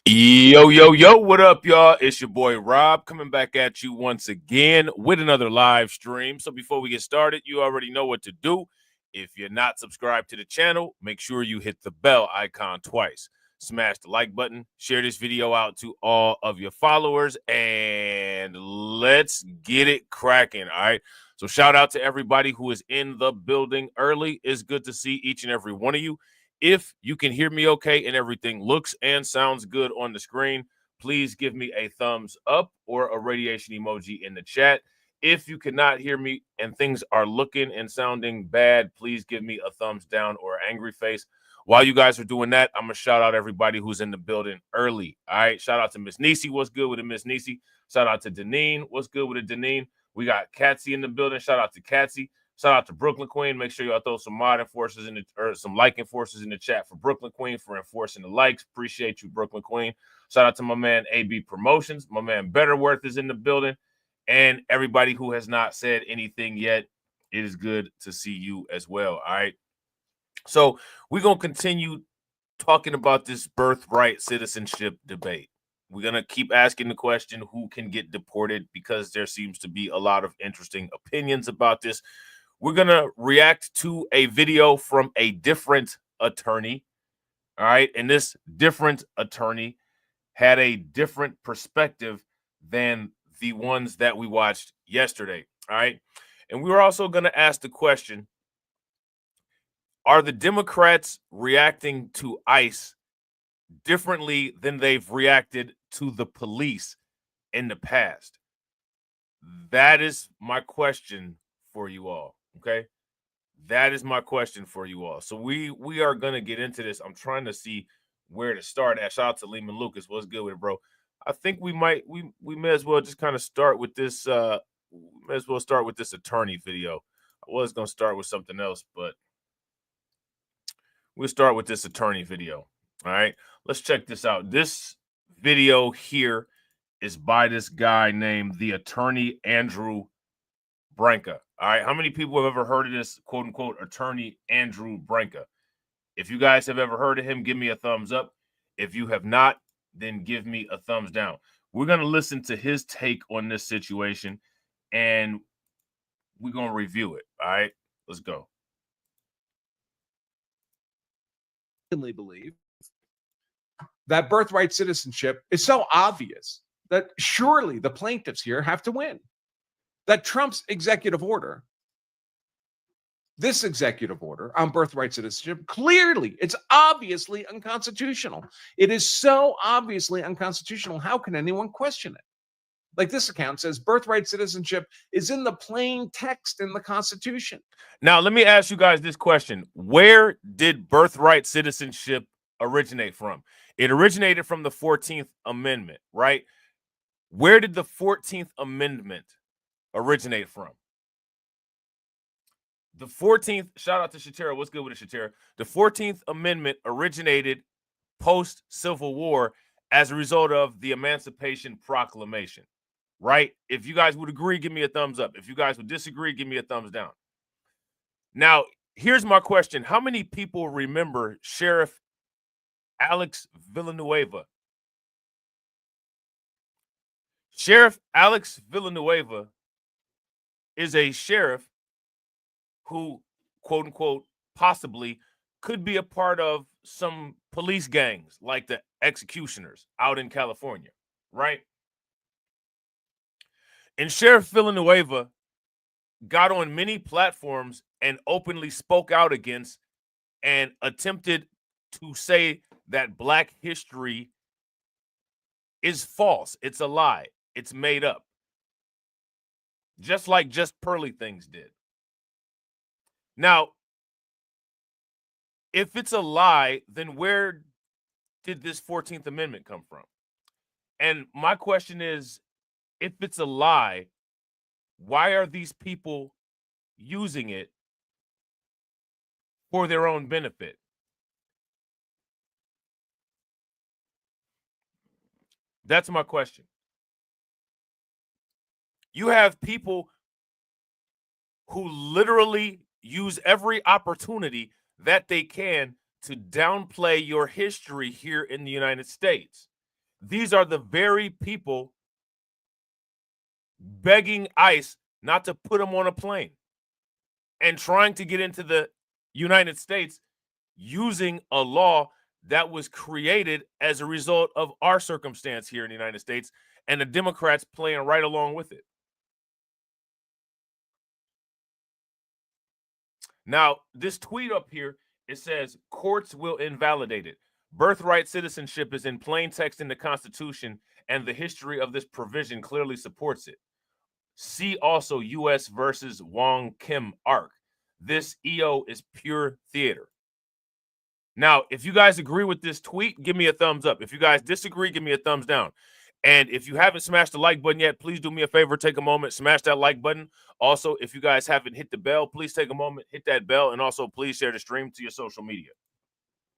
Yo, yo, yo, what up, y'all? It's your boy Rob coming back at you once again with another live stream. So before we get started, you already know what to do. If you're not subscribed to the channel, make sure you hit the bell icon twice. Smash the like button, share this video out to all of your followers, and let's get it cracking, all right? So shout out to everybody who is in the building early. It's good to see each and every one of you. If you can hear me okay and everything looks and sounds good on the screen, please give me a thumbs up or a radiation emoji in the chat. If you cannot hear me and things are looking and sounding bad, please give me a thumbs down or angry face. While you guys are doing that, I'm going to shout out everybody who's in the building early. All right. Shout out to Miss Nisi. What's good with it, Miss Nisi? Shout out to Deneen. What's good with it, Deneen? We got Katsy in the building. Shout out to Katsy. Shout out to Brooklyn Queen. Make sure y'all throw some mod enforcers in the or some like enforcers in the chat for Brooklyn Queen for enforcing the likes. Appreciate you, Brooklyn Queen. Shout out to my man AB Promotions. My man Betterworth is in the building. And everybody who has not said anything yet, it is good to see you as well. All right. So we're gonna continue talking about this birthright citizenship debate. We're going to keep asking the question, who can get deported, because there seems to be a lot of interesting opinions about this. We're going to react to a video from a different attorney, all right? And this different attorney had a different perspective than the ones that we watched yesterday, all right? And we were also going to ask the question, are the Democrats reacting to ICE differently than they've reacted to the police in the past? That is my question for you all, okay? That is my question for you all. So we are going to get into this. I'm trying to see where to start at. Shout out to Lehman Lucas. What's good with it, bro? I think we may as well just kind of start with this may as well start with this attorney video. I was going to start with something else, but we'll start with this attorney video. All right, let's check this out. This video here is by this guy named the attorney Andrew Branca. All right, how many people have ever heard of this quote unquote attorney Andrew Branca? If you guys have ever heard of him, give me a thumbs up. If you have not, then give me a thumbs down. We're going to listen to his take on this situation and we're going to review it. All right, let's go. Believe that birthright citizenship is so obvious that surely the plaintiffs here have to win. That Trump's executive order, this executive order on birthright citizenship, clearly, it's obviously unconstitutional. It is so obviously unconstitutional. How can anyone question it? Like this account says, birthright citizenship is in the plain text in the Constitution. Now, let me ask you guys this question. Where did birthright citizenship originate from? It originated from the 14th Amendment, right? Where did the 14th Amendment originate from? The 14th, shout out to Shatera. What's good with it, Shatera? The 14th Amendment originated post-Civil War as a result of the Emancipation Proclamation, right? If you guys would agree, give me a thumbs up. If you guys would disagree, give me a thumbs down. Now, here's my question. How many people remember Sheriff Alex Villanueva? Sheriff Alex Villanueva is a sheriff who, quote unquote, possibly could be a part of some police gangs like the Executioners out in California, right? And Sheriff Villanueva got on many platforms and openly spoke out against and attempted to say that Black history is false. It's a lie. It's made up. Just like Just Pearly Things did. Now, if it's a lie, then where did this 14th Amendment come from? And my question is, if it's a lie, why are these people using it for their own benefit? That's my question. You have people who literally use every opportunity that they can to downplay your history here in the United States. These are the very people begging ICE not to put them on a plane and trying to get into the United States using a law that was created as a result of our circumstance here in the United States, and the Democrats playing right along with it. Now, this tweet up here, it says, courts will invalidate it. Birthright citizenship is in plain text in the Constitution, and the history of this provision clearly supports it. See also U.S. versus Wong Kim Ark. This EO is pure theater. Now, if you guys agree with this tweet, give me a thumbs up. If you guys disagree, give me a thumbs down. And if you haven't smashed the like button yet, please do me a favor, take a moment, smash that like button. Also, if you guys haven't hit the bell, please take a moment, hit that bell, and also please share the stream to your social media.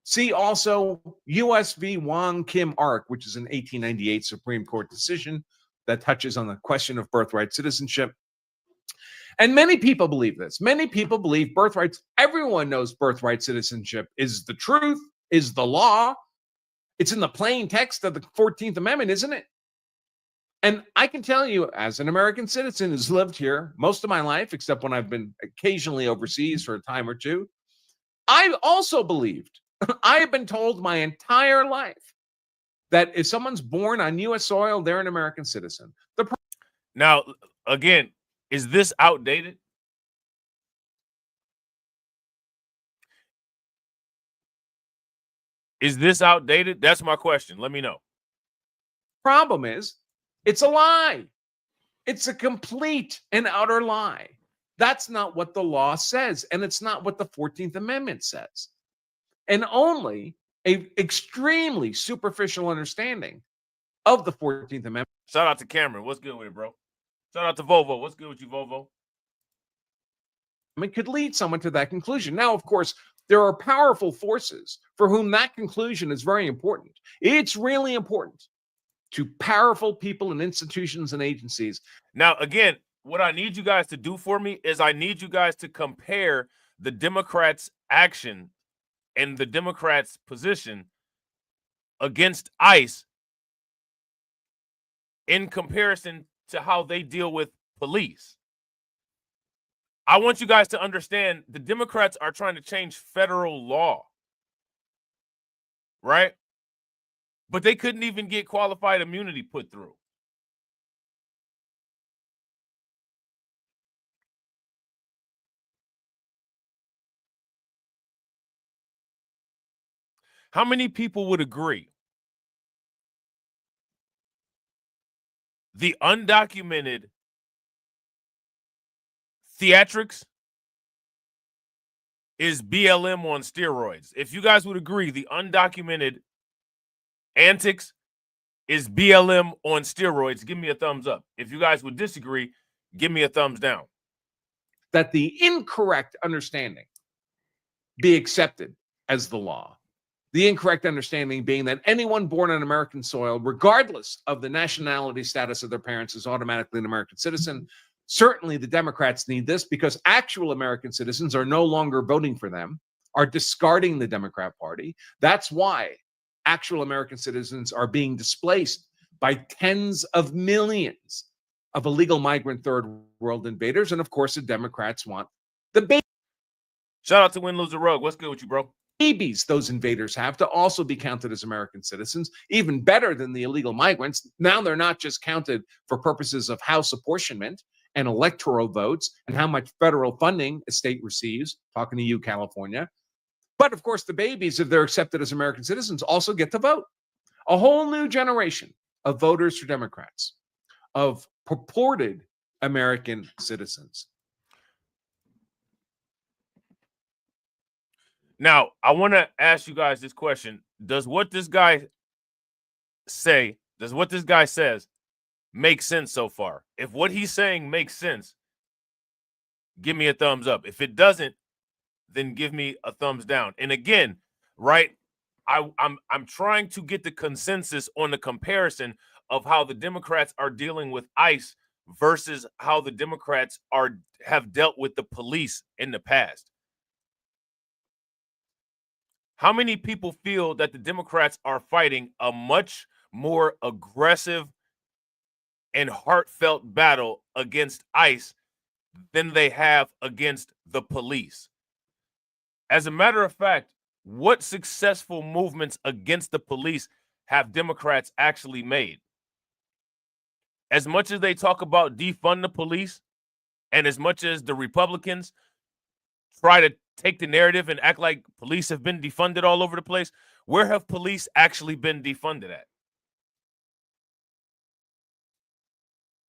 See also U.S. v. Wong Kim Ark, which is an 1898 Supreme Court decision that touches on the question of birthright citizenship. And many people believe this. Many people believe birthrights. Everyone knows birthright citizenship is the truth, is the law. It's in the plain text of the 14th Amendment, isn't it? And I can tell you, as an American citizen who's lived here most of my life, except when I've been occasionally overseas for a time or two, I also believed, I have been told my entire life that if someone's born on U.S. soil, they're an American citizen. Now, again, is this outdated? Is this outdated? That's my question. Let me know. Problem is, it's a lie. It's a complete and utter lie. That's not what the law says, and it's not what the 14th Amendment says. And only an extremely superficial understanding of the 14th Amendment. Shout out to Cameron. What's good with it, bro? Shout out to Volvo. What's good with you, Volvo? It could lead someone to that conclusion. Now, of course, there are powerful forces for whom that conclusion is very important. It's really important to powerful people and institutions and agencies. Now, again, what I need you guys to do for me is I need you guys to compare the Democrats' action and the Democrats' position against ICE in comparison to how they deal with police. I want you guys to understand the Democrats are trying to change federal law, right? But they couldn't even get qualified immunity put through. How many people would agree the undocumented theatrics is BLM on steroids? If you guys would agree the undocumented antics is BLM on steroids, give me a thumbs up. If you guys would disagree, give me a thumbs down. That the incorrect understanding be accepted as the law. The incorrect understanding being that anyone born on American soil, regardless of the nationality status of their parents, is automatically an American citizen. Certainly the Democrats need this because actual American citizens are no longer voting for them, are discarding the Democrat Party. That's why actual American citizens are being displaced by tens of millions of illegal migrant third world invaders. And of course, the Democrats want the baby. Shout out to Win Loser Rug. What's good with you, bro? Babies those invaders have to also be counted as American citizens, even better than the illegal migrants. Now they're not just counted for purposes of house apportionment and electoral votes and how much federal funding a state receives, talking to you, California. But of course, the babies, if they're accepted as American citizens, also get to vote. A whole new generation of voters for Democrats, of purported American citizens. Now, I want to ask you guys this question. Does what this guy says make sense so far? If what he's saying makes sense, give me a thumbs up. If it doesn't, then give me a thumbs down. And again, right, I'm trying to get the consensus on the comparison of how the Democrats are dealing with ICE versus how the Democrats have dealt with the police in the past. How many people feel that the Democrats are fighting a much more aggressive and heartfelt battle against ICE than they have against the police. As a matter of fact, what successful movements against the police have Democrats actually made? As much as they talk about defund the police, and as much as the Republicans try to take the narrative and act like police have been defunded all over the place, where have police actually been defunded at?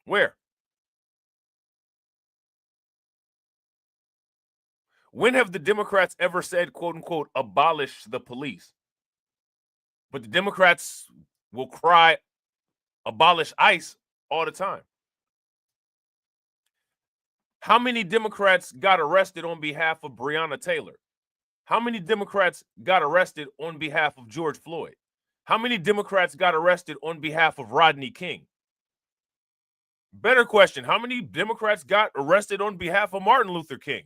Where? When have the Democrats ever said, quote unquote, abolish the police? But the Democrats will cry, abolish ICE all the time. How many Democrats got arrested on behalf of Breonna Taylor? How many Democrats got arrested on behalf of George Floyd? How many Democrats got arrested on behalf of Rodney King? Better question, how many Democrats got arrested on behalf of Martin Luther King?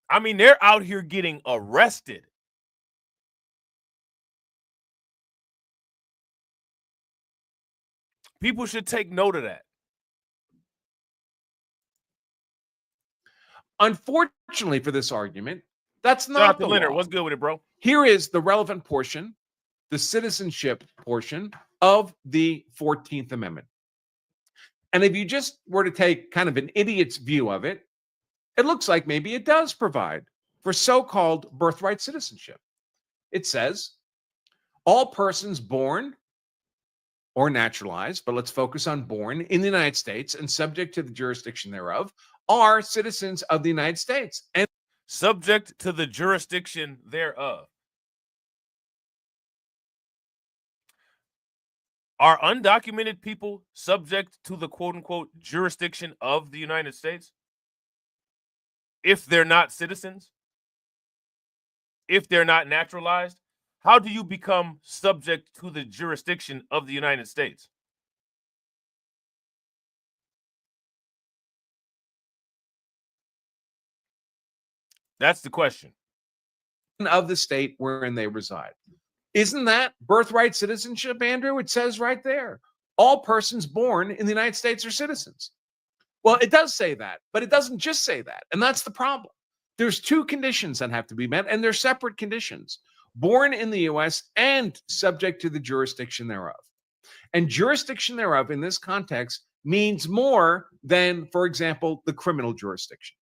I mean, they're out here getting arrested. People should take note of that. Unfortunately for this argument, that's Shout out not to the Leonard. law. What's good with it, bro? Here is the relevant portion, the citizenship portion of the 14th Amendment. And if you just were to take kind of an idiot's view of it, it looks like maybe it does provide for so-called birthright citizenship. It says, all persons born or naturalized, but let's focus on born in the United States and subject to the jurisdiction thereof, are citizens of the United States. And subject to the jurisdiction thereof. Are undocumented people subject to the quote-unquote jurisdiction of the United States? If they're not citizens? If they're not naturalized? How do you become subject to the jurisdiction of the United States? That's the question. of the state wherein they reside. Isn't that birthright citizenship, Andrew? It says right there, all persons born in the United States are citizens. Well, it does say that, but it doesn't just say that. And that's the problem. There's two conditions that have to be met, and they're separate conditions: born in the U.S. and subject to the jurisdiction thereof. And jurisdiction thereof in this context means more than, for example, the criminal jurisdiction.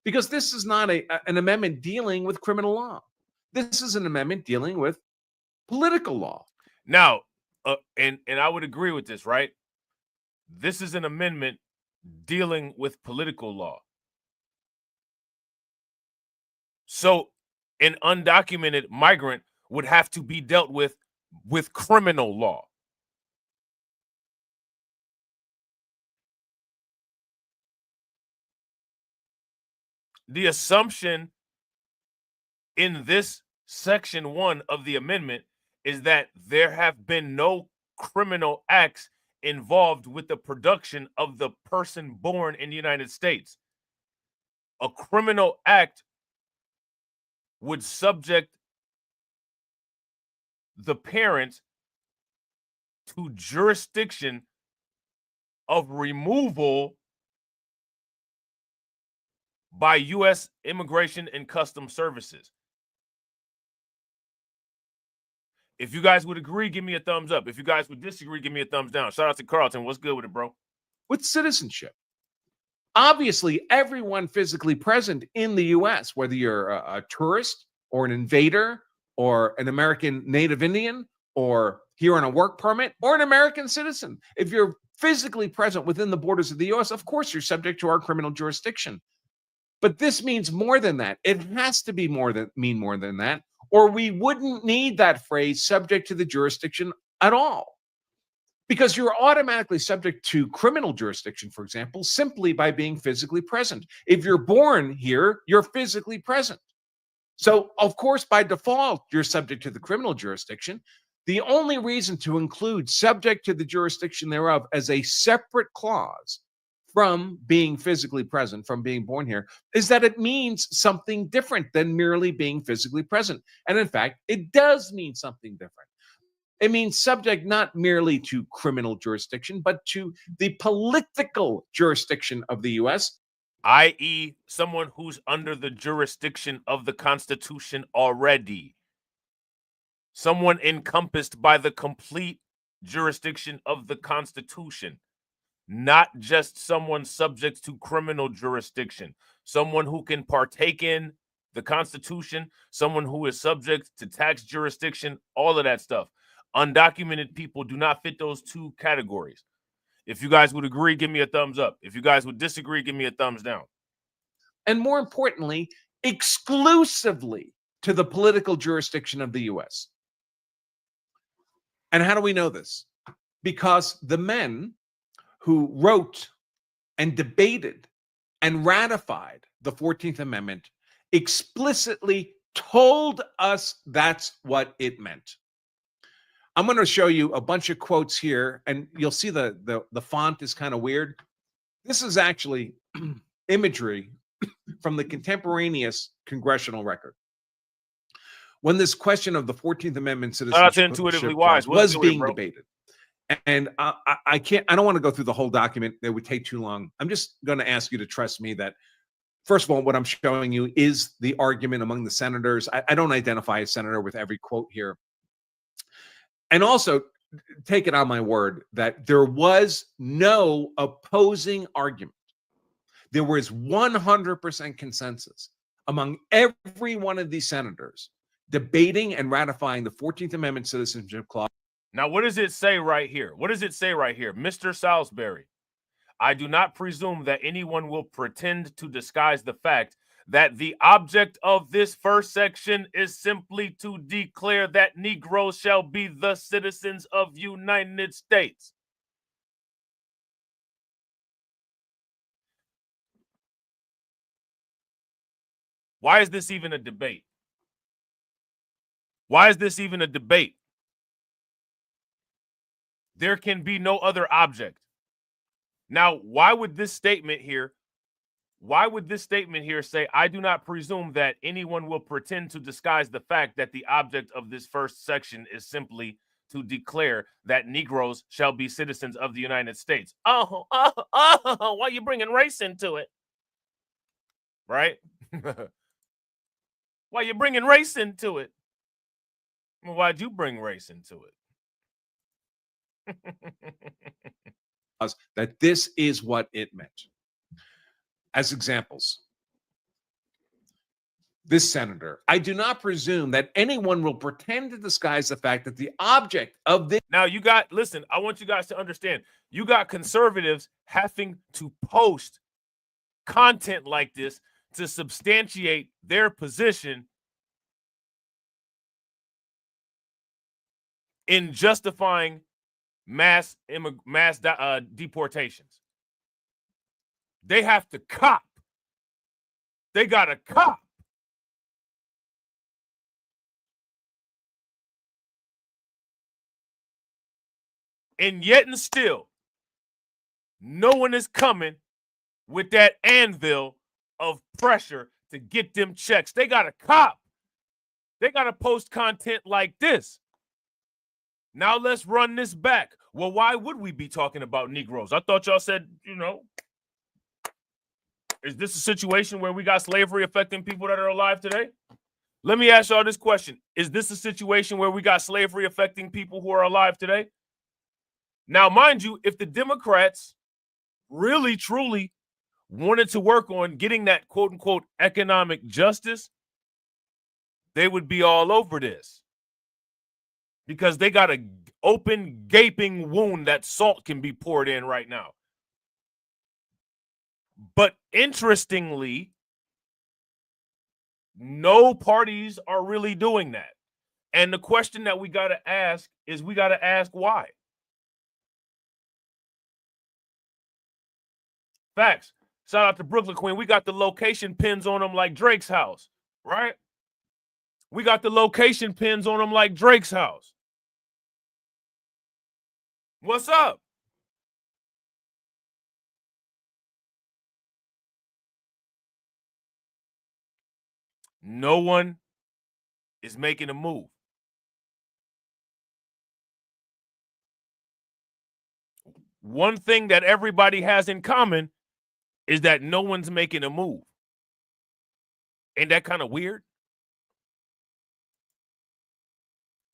Because this is not an amendment dealing with criminal law. This is an amendment dealing with political law. Now, and I would agree with this, right? This is an amendment dealing with political law. So an undocumented migrant would have to be dealt with criminal law. The assumption in this section 1 of the amendment is that there have been no criminal acts involved with the production of the person born in the United States. A criminal act would subject the parent to jurisdiction of removal by U.S. Immigration and Customs Services. If you guys would agree, give me a thumbs up. If you guys would disagree, give me a thumbs down. Shout out to Carlton. What's good with it, bro? With citizenship, obviously, everyone physically present in the U.S., whether you're a tourist or an invader or an American Native Indian or here on a work permit or an American citizen, if you're physically present within the borders of the U.S., of course, you're subject to our criminal jurisdiction. But this means more than that. It has to be mean more than that, or we wouldn't need that phrase subject to the jurisdiction at all. Because you're automatically subject to criminal jurisdiction, for example, simply by being physically present. If you're born here, you're physically present. So, of course, by default, you're subject to the criminal jurisdiction. The only reason to include subject to the jurisdiction thereof as a separate clause from being physically present, from being born here, is that it means something different than merely being physically present. And in fact, it does mean something different. It means subject not merely to criminal jurisdiction, but to the political jurisdiction of the U.S., i.e., someone who's under the jurisdiction of the Constitution already. Someone encompassed by the complete jurisdiction of the Constitution, not just someone subject to criminal jurisdiction, someone who can partake in the Constitution, someone who is subject to tax jurisdiction, all of that stuff. Undocumented people do not fit those two categories. If you guys would agree, give me a thumbs up. If you guys would disagree, give me a thumbs down. and more importantly, exclusively to the political jurisdiction of the U.S. And how do we know this? Because the men who wrote and debated and ratified the 14th Amendment explicitly told us that's what it meant. I'm going to show you a bunch of quotes here, and you'll see the font is kind of weird. This is actually imagery from the contemporaneous congressional record. When this question of the 14th Amendment citizenship Intuitively Wise was being debated. And I don't want to go through the whole document. That would take too long. I'm just going to ask you to trust me that, first of all, what I'm showing you is the argument among the senators. I don't identify a senator with every quote here. And also, take it on my word that there was no opposing argument. There was 100% consensus among every one of these senators debating and ratifying the 14th Amendment Citizenship Clause. Now, what does it say right here? What does it say right here? Mr. Salisbury, I do not presume that anyone will pretend to disguise the fact that the object of this first section is simply to declare that Negroes shall be the citizens of the United States. Why is this even a debate? Why is this even a debate? There can be no other object. Now, why would this statement here say, I do not presume that anyone will pretend to disguise the fact that the object of this first section is simply to declare that Negroes shall be citizens of the United States? Why are you bringing race into it? Right? Why are you bringing race into it? Well, why'd you bring race into it? That this is what it meant. As examples, this senator, I do not presume that anyone will pretend to disguise the fact that the object of this. Now, listen, I want you guys to understand, you got conservatives having to post content like this to substantiate their position in justifying mass deportations. They have to cop. They got to cop. And yet and still, no one is coming with that anvil of pressure to get them checks. They got to cop. They got to post content like this. Now let's run this back. Well, why would we be talking about Negroes? I thought y'all said, is this a situation where we got slavery affecting people that are alive today? Let me ask y'all this question. Is this a situation where we got slavery affecting people who are alive today? Now, mind you, if the Democrats really, truly wanted to work on getting that quote unquote economic justice, they would be all over this. Because they got an open, gaping wound that salt can be poured in right now. But interestingly, no parties are really doing that. And the question that we got to ask is why? Facts. Shout out to Brooklyn Queen. We got the location pins on them like Drake's house, right? We got the location pins on them like Drake's house. What's up? No one is making a move. one thing that everybody has in common is that no one's making a move. Ain't that kind of weird?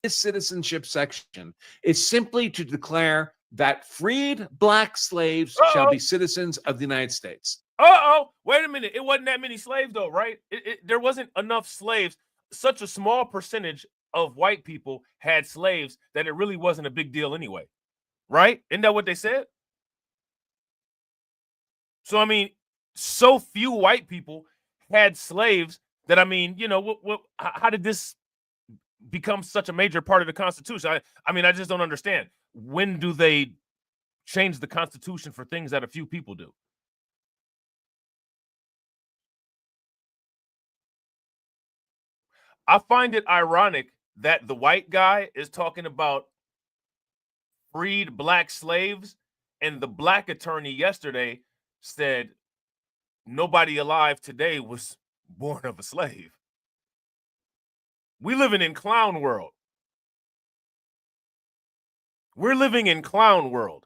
This citizenship section is simply to declare that freed black slaves shall be citizens of the United States. Wait a minute. It wasn't that many slaves, though, right? There wasn't enough slaves. Such a small percentage of white people had slaves that it really wasn't a big deal anyway, right? Isn't that what they said? So, I mean, so few white people had slaves that, I mean, you know, how did this become such a major part of the Constitution? I mean, I just don't understand. When do they change the Constitution for things that a few people do? I find it ironic that the white guy is talking about freed black slaves, and the black attorney yesterday said nobody alive today was born of a slave. We living in clown world. We're living in clown world.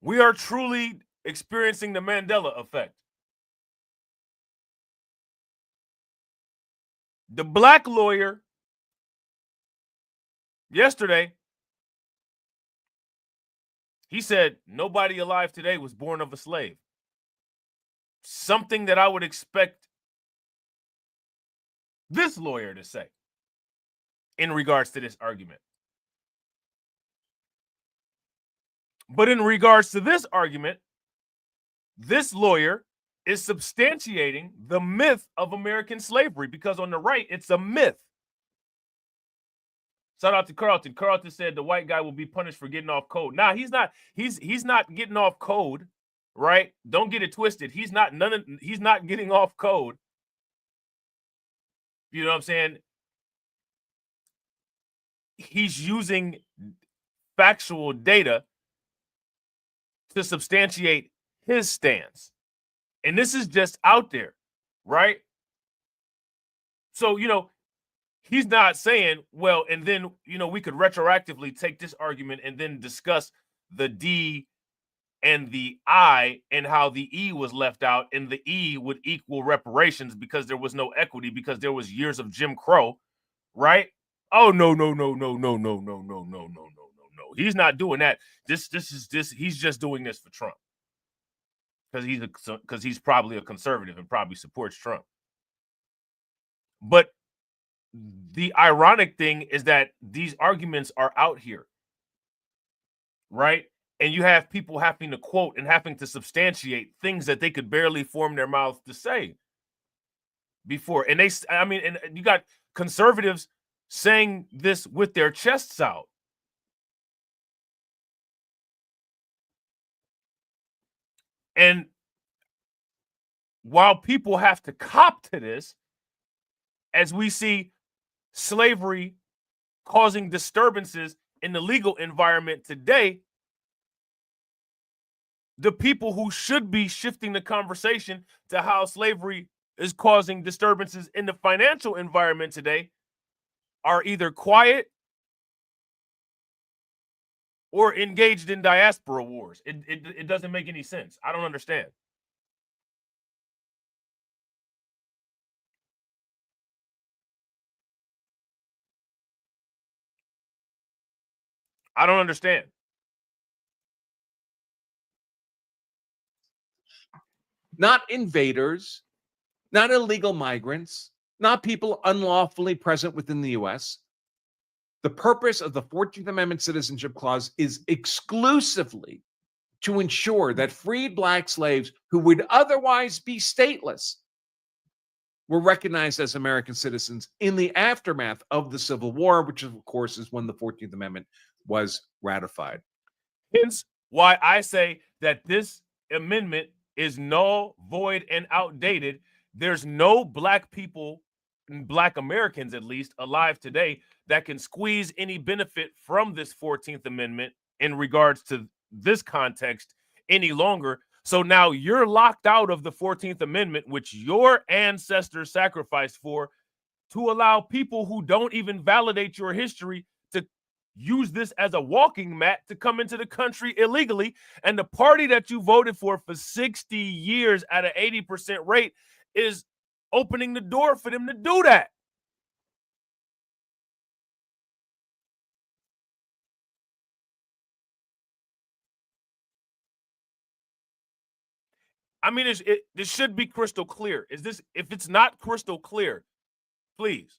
We are truly experiencing the Mandela effect. The black lawyer yesterday, he said nobody alive today was born of a slave. Something that I would expect this lawyer to say in regards to this argument. But in regards to this argument, this lawyer is substantiating the myth of American slavery, because on the right, it's a myth. Shout out to Carlton. Carlton said the white guy will be punished for getting off code. Nah, he's not. He's not getting off code, right? Don't get it twisted. He's not getting off code. You know what I'm saying? He's using factual data to substantiate his stance. And this is just out there, right? So, you know, he's not saying, well, and then, you know, we could retroactively take this argument and then discuss the D and the I and how the E was left out, and the E would equal reparations because there was no equity, because there was years of Jim Crow, right? Oh, no. He's not doing that. He's just doing this for Trump. Because he's probably a conservative and probably supports Trump. But the ironic thing is that these arguments are out here, right? And you have people having to quote and having to substantiate things that they could barely form their mouths to say before. And and you got conservatives saying this with their chests out. And while people have to cop to this, as we see slavery causing disturbances in the legal environment today, the people who should be shifting the conversation to how slavery is causing disturbances in the financial environment today are either quiet or engaged in diaspora wars. It doesn't make any sense. I don't understand. I don't understand. Not invaders, not illegal migrants, not people unlawfully present within the U.S. The purpose of the 14th Amendment Citizenship Clause is exclusively to ensure that freed black slaves who would otherwise be stateless were recognized as American citizens in the aftermath of the Civil War, which, of course, is when the 14th Amendment was ratified. Hence why I say that this amendment is null, void, and outdated. There's no black people, black Americans at least, alive today that can squeeze any benefit from this 14th Amendment in regards to this context any longer. So now you're locked out of the 14th Amendment, which your ancestors sacrificed for to allow people who don't even validate your history to use this as a walking mat to come into the country illegally. And the party that you voted for 60 years at an 80% rate is opening the door for them to do that. I mean, this should be crystal clear. If it's not crystal clear, please.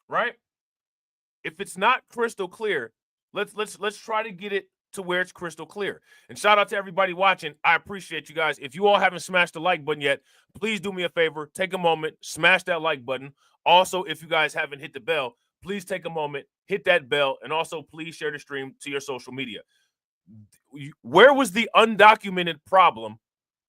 Right? If it's not crystal clear, let's try to get it to where it's crystal clear. And shout out to everybody watching. I appreciate you guys. If you all haven't smashed the like button yet, please do me a favor. Take a moment, smash that like button. Also, if you guys haven't hit the bell, please take a moment, hit that bell, and also please share the stream to your social media. Where was the undocumented problem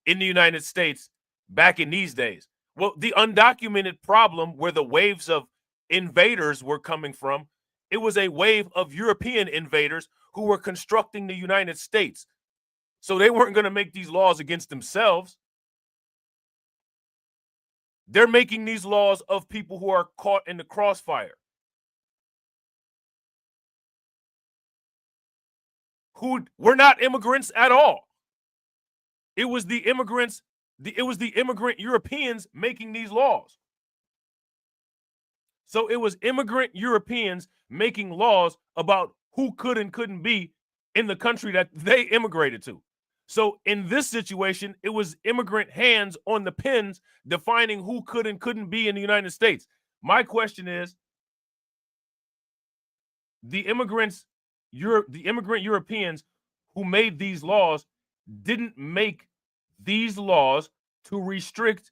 in the United States back in these days? Well, the undocumented problem where the waves of invaders were coming from, it was a wave of European invaders who were constructing the United States. So they weren't going to make these laws against themselves. They're making these laws of people who are caught in the crossfire, who were not immigrants at all. It was the immigrants, it was the immigrant Europeans making these laws. So it was immigrant Europeans making laws about who could and couldn't be in the country that they immigrated to. So in this situation, it was immigrant hands on the pens defining who could and couldn't be in the United States. My question is, the immigrant Europeans who made these laws didn't make these laws to restrict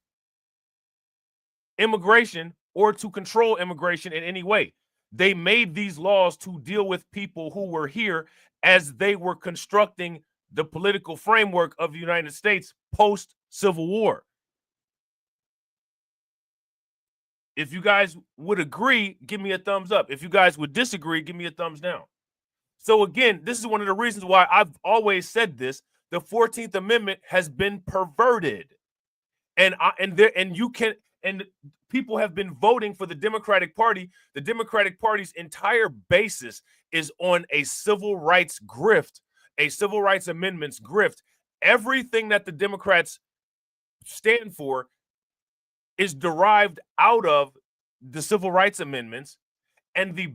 immigration or to control immigration in any way. They made these laws to deal with people who were here as they were constructing the political framework of the United States post-Civil War. If you guys would agree, give me a thumbs up. If you guys would disagree, give me a thumbs down. So again, this is one of the reasons why I've always said this. The 14th Amendment has been perverted. And people have been voting for the Democratic Party. The Democratic Party's entire basis is on a civil rights grift, a civil rights amendments grift. Everything that the Democrats stand for is derived out of the civil rights amendments, and the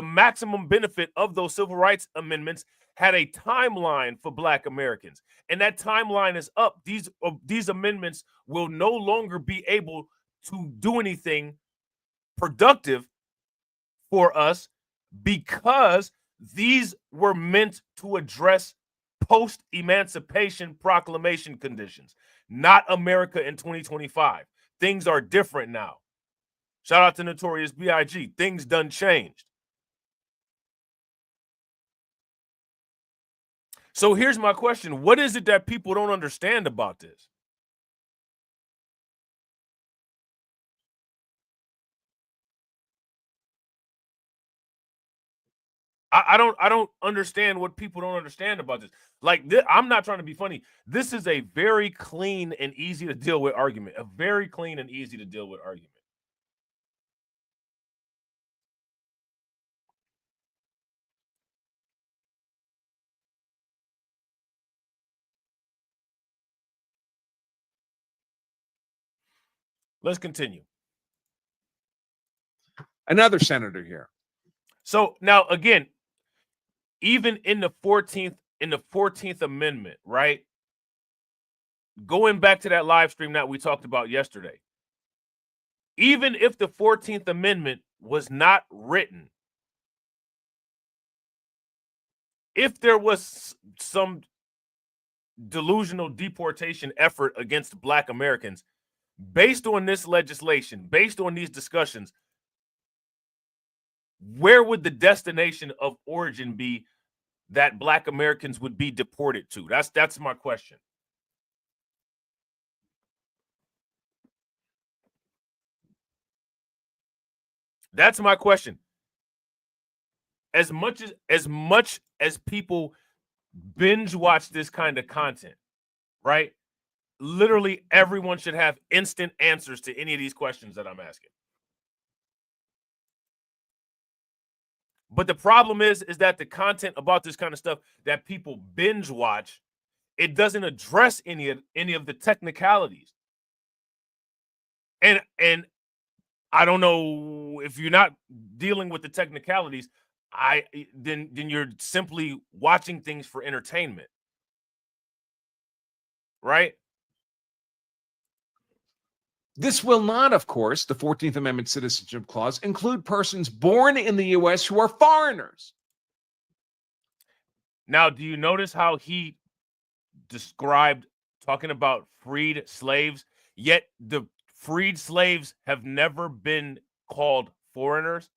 maximum benefit of those civil rights amendments had a timeline for Black Americans, and that timeline is up. These amendments will no longer be able to do anything productive for us because these were meant to address post-Emancipation Proclamation conditions, not America in 2025. Things are different now. Shout out to Notorious B.I.G. Things done changed. So here's my question. What is it that people don't understand about this? I don't understand what people don't understand about this. Like, I'm not trying to be funny. This is a very clean and easy to deal with argument. A very clean and easy to deal with argument. Let's continue. Another senator here. So now again, even in the 14th Amendment, right? Going back to that live stream that we talked about yesterday, even if the 14th Amendment was not written, if there was some delusional deportation effort against Black Americans, based on this legislation, based on these discussions, where would the destination of origin be that Black Americans would be deported to? That's my question. That's my question. As much as people binge watch this kind of content, right? Literally everyone should have instant answers to any of these questions that I'm asking. But the problem is that the content about this kind of stuff that people binge watch, it doesn't address any of the technicalities. And I don't know if you're not dealing with the technicalities, then you're simply watching things for entertainment. Right? This will not, of course, the 14th Amendment Citizenship Clause, include persons born in the U.S. who are foreigners. Now, do you notice how he described talking about freed slaves, yet the freed slaves have never been called foreigners?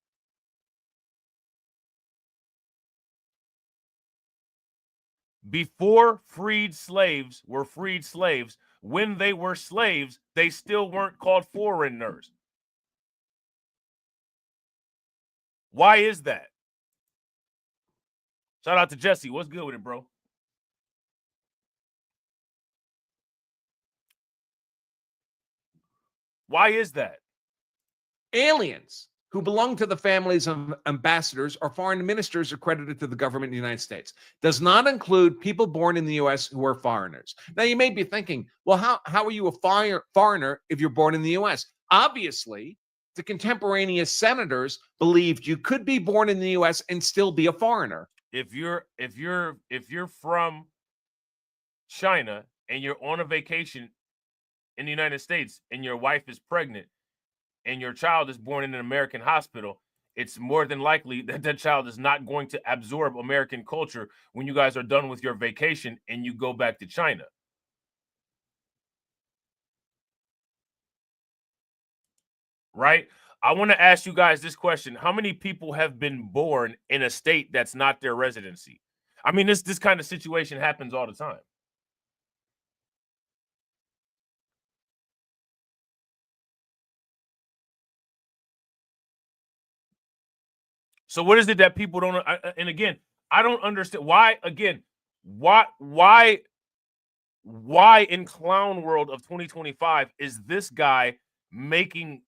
Before freed slaves were freed slaves, when they were slaves, they still weren't called foreigners. Why is that? Shout out to Jesse. What's good with it, bro? Why is that? Aliens who belong to the families of ambassadors or foreign ministers accredited to the government of the United States. Does not include people born in the U.S. who are foreigners. Now, you may be thinking, well, how are you a foreigner if you're born in the U.S.? Obviously, the contemporaneous senators believed you could be born in the U.S. and still be a foreigner. If you're from China and you're on a vacation in the United States and your wife is pregnant and your child is born in an American hospital, it's more than likely that that child is not going to absorb American culture when you guys are done with your vacation and you go back to China. Right? I want to ask you guys this question. How many people have been born in a state that's not their residency? I mean, this kind of situation happens all the time. So what is it that people don't? And again, I don't understand why. Again, why in clown world of 2025 is this guy making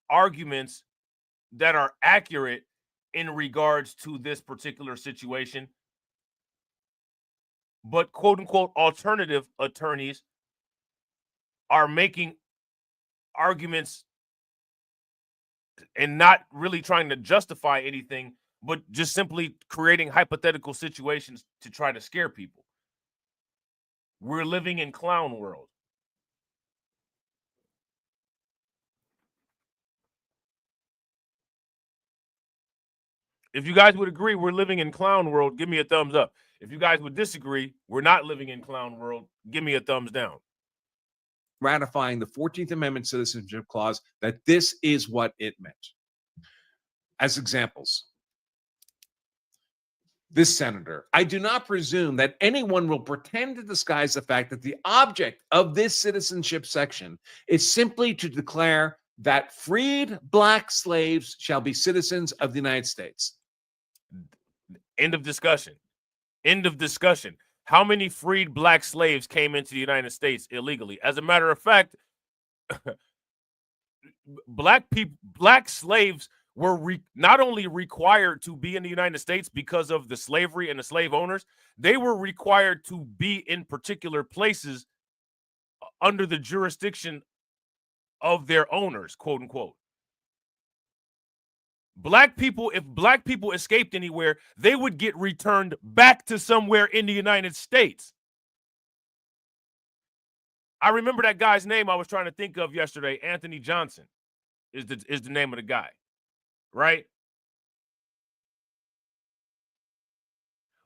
arguments that are accurate in regards to this particular situation, but quote unquote alternative attorneys are making arguments and not really trying to justify anything, but just simply creating hypothetical situations to try to scare people. We're living in clown world. If you guys would agree we're living in clown world, give me a thumbs up. If you guys would disagree, we're not living in clown world, give me a thumbs down. Ratifying the 14th Amendment Citizenship Clause, that this is what it meant. As examples, this senator, I do not presume that anyone will pretend to disguise the fact that the object of this citizenship section is simply to declare that freed black slaves shall be citizens of the United States. End of discussion. End of discussion. How many freed black slaves came into the United States illegally? As a matter of fact, black slaves were not only required to be in the United States because of the slavery and the slave owners, they were required to be in particular places under the jurisdiction of their owners, quote unquote. If black people escaped anywhere, they would get returned back to somewhere in the United States. I remember that guy's name I was trying to think of yesterday. Anthony Johnson is the name of the guy, right?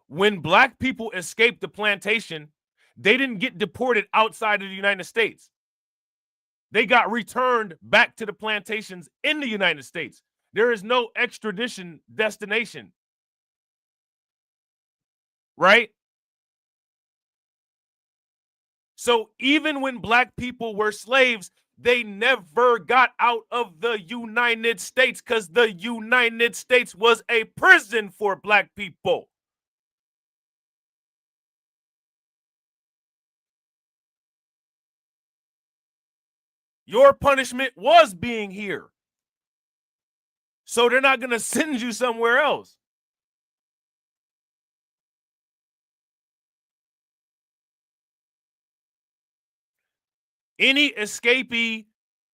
When black people escaped the plantation, they didn't get deported outside of the United States. They got returned back to the plantations in the United States. There is no extradition destination, right? So even when black people were slaves, they never got out of the United States because the United States was a prison for black people. Your punishment was being here. So they're not going to send you somewhere else. Any escapee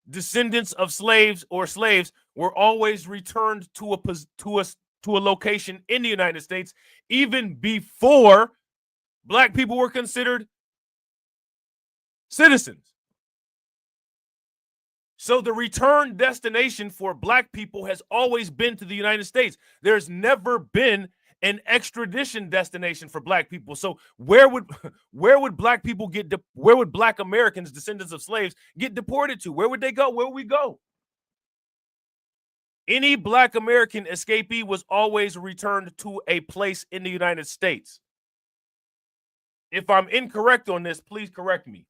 descendants of slaves or slaves were always returned to a location in the United States, even before Black people were considered citizens. So the return destination for Black people has always been to the United States. There's never been an extradition destination for Black people. So where would Black people where would Black Americans, descendants of slaves, get deported to? Where would they go? Where would we go? Any Black American escapee was always returned to a place in the United States. If I'm incorrect on this, please correct me.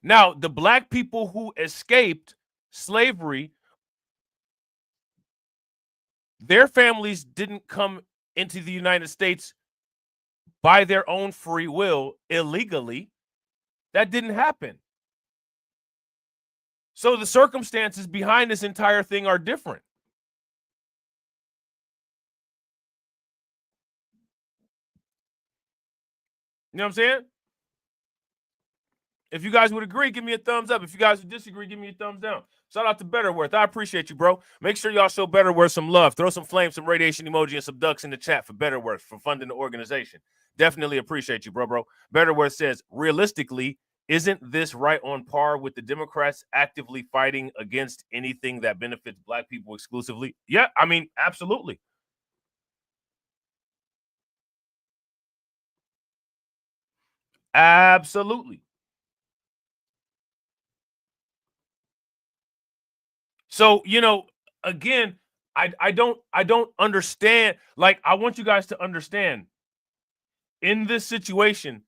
Now, the Black people who escaped slavery, their families didn't come into the United States by their own free will illegally. That didn't happen. So the circumstances behind this entire thing are different. You know what I'm saying? If you guys would agree, give me a thumbs up. If you guys would disagree, give me a thumbs down. Shout out to Betterworth. I appreciate you, bro. Make sure y'all show Betterworth some love. Throw some flames, some radiation emoji, and some ducks in the chat for Betterworth for funding the organization. Definitely appreciate you, bro. Betterworth says, realistically, isn't this right on par with the Democrats actively fighting against anything that benefits Black people exclusively? Yeah, I mean, absolutely. Absolutely. So, you know, again, I don't understand. Like, I want you guys to understand, in this situation,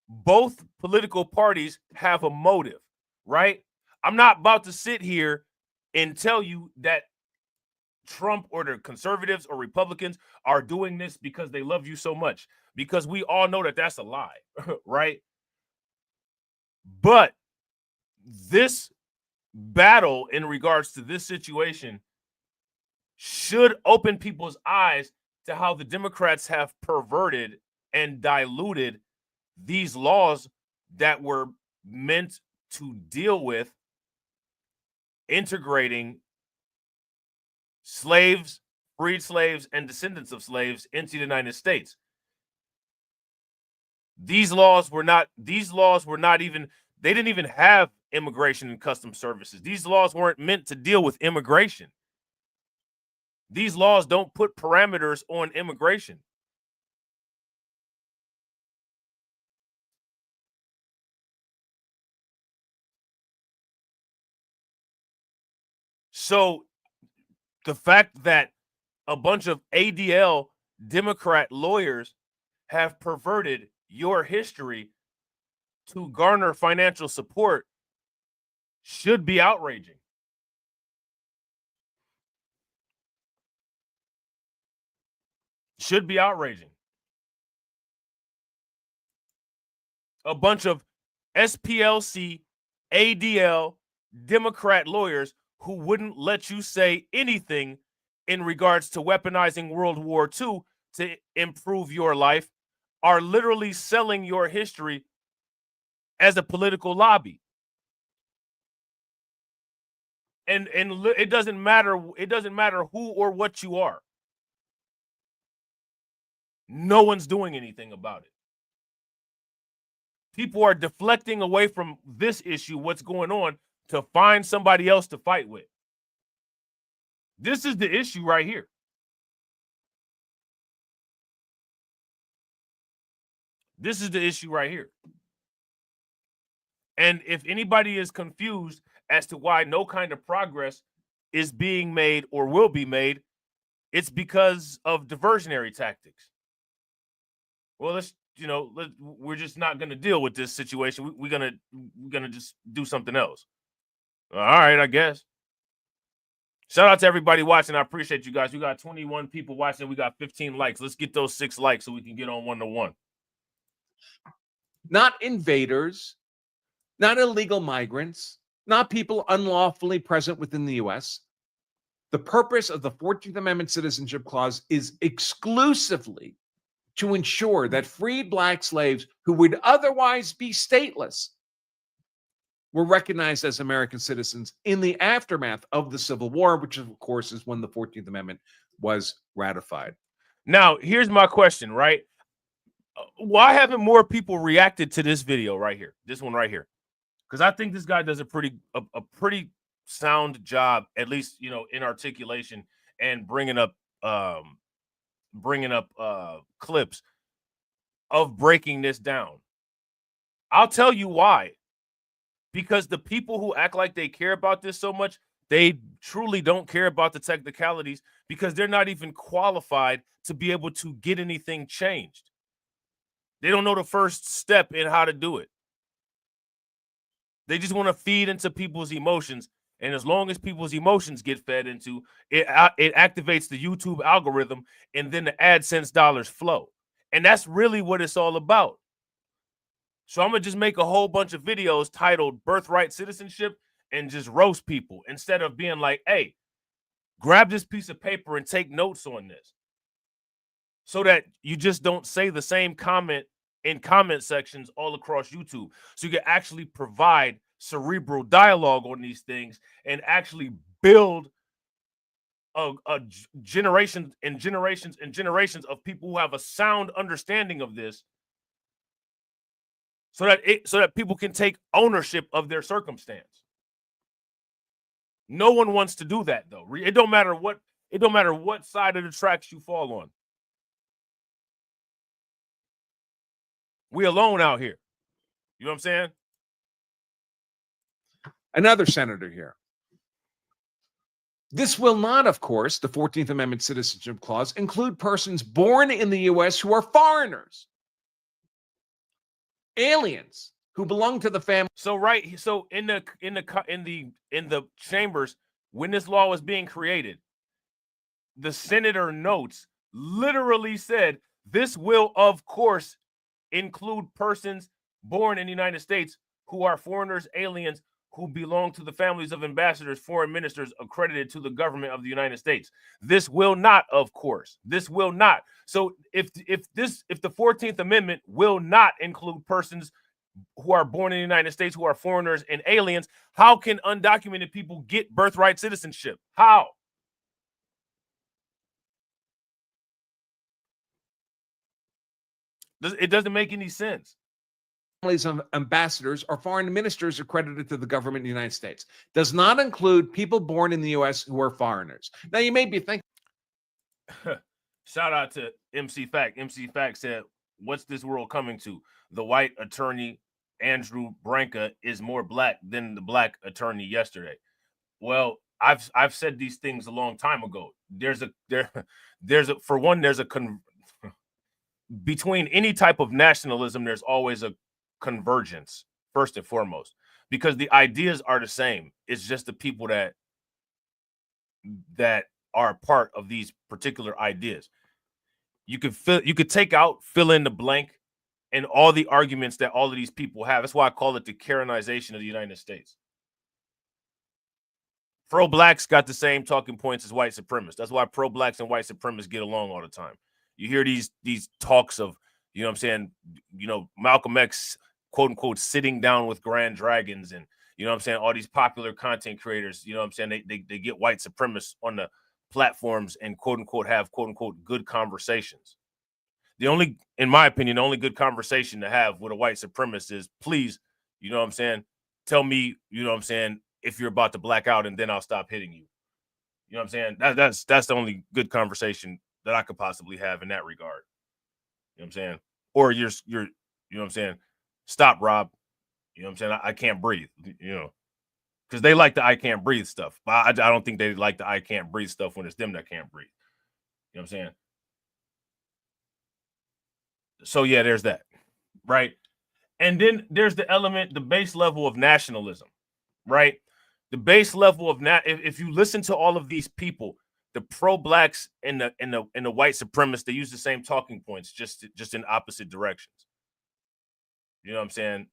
both political parties have a motive, right? I'm not about to sit here and tell you that Trump or the conservatives or Republicans are doing this because they love you so much, because we all know that that's a lie, right? But this battle in regards to this situation should open people's eyes to how the Democrats have perverted and diluted these laws that were meant to deal with integrating slaves, freed slaves, and descendants of slaves into the United States. These laws were not even, they didn't even have immigration and customs services. These laws weren't meant to deal with immigration. These laws don't put parameters on immigration. So the fact that a bunch of ADL Democrat lawyers have perverted your history to garner financial support should be outraging. Should be outraging. A bunch of SPLC, ADL, Democrat lawyers who wouldn't let you say anything in regards to weaponizing World War II to improve your life are literally selling your history as a political lobby. And it doesn't matter who or what you are. No one's doing anything about it. People are deflecting away from this issue, what's going on, to find somebody else to fight with. This is the issue right here. This is the issue right here. And if anybody is confused as to why no kind of progress is being made or will be made, it's because of diversionary tactics. Well, we're just not going to deal with this situation. We're gonna just do something else. All right, I guess. Shout out to everybody watching. I appreciate you guys. We got 21 people watching. We got 15 likes. Let's get those 6 likes so we can get on 1-to-1. Not invaders, not illegal migrants, not people unlawfully present within the U.S. The purpose of the 14th Amendment Citizenship Clause is exclusively to ensure that freed Black slaves who would otherwise be stateless were recognized as American citizens in the aftermath of the Civil War, which, of course, is when the 14th Amendment was ratified. Now, here's my question, right? Why haven't more people reacted to this video right here? This one right here. Because I think this guy does a pretty sound job, at least, you know, in articulation and bringing up clips of breaking this down. I'll tell you why. Because the people who act like they care about this so much, they truly don't care about the technicalities, because they're not even qualified to be able to get anything changed. They don't know the first step in how to do it. They just want to feed into people's emotions. And as long as people's emotions get fed into, it activates the YouTube algorithm, and then the AdSense dollars flow. And that's really what it's all about. So I'm going to just make a whole bunch of videos titled Birthright Citizenship and just roast people, instead of being like, hey, grab this piece of paper and take notes on this, so that you just don't say the same comment in comment sections all across YouTube. So you can actually provide cerebral dialogue on these things and actually build a generations and generations and generations of people who have a sound understanding of this, so that people can take ownership of their circumstance. No one wants to do that, though. It don't matter what side of the tracks you fall on. We alone out here. You know what I'm saying? Another senator here. This will not, of course, the 14th Amendment Citizenship Clause, include persons born in the U.S. who are foreigners, aliens who belong to the family. So in the chambers, when this law was being created, the senator notes literally said, this will, of course, include persons born in the United States who are foreigners, aliens, who belong to the families of ambassadors, foreign ministers accredited to the government of the United States. This will not, of course. This will not. So if the 14th Amendment will not include persons who are born in the United States, who are foreigners and aliens, how can undocumented people get birthright citizenship? How? It doesn't make any sense. Families of ambassadors or foreign ministers accredited to the government of the United States. Does not include people born in the U.S. who are foreigners. Now, you may be thinking. Shout out to MC Fact. MC Fact said, what's this world coming to? The white attorney, Andrew Branca, is more black than the black attorney yesterday. Well, I've said these things a long time ago. Between any type of nationalism, there's always a convergence, first and foremost, because the ideas are the same. It's just the people that are a part of these particular ideas. You could take out, fill in the blank, and all the arguments that all of these people have. That's why I call it the Karenization of the United States. Pro-blacks got the same talking points as white supremacists. That's why pro-blacks and white supremacists get along all the time. You hear these talks of, you know what I'm saying, you know, Malcolm X, quote unquote, sitting down with grand dragons, and, you know what I'm saying, all these popular content creators, you know what I'm saying, they get white supremacists on the platforms and, quote unquote, have, quote unquote, good conversations. In my opinion, the only good conversation to have with a white supremacist is, please, you know what I'm saying, tell me, you know what I'm saying, if you're about to black out, and then I'll stop hitting you. You know what I'm saying? That's the only good conversation that I could possibly have in that regard. You know what I'm saying? Or you're you know what I'm saying? Stop, Rob. You know what I'm saying? I can't breathe, you know, because they like the I can't breathe stuff. But I don't think they like the I can't breathe stuff when it's them that can't breathe. You know what I'm saying? So yeah, there's that, right? And then there's the element, the base level of nationalism, right? The base level of if you listen to all of these people, the pro-blacks and the white supremacists, they use the same talking points, just in opposite directions. You know what I'm saying?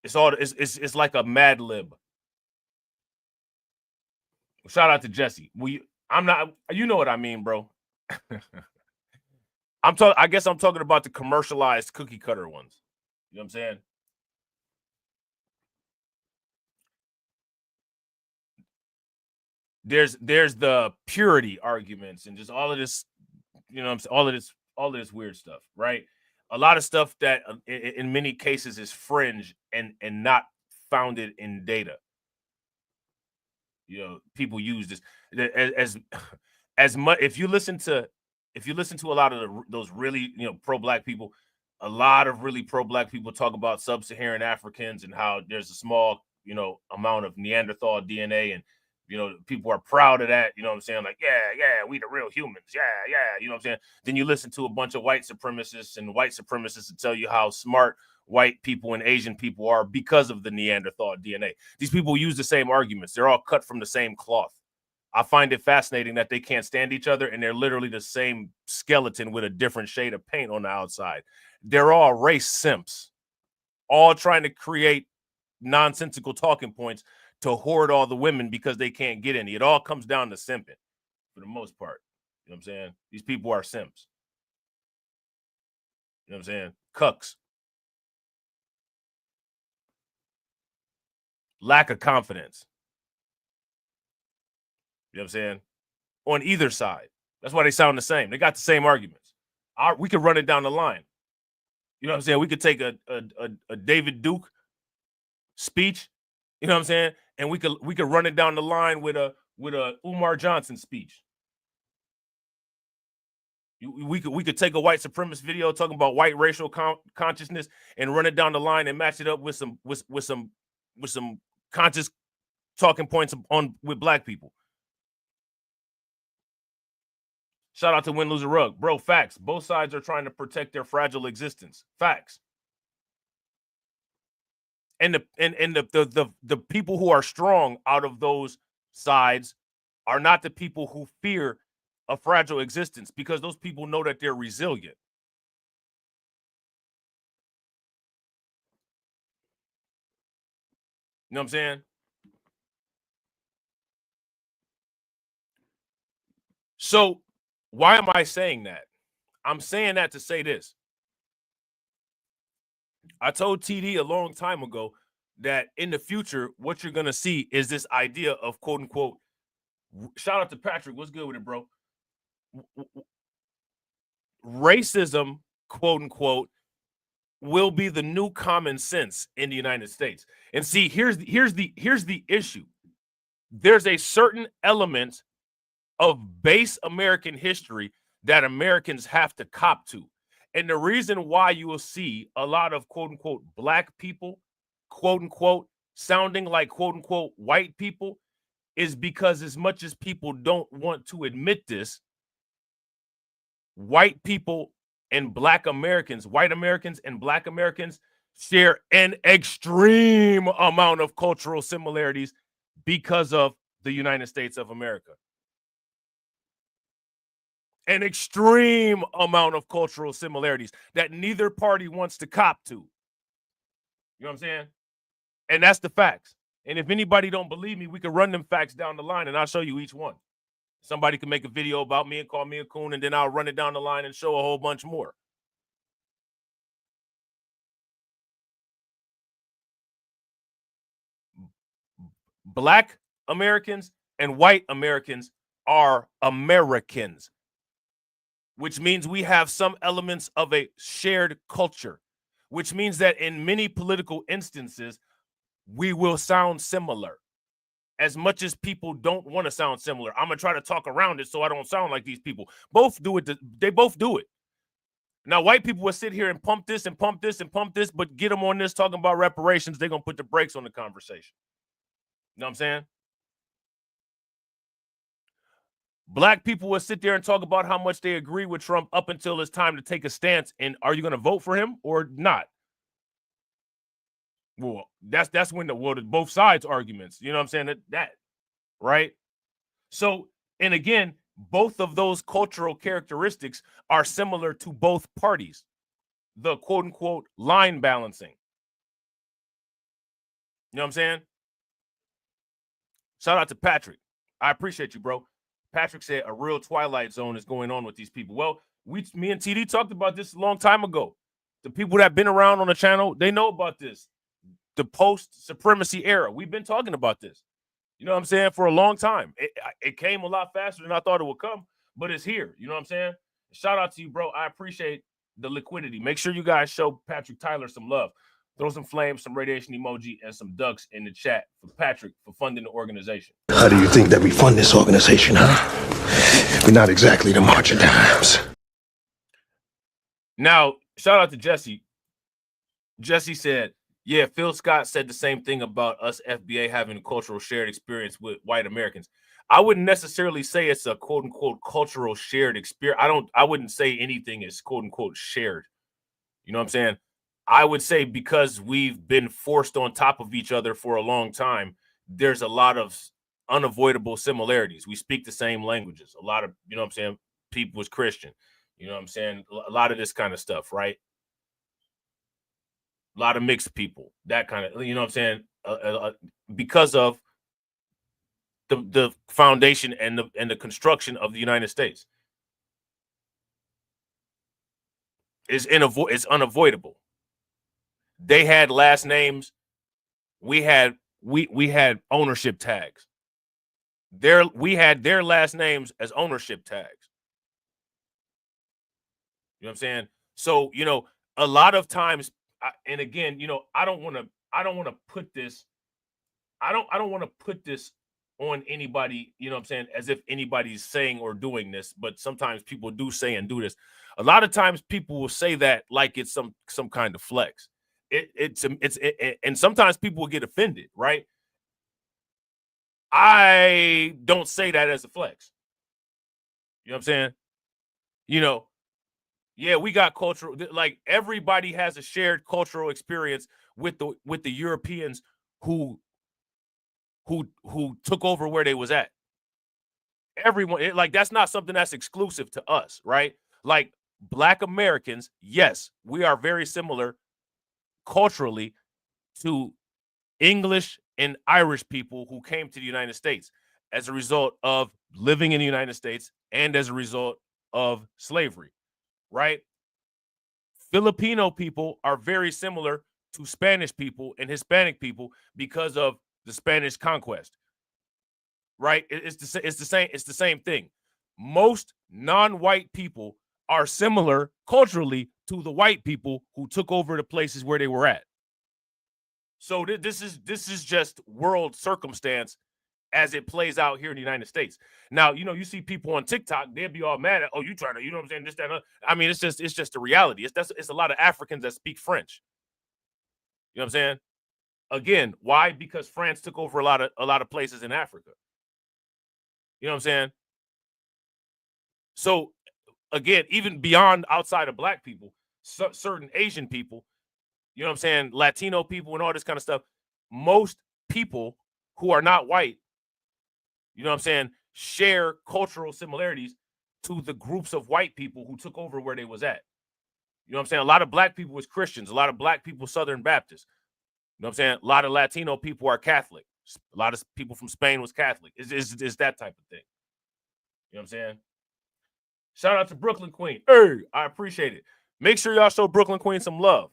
It's like a Mad Lib. Shout out to Jesse. I'm not. You know what I mean, bro. I guess I'm talking about the commercialized cookie cutter ones. You know what I'm saying? There's the purity arguments and just all of this, you know what I'm saying? All of this weird stuff, right? A lot of stuff that in many cases is fringe and not founded in data. You know, people use this as much. If you listen to a lot of those really, you know, pro-black people, a lot of really pro-black people talk about sub-Saharan Africans and how there's a small, you know, amount of Neanderthal DNA, and you know, people are proud of that. You know what I'm saying? Like, yeah, we the real humans. Yeah. You know what I'm saying? Then you listen to a bunch of white supremacists, and white supremacists tell you how smart white people and Asian people are because of the Neanderthal DNA. These people use the same arguments. They're all cut from the same cloth. I find it fascinating that they can't stand each other, and they're literally the same skeleton with a different shade of paint on the outside. They're all race simps, all trying to create nonsensical talking points to hoard all the women because they can't get any. It all comes down to simping for the most part. You know what I'm saying? These people are simps. You know what I'm saying? Cucks. Lack of confidence. You know what I'm saying? On either side. That's why they sound the same. They got the same arguments. We could run it down the line. You know what I'm saying? We could take a David Duke speech, you know what I'm saying? And we could run it down the line with a Umar Johnson speech. We could take a white supremacist video talking about white racial consciousness and run it down the line and match it up with some conscious talking points with black people. Shout out to Win Lose a Rug. Bro, facts. Both sides are trying to protect their fragile existence. Facts. And the people who are strong out of those sides are not the people who fear a fragile existence, because those people know that they're resilient. You know what I'm saying? So why am I saying that? I'm saying that to say this. I told TD a long time ago that in the future, what you're going to see is this idea of quote unquote, shout out to Patrick. What's good with it, bro? Racism, quote unquote, will be the new common sense in the United States. And see, here's the issue. There's a certain element of base American history that Americans have to cop to. And the reason why you will see a lot of quote unquote black people, quote unquote, sounding like quote unquote white people is because, as much as people don't want to admit this, white people and black Americans, white Americans and black Americans share an extreme amount of cultural similarities because of the United States of America. An extreme amount of cultural similarities that neither party wants to cop to. You know what I'm saying? And that's the facts. And if anybody don't believe me, we can run them facts down the line and I'll show you each one. Somebody can make a video about me and call me a coon, and then I'll run it down the line and show a whole bunch more. Black Americans and white Americans are Americans, which means we have some elements of a shared culture, which means that in many political instances, we will sound similar. As much as people don't want to sound similar, I'm going to try to talk around it so I don't sound like these people. Both do it. They both do it. Now, white people will sit here and pump this and pump this and pump this, but get them on this talking about reparations, they're going to put the brakes on the conversation. You know what I'm saying? Black people will sit there and talk about how much they agree with Trump up until it's time to take a stance. And are you going to vote for him or not? Well, that's when the both sides arguments. You know what I'm saying? That right? So, and again, both of those cultural characteristics are similar to both parties. The quote unquote line balancing. You know what I'm saying? Shout out to Patrick. I appreciate you, bro. Patrick said a real Twilight Zone is going on with these people. Well, me and TD talked about this a long time ago. The people that have been around on the channel, they know about this. The post-supremacy era. We've been talking about this. You know what I'm saying? For a long time. It came a lot faster than I thought it would come, but it's here. You know what I'm saying? Shout out to you, bro. I appreciate the liquidity. Make sure you guys show Patrick Tyler some love. Throw some flames, some radiation emoji, and some ducks in the chat for Patrick for funding the organization. How do you think that we fund this organization, huh? We're not exactly the March of Dimes. Now, shout out to Jesse. Jesse said, yeah, Phil Scott said the same thing about us FBA having a cultural shared experience with white Americans. I wouldn't necessarily say it's a quote unquote cultural shared experience. I wouldn't say anything is quote unquote shared. You know what I'm saying? I would say because we've been forced on top of each other for a long time, there's a lot of unavoidable similarities. We speak the same languages. A lot of, you know what I'm saying, people was Christian. You know what I'm saying? A lot of this kind of stuff, right? A lot of mixed people, that kind of, you know what I'm saying? Because of the foundation and the construction of the United States. It's unavoidable. They had last names. We had ownership tags. We had their last names as ownership tags. You know what I'm saying? So, you know, a lot of times, and again, you know, I don't want to put this on anybody, you know what I'm saying, as if anybody's saying or doing this, but sometimes people do say and do this. A lot of times people will say that like it's some kind of flex. And sometimes people will get offended, right? I don't say that as a flex. You know what I'm saying? You know, yeah, we got cultural, like everybody has a shared cultural experience with the Europeans who took over where they was at. Everyone, like that's not something that's exclusive to us, right? Like Black Americans, yes, we are very similar culturally to English and Irish people who came to the United States as a result of living in the United States and as a result of slavery, right? Filipino people are very similar to Spanish people and Hispanic people because of the Spanish conquest, right? It's the same thing. Most non-white people are similar culturally to the white people who took over the places where they were at. So this is just world circumstance as it plays out here in the United States. Now, you know, you see people on TikTok, they'll be all mad at, oh, you trying to, you know what I'm saying, this, that, I mean, it's just a reality. It's a lot of Africans that speak French. You know what I'm saying? Again, why? Because France took over a lot of places in Africa. You know what I'm saying? So again, even beyond outside of Black people, certain Asian people, you know what I'm saying, Latino people and all this kind of stuff, most people who are not white, you know what I'm saying, share cultural similarities to the groups of white people who took over where they was at. You know what I'm saying? A lot of Black people was Christians. A lot of Black people, Southern Baptists. You know what I'm saying? A lot of Latino people are Catholic. A lot of people from Spain was Catholic. It's that type of thing. You know what I'm saying? Shout out to Brooklyn Queen. Hey, I appreciate it. Make sure y'all show Brooklyn Queen some love.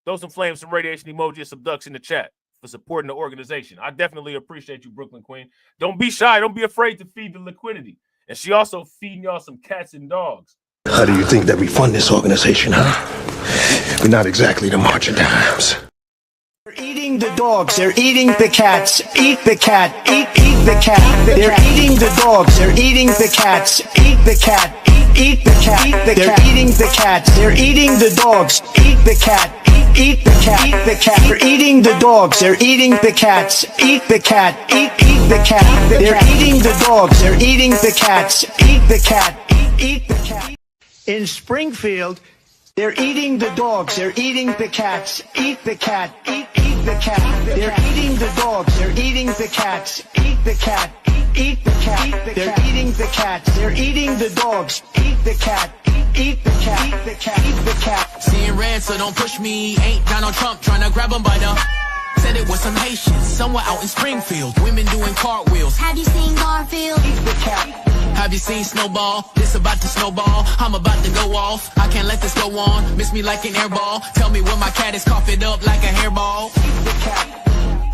Throw some flames, some radiation emojis, some ducks in the chat for supporting the organization. I definitely appreciate you, Brooklyn Queen. Don't be shy. Don't be afraid to feed the liquidity. And she also feeding y'all some cats and dogs. How do you think that we fund this organization, huh? We're not exactly the March of Dimes. They're eating the dogs, they're eating the cats. Eat the cat, eat the cat. They're eating the dogs, they're eating the cats. Eat the cat, eat the cat. They're eating the cats, they're eating the dogs. Eat the cat, eat the cat. Eat the cat. They're eating the dogs, they're eating the cats. Eat the cat, eat the cat. They're eating the dogs, they're eating the cats. Eat the cat, eat the cat. In Springfield, They're eating the dogs. They're eating the cats. Eat the cat. Eat the cat. They're eating the dogs. They're eating the cats. Eat the cat. Eat the cat. They're eating the cats. They're eating the dogs. Eat the cat. Eat the cat. Eat the cat. Eat the cat. Seeing red, so don't push me. Ain't Donald Trump trying to grab him by the... Said it was some Haitians somewhere out in Springfield. Women doing cartwheels. Have you seen Garfield? Eat the cat. Have you seen Snowball? This about to snowball. I'm about to go off. I can't let this go on. Miss me like an airball. Tell me when my cat is cough it up like a hairball. Eat the cat.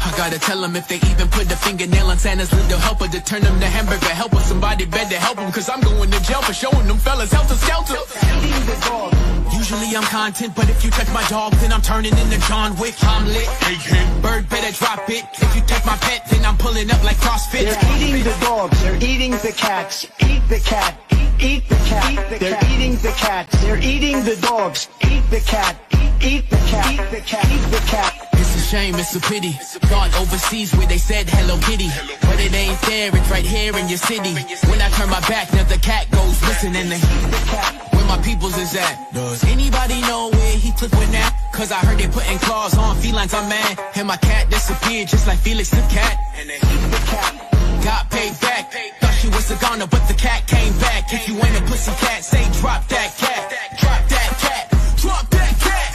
I gotta tell them if they even put the fingernail on Santa's little helper to turn them to hamburger helper. Somebody better help them, cause I'm going to jail for showing them fellas helter skelter. Eating the dog. Usually I'm content, but if you touch my dog, then I'm turning into John Wick. I'm lit. Bird better drop it. If you touch my pet, then I'm pulling up like CrossFit. They're eating the dogs. They're eating the cats. Eat the cat. Eat the cat. They're eating the cats. They're eating the dogs. Eat the cat. Eat the cat. Eat the cat. Eat the cat. It's a shame, it's a pity. Thought overseas where they said Hello Kitty, but it ain't there, it's right here in your city. When I turn my back, now the cat goes missing and where my peoples is at. Does anybody know where he took with now? Cause I heard they putting claws on felines, I'm mad. And my cat disappeared just like Felix the cat. And they the cat. Got paid back. Thought she was a goner, but the cat came back. If you ain't a pussy cat, say drop that cat. Drop that cat. Drop that cat.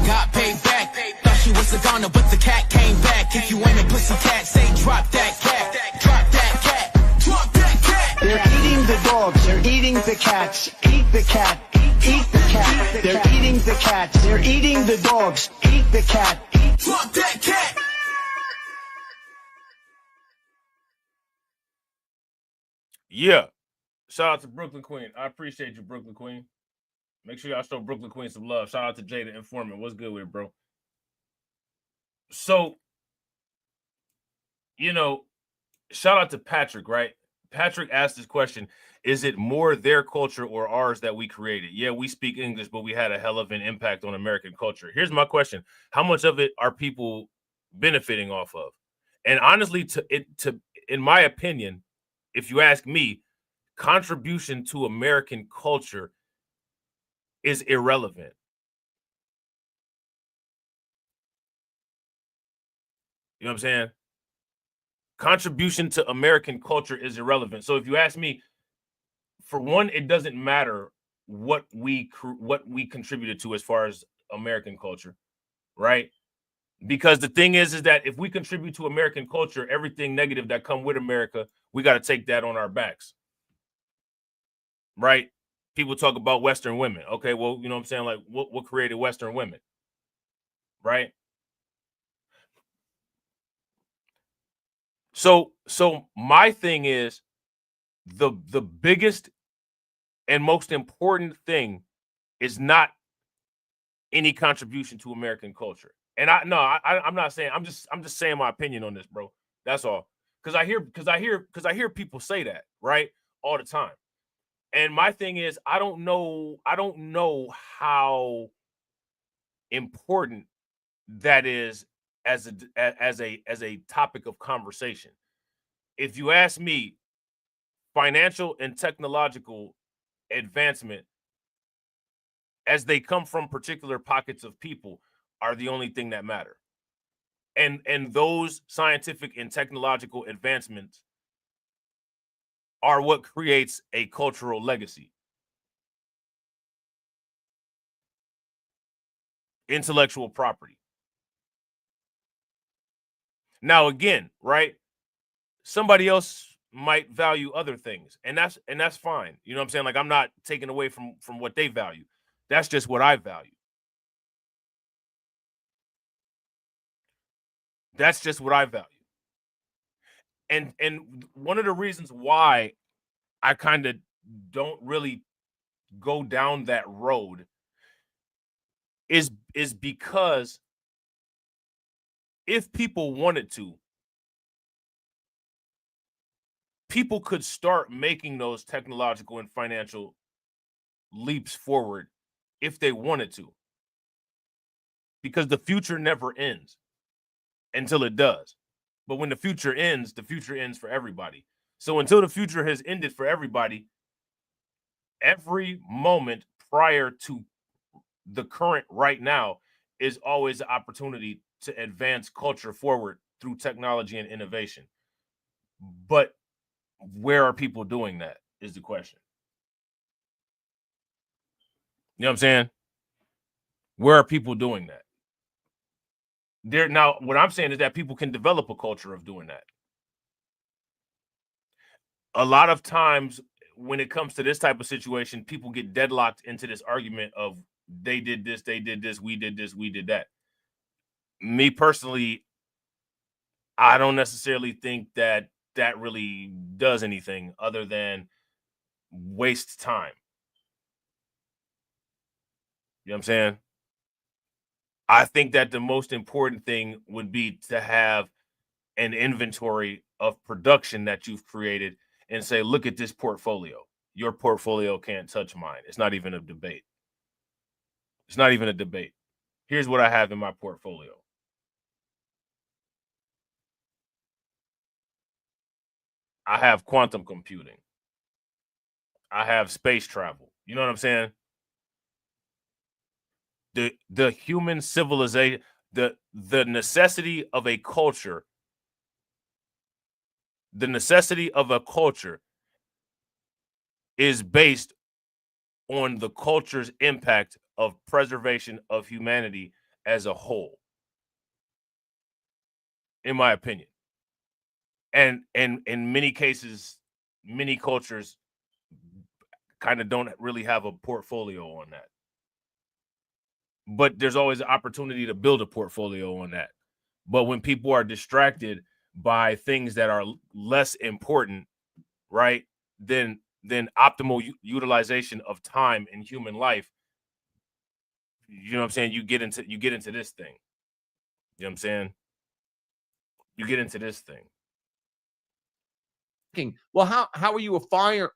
Got paid back. Thought she was a goner, but the cat came back. If you ain't a pussy cat, say drop that cat. Drop that cat. Drop that cat. They're eating the dogs. They're eating the cats. Eat the cat. Eat the cat. They're eating the cats. They're eating the dogs. Eat the cat. Drop that cat. Yeah. Shout out to Brooklyn Queen. I appreciate you, Brooklyn Queen. Make sure y'all show Brooklyn Queen some love. Shout out to Jada Informant. What's good with it, bro? So, you know, shout out to Patrick, right? Patrick asked this question, is it more their culture or ours that we created? Yeah, we speak English, but we had a hell of an impact on American culture. Here's my question. How much of it are people benefiting off of? And honestly, in my opinion, if you ask me, contribution to American culture is irrelevant. You know what I'm saying? Contribution to American culture is irrelevant. So if you ask me, for one, it doesn't matter what we contributed to as far as American culture, right? Because the thing is that if we contribute to American culture, everything negative that come with America, we got to take that on our backs, right? People talk about Western women. Okay, well, you know what I'm saying? Like, what created Western women, right? So my thing is the biggest and most important thing is not any contribution to American culture. And I'm not saying, I'm just saying my opinion on this, bro. That's all. Because I hear people say that, right, all the time. And my thing is, I don't know how important that is as a topic of conversation. If you ask me, financial and technological advancement, as they come from particular pockets of people, are the only thing that matter. And those scientific and technological advancements are what creates a cultural legacy. Intellectual property. Now, again, right? Somebody else might value other things, and that's fine. You know what I'm saying? Like, I'm not taking away from what they value. That's just what I value. That's just what I value. And one of the reasons why I kind of don't really go down that road is because if people wanted to, people could start making those technological and financial leaps forward if they wanted to. Because the future never ends until it does. But when the future ends for everybody. So until the future has ended for everybody, every moment prior to the current right now is always an opportunity to advance culture forward through technology and innovation. But where are people doing that is the question. You know what I'm saying? Where are people doing that? Now, what I'm saying is that people can develop a culture of doing that. A lot of times when it comes to this type of situation, people get deadlocked into this argument of they did this, we did this, we did that. Me personally, I don't necessarily think that that really does anything other than waste time. You know what I'm saying? I think that the most important thing would be to have an inventory of production that you've created and say, look at this portfolio. Your portfolio can't touch mine. It's not even a debate. It's not even a debate. Here's what I have in my portfolio. I have quantum computing. I have space travel. You know what I'm saying? The human civilization, the necessity of a culture, is based on the culture's impact of preservation of humanity as a whole, in my opinion. And in many cases, many cultures kind of don't really have a portfolio on that. But there's always an opportunity to build a portfolio on that. But when people are distracted by things that are less important, right, then optimal utilization of time in human life, you know what I'm saying? You get into this thing. You know what I'm saying? You get into this thing. Well, how are you a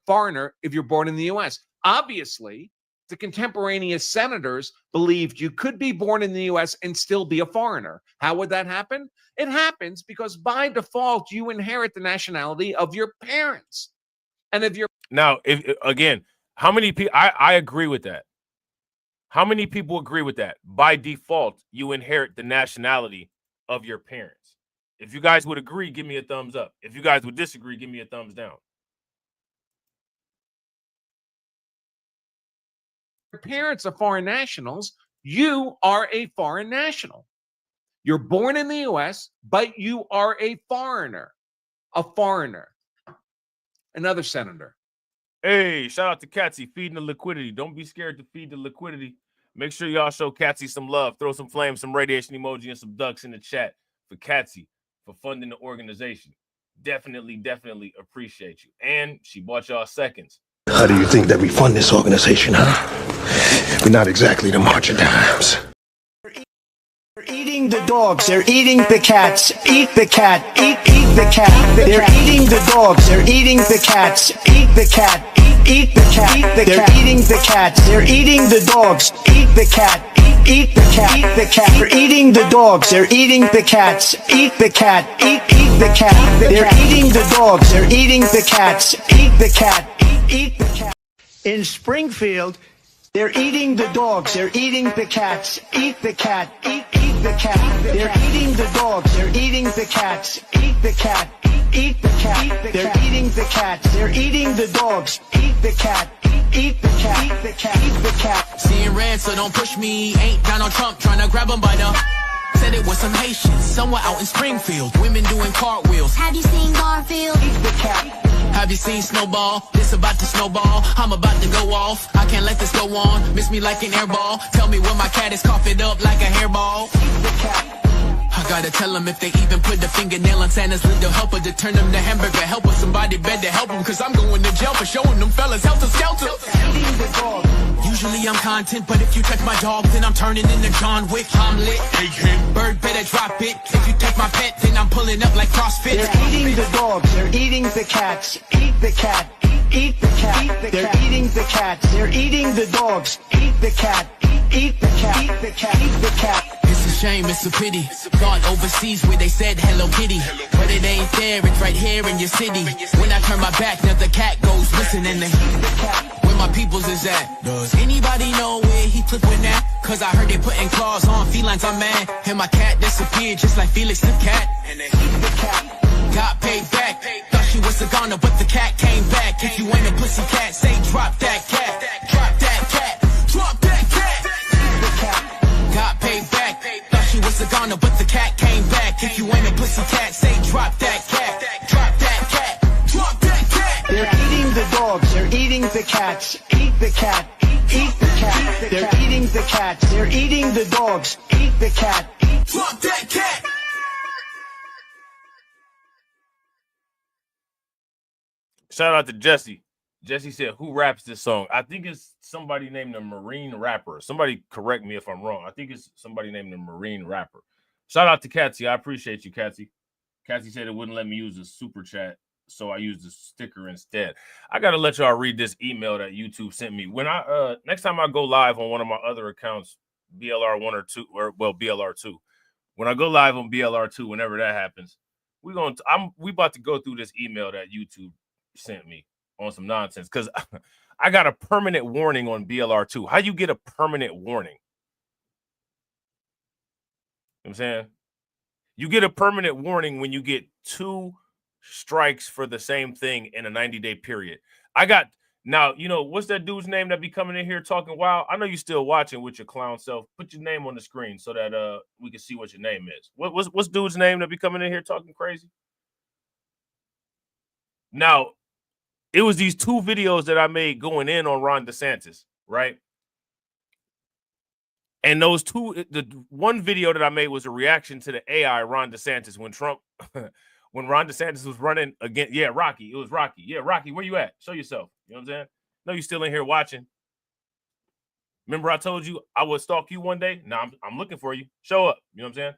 foreigner if you're born in the U.S.? Obviously, the contemporaneous senators believed you could be born in the U.S. and still be a foreigner. How would that happen? It happens because by default, you inherit the nationality of your parents. And if you're how many people? I agree with that. How many people agree with that? By default, you inherit the nationality of your parents. If you guys would agree, give me a thumbs up. If you guys would disagree, give me a thumbs down. Your parents are foreign nationals. You are a foreign national. You're born in the U.S., but you are a foreigner. A foreigner. Another senator. Hey, shout out to Catsy, feeding the liquidity. Don't be scared to feed the liquidity. Make sure y'all show Catsy some love. Throw some flames, some radiation emoji, and some ducks in the chat for Catsy for funding the organization. Definitely appreciate you. And she bought y'all seconds. How do you think that we fund this organization, huh? We're not exactly the march of dimes. They're eating the dogs, they're eating the cats. Eat the cat, eat the cat. They're eating the dogs, they're eating the cats. Eat the cat, eat the cat. They're eating the cats, they're eating the dogs. Eat the cat, eat the cat. They're eating the dogs, they're eating the cats. Eat the cat, eat the cat. They're eating the dogs, they're eating the cats. Eat the cat, eat the cat. In Springfield, they're eating the dogs, they're eating the cats. Eat the cat, eat the cat. They're eating the dogs, they're eating the cats. Eat the cat, eat the cat. They're eating the cats, they're eating the dogs. Eat the cat, eat the cat. Eat the cat, eat the cat. Seeing red, so don't push me. Ain't Donald Trump trying to grab him by the... Said it was some Haitians somewhere out in Springfield. Women doing cartwheels. Have you seen Garfield? Eat the cat. Have you seen Snowball? This about to snowball. I'm about to go off. I can't let this go on. Miss me like an airball. Tell me when my cat is coughing up like a hairball. Eat the cat. I gotta tell them if they even put the fingernail on Santa's little helper to turn them to hamburger helper. Somebody better help them, cause I'm going to jail for showing them fellas helter skelter. Eating the dog. Usually I'm content, but if you touch my dog, then I'm turning into John Wick. I'm lit. Bird better drop it. If you take my pet, then I'm pulling up like CrossFit. They're eating the dogs, they're eating the cats. Eat the cat, eat the cat. They're eating the cats, they're eating the dogs. Eat the cat, eat the cat. Eat the cat, eat the cat. It's a shame, it's a pity. Gone overseas where they said Hello Kitty, but it ain't there, it's right here in your city. When I turn my back, now the cat goes missing and the my peoples is at? Does anybody know where he took with that? Cause I heard they putting claws on felines, I'm mad. And my cat disappeared just like Felix the cat. And then he the cat got paid back. Thought she was a goner, but the cat came back. If you ain't a pussy cat, say drop that cat. Drop that cat. Drop that cat. The cat got paid back. Thought she was a goner, but the cat came back. If you ain't a pussy cat, say drop that cat. Drop that cat. Drop that cat. They're eating the dogs, they're eating the cats. Eat the cat, eat the cat. They're eating the cats, they're eating the dogs. Eat the cat. Drop that cat. Shout out to Jesse. Jesse said, who raps this song? I think it's somebody named the Marine Rapper. Somebody correct me if I'm wrong. I think it's somebody named the Marine Rapper. Shout out to Katsy. I appreciate you, Katsy. Katsy said it wouldn't let me use the super chat, so I used the sticker instead. I got to let y'all read this email that YouTube sent me. When I next time I go live on one of my other accounts, BLR1 or 2, or well, BLR2. When I go live on BLR2, whenever that happens, we about to go through this email that YouTube sent me on some nonsense, because I got a permanent warning on BLR2. How you get a permanent warning? You know what I'm saying? You get a permanent warning when you get 2 strikes for the same thing in a 90-day period. I got, now, you know, what's that dude's name that be coming in here talking wild? I know you still watching with your clown self. Put your name on the screen so that we can see what your name is. What's dude's name that be coming in here talking crazy? Now, it was these 2 videos that I made going in on Ron DeSantis, right? And those 2, the one video that I made was a reaction to the AI Ron DeSantis when Trump, when Ron DeSantis was running against, yeah, Rocky. It was Rocky. Yeah, Rocky, where you at? Show yourself. You know what I'm saying? No, you still in here watching. Remember I told you I would stalk you one day? Now I'm looking for you. Show up. You know what I'm saying?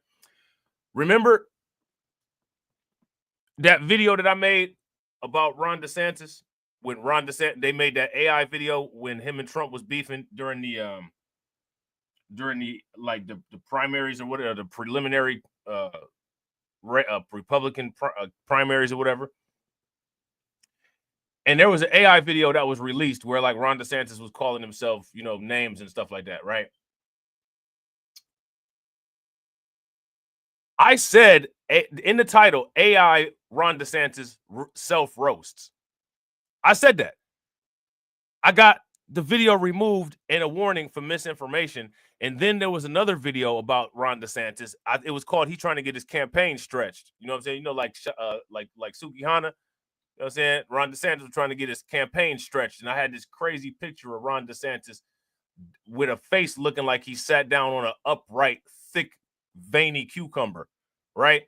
Remember that video that I made about Ron DeSantis? When Ron DeSantis, they made that AI video when him and Trump was beefing during the like the primaries or whatever, the preliminary Republican primaries or whatever. And there was an AI video that was released where like Ron DeSantis was calling himself, you know, names and stuff like that, right? I said in the title, AI Ron DeSantis self-roasts. I said that. I got the video removed and a warning for misinformation. And then there was another video about Ron DeSantis. It was called "He Trying to Get His Campaign Stretched." You know what I'm saying? You know, like Sukihana. You know what I'm saying? Ron DeSantis was trying to get his campaign stretched. And I had this crazy picture of Ron DeSantis with a face looking like he sat down on an upright, thick, veiny cucumber, right?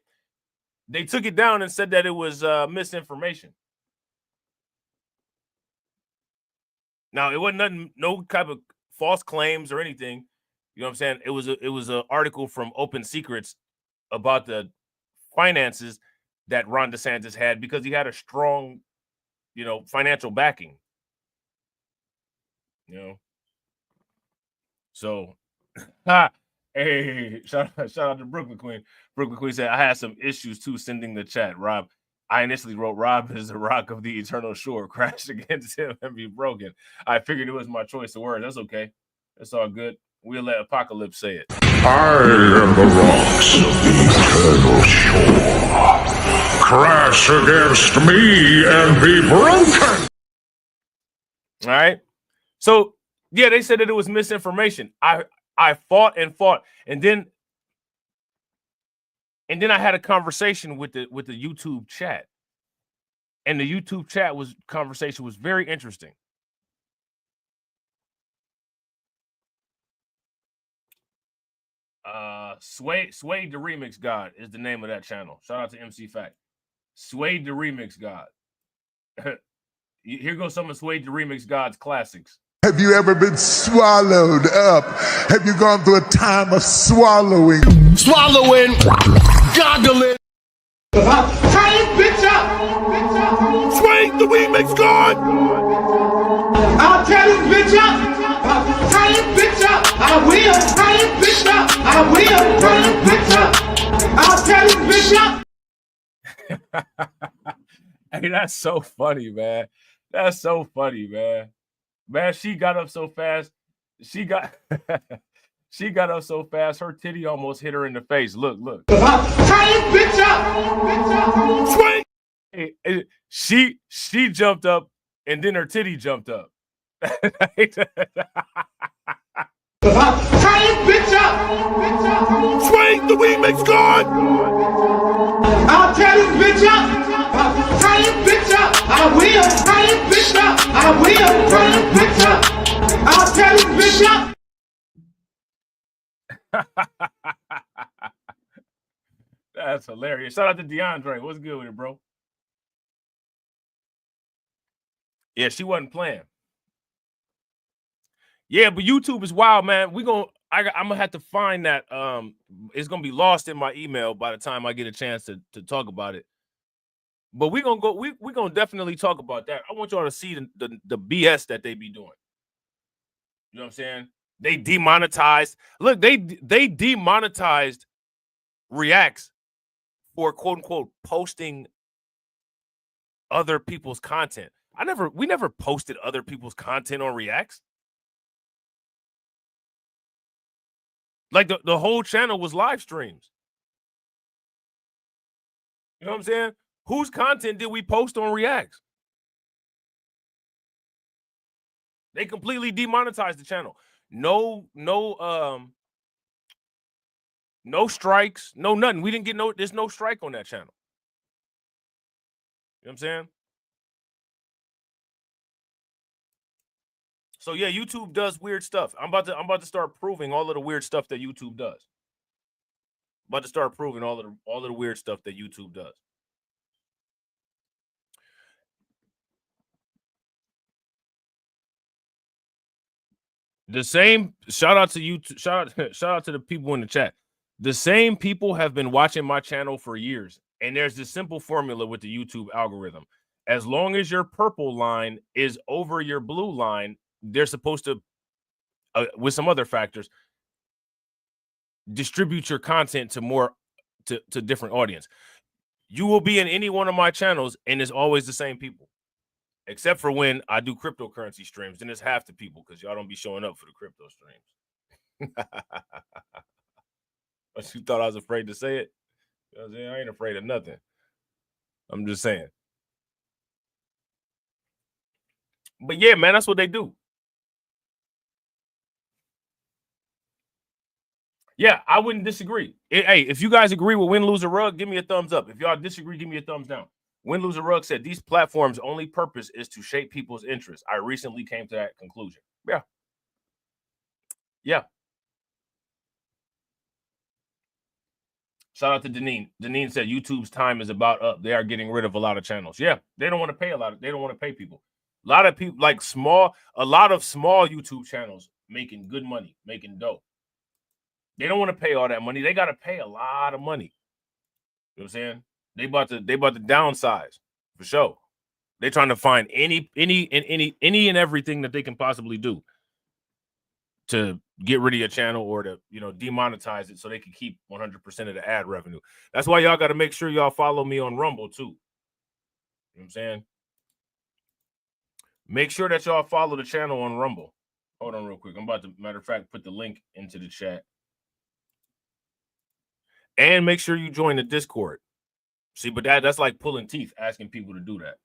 They took it down and said that it was misinformation. Now, it wasn't nothing, no type of false claims or anything. You know what I'm saying? It was an article from Open Secrets about the finances that Ron DeSantis had because he had a strong, you know, financial backing. You know? So, hey, shout out to Brooklyn Queen. Brooklyn Queen said, I had some issues too sending the chat, Rob. I initially wrote Rob is the rock of the eternal shore. Crash against him and be broken. I figured it was my choice of words. That's okay. That's all good. We'll let Apocalypse say it. I am the rocks of the eternal shore. Crash against me and be broken. All right. So, yeah, they said that it was misinformation. I fought and fought. And then I had a conversation with the YouTube chat. And the YouTube chat conversation was very interesting. Sway the Remix God is the name of that channel. Shout out to MC Fact. Sway the Remix God. Here goes some of Sway the Remix God's classics. Have you ever been swallowed up? Have you gone through a time of swallowing? Swallowing, goggling. Tie this bitch up! Sway the Remix God! I'll tear this bitch up! Tie this bitch up! I will! Tie this bitch up! I will! Tie this bitch up! I'll tear this bitch up! Hey, that's so funny, man. That's so funny, man. Man, she got up so fast. She got she got up so fast, her titty almost hit her in the face. Look. Tight bitch up. Swing! She jumped up and then her titty jumped up. Tight bitch up. Swing, the remix gone! I'll tear this bitch up. Tight bitch up. I will. Tight bitch up. I will. Tight bitch up. I'll tear this bitch up. That's hilarious. Shout out to DeAndre. What's good with it, bro? Yeah, she wasn't playing. Yeah, but YouTube is wild, man. I'm gonna have to find that. It's gonna be lost in my email by the time I get a chance to talk about it. But we're gonna definitely talk about that. I want y'all to see the BS that they be doing. You know what I'm saying? They demonetized. Look, they demonetized Reacts for quote unquote posting other people's content. We never posted other people's content on Reacts. Like the whole channel was live streams. You know what I'm saying? Whose content did we post on Reacts? They completely demonetized the channel. No strikes, no nothing. We didn't get there's no strike on that channel. You know what I'm saying? So yeah, YouTube does weird stuff. I'm about to start proving all of the weird stuff that YouTube does. I'm about to start proving all of the weird stuff that YouTube does. The same shout out to YouTube. Shout out to the people in the chat. The same people have been watching my channel for years, and there's this simple formula with the YouTube algorithm. As long as your purple line is over your blue line, they're supposed to, with some other factors, distribute your content to different audience. You will be in any one of my channels, and it's always the same people, except for when I do cryptocurrency streams. Then it's half the people because y'all don't be showing up for the crypto streams. But you thought I was afraid to say it? You know what I'm saying? I ain't afraid of nothing. I'm just saying. But yeah, man, that's what they do. Yeah, I wouldn't disagree. Hey, if you guys agree with Win, Lose, or Rug, give me a thumbs up. If y'all disagree, give me a thumbs down. Win, Lose, or Rug said these platforms' only purpose is to shape people's interests. I recently came to that conclusion. Yeah. Shout out to Deneen. Deneen said YouTube's time is about up. They are getting rid of a lot of channels. Yeah, they don't want to pay they don't want to pay people. A lot of people, a lot of small YouTube channels making good money, making dough. They don't want to pay all that money. They got to pay a lot of money. You know what I'm saying? They about to downsize for sure. They're trying to find any and everything that they can possibly do to get rid of your channel or to, demonetize it so they can keep 100% of the ad revenue. That's why y'all got to make sure y'all follow me on Rumble too. You know what I'm saying? Make sure that y'all follow the channel on Rumble. Hold on real quick. I'm about to, matter of fact, put the link into the chat. And make sure you join the Discord. See, but that's like pulling teeth, asking people to do that.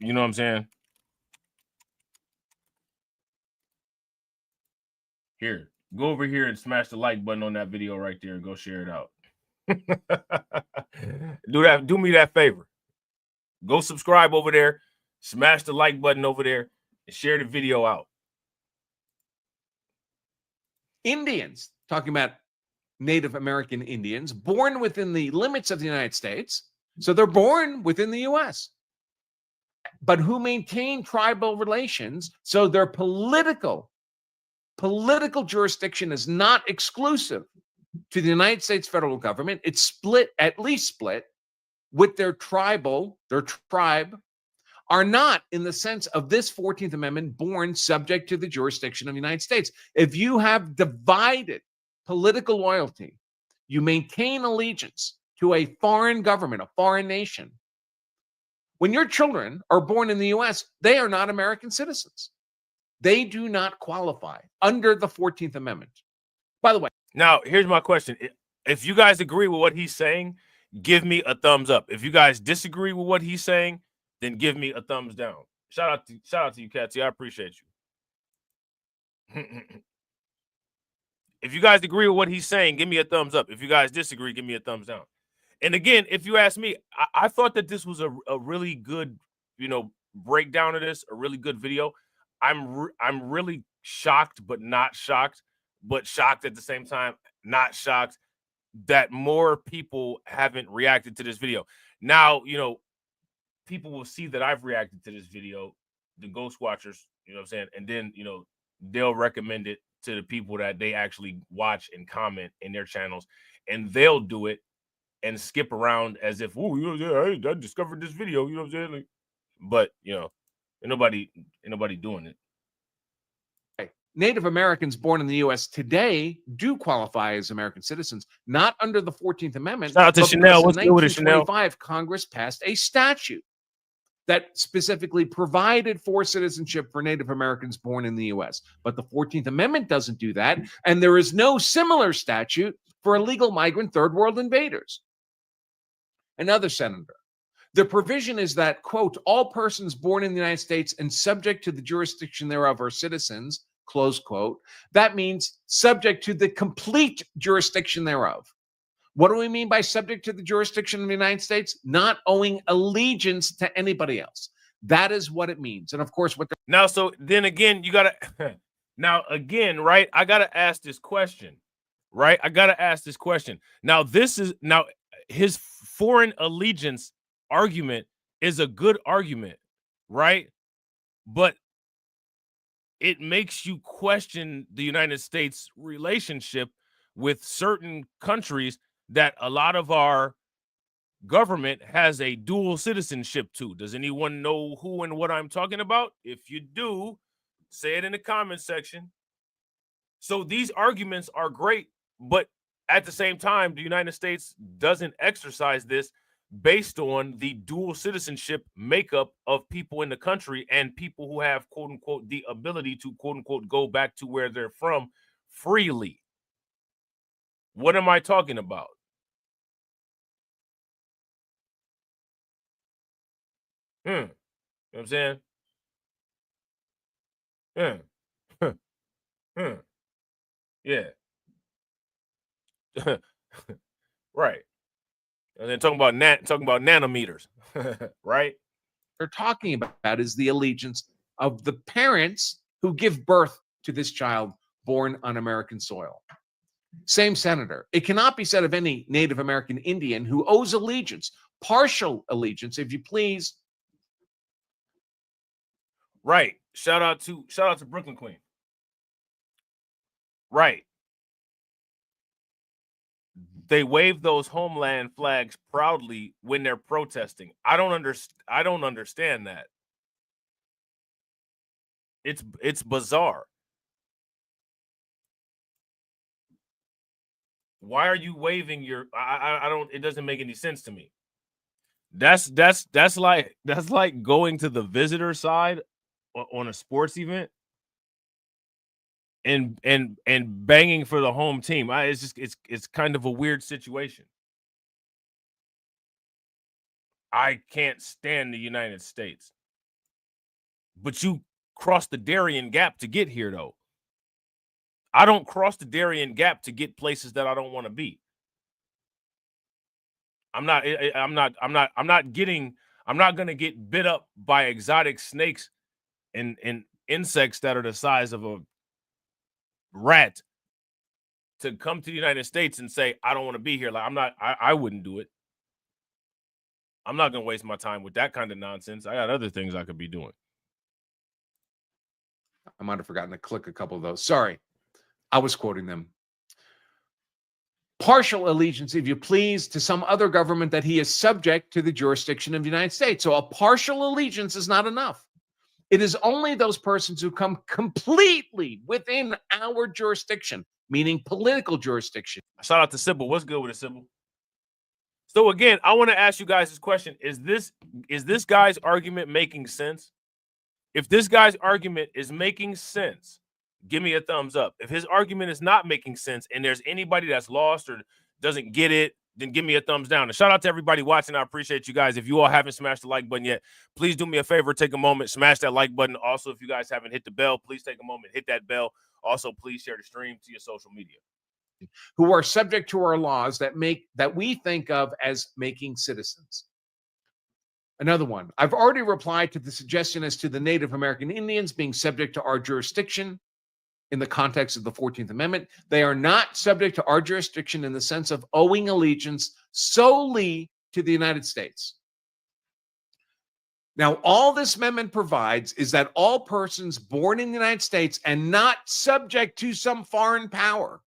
You know what I'm saying? Here, go over here and smash the like button on that video right there and go share it out. Do me that favor. Go subscribe over there, smash the like button over there, and share the video out. Indians, talking about Native American Indians, born within the limits of the United States. So they're born within the U.S., but who maintain tribal relations. So their political jurisdiction is not exclusive to the United States federal government. It's split, at least split, with their tribe, are not, in the sense of this 14th Amendment, born subject to the jurisdiction of the United States. If you have divided political loyalty, you maintain allegiance to a foreign government, a foreign nation, When your children are born in the U.S., they are not American citizens. They do not qualify under the 14th Amendment. By the way, now here's my question. If you guys agree with what he's saying, give me a thumbs up. If you guys disagree with what he's saying, then give me a thumbs down. Shout out to you, Katsy. I appreciate you. If you guys agree with what he's saying, give me a thumbs up. If you guys disagree, give me a thumbs down. And again, if you ask me, I thought that this was a really good, breakdown of this, a really good video. I'm really shocked, but not shocked, but shocked at the same time, not shocked that more people haven't reacted to this video. Now, people will see that I've reacted to this video, the Ghost Watchers, you know what I'm saying? And then, they'll recommend it to the people that they actually watch and comment in their channels, and they'll do it and skip around as if, oh, I discovered this video, you know what I'm saying? But, ain't nobody doing it. Native Americans born in the U.S. today do qualify as American citizens, not under the 14th Amendment. Shout out to Chanel. What's good with it, Chanel? 1925, Congress passed a statute that specifically provided for citizenship for Native Americans born in the U.S. But the 14th Amendment doesn't do that, and there is no similar statute for illegal migrant third world invaders. Another senator. The provision is that, quote, all persons born in the United States and subject to the jurisdiction thereof are citizens, close quote. That means subject to the complete jurisdiction thereof. What do we mean by subject to the jurisdiction of the United States? Not owing allegiance to anybody else. That is what it means. And of course, now, so then again, you got to, now again, right? I got to ask this question, right? I got to ask this question. Now, his foreign allegiance argument is a good argument, right? But it makes you question the United States relationship with certain countries that a lot of our government has a dual citizenship to. Does anyone know who and what I'm talking about? If you do, say it in the comment section. So these arguments are great, but at the same time, the United States doesn't exercise this based on the dual citizenship makeup of people in the country and people who have, quote unquote, the ability to, quote unquote, go back to where they're from freely. What am I talking about? You know what I'm saying? Yeah. Right. And then talking about nanometers, right? they're talking about is the allegiance of the parents who give birth to this child born on American soil. Same senator. It cannot be said of any Native American Indian who owes allegiance, partial allegiance, if you please. Right. Shout out to Brooklyn Queen. Right. They wave those homeland flags proudly when they're protesting. I don't understand that. It's bizarre. Why are you waving your I don't, it doesn't make any sense to me. That's like going to the visitor side on a sports event and banging for the home team. It's kind of a weird situation. I can't stand the United States. But you cross the Darien Gap to get here, though. I don't cross the Darien Gap to get places that I don't want to be. I'm not going to get bit up by exotic snakes and insects that are the size of a rat to come to the United States and say, I don't want to be here. Like, I wouldn't do it. I'm not going to waste my time with that kind of nonsense. I got other things I could be doing. I might have forgotten to click a couple of those. Sorry. I was quoting them. Partial allegiance, if you please, to some other government that he is subject to the jurisdiction of the United States. So a partial allegiance is not enough. It is only those persons who come completely within our jurisdiction, meaning political jurisdiction. Shout out to Sybil. What's good with it, Sybil? So again, I want to ask you guys this question. Is this guy's argument making sense? If this guy's argument is making sense, give me a thumbs up. If his argument is not making sense and there's anybody that's lost or doesn't get it, then give me a thumbs down. And shout out to everybody watching. I appreciate you guys. If you all haven't smashed the like button yet, please do me a favor. Take a moment, smash that like button. Also, if you guys haven't hit the bell, please take a moment, hit that bell. Also, please share the stream to your social media. Who are subject to our laws that we think of as making citizens. Another one. I've already replied to the suggestion as to the Native American Indians being subject to our jurisdiction in the context of the 14th Amendment. They are not subject to our jurisdiction in the sense of owing allegiance solely to the United States. Now, all this amendment provides is that all persons born in the United States and not subject to some foreign power.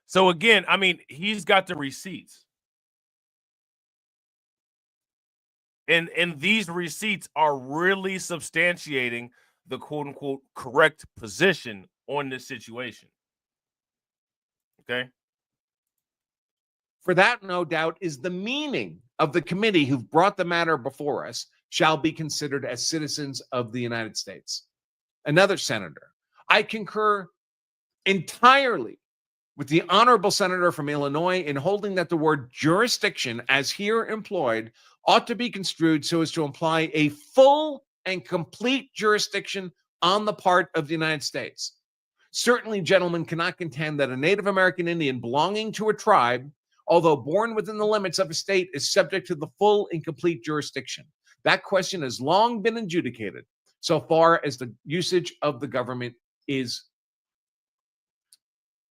So again, I mean, he's got the receipts. And these receipts are really substantiating the quote-unquote correct position on this situation. Okay? For that, no doubt, is the meaning of the committee who've brought the matter before us shall be considered as citizens of the United States. Another senator. I concur entirely with the honorable senator from Illinois in holding that the word jurisdiction, as here employed, ought to be construed so as to imply a full and complete jurisdiction on the part of the United States. Certainly, gentlemen cannot contend that a Native American Indian belonging to a tribe, although born within the limits of a state, is subject to the full and complete jurisdiction. That question has long been adjudicated so far as the usage of the government is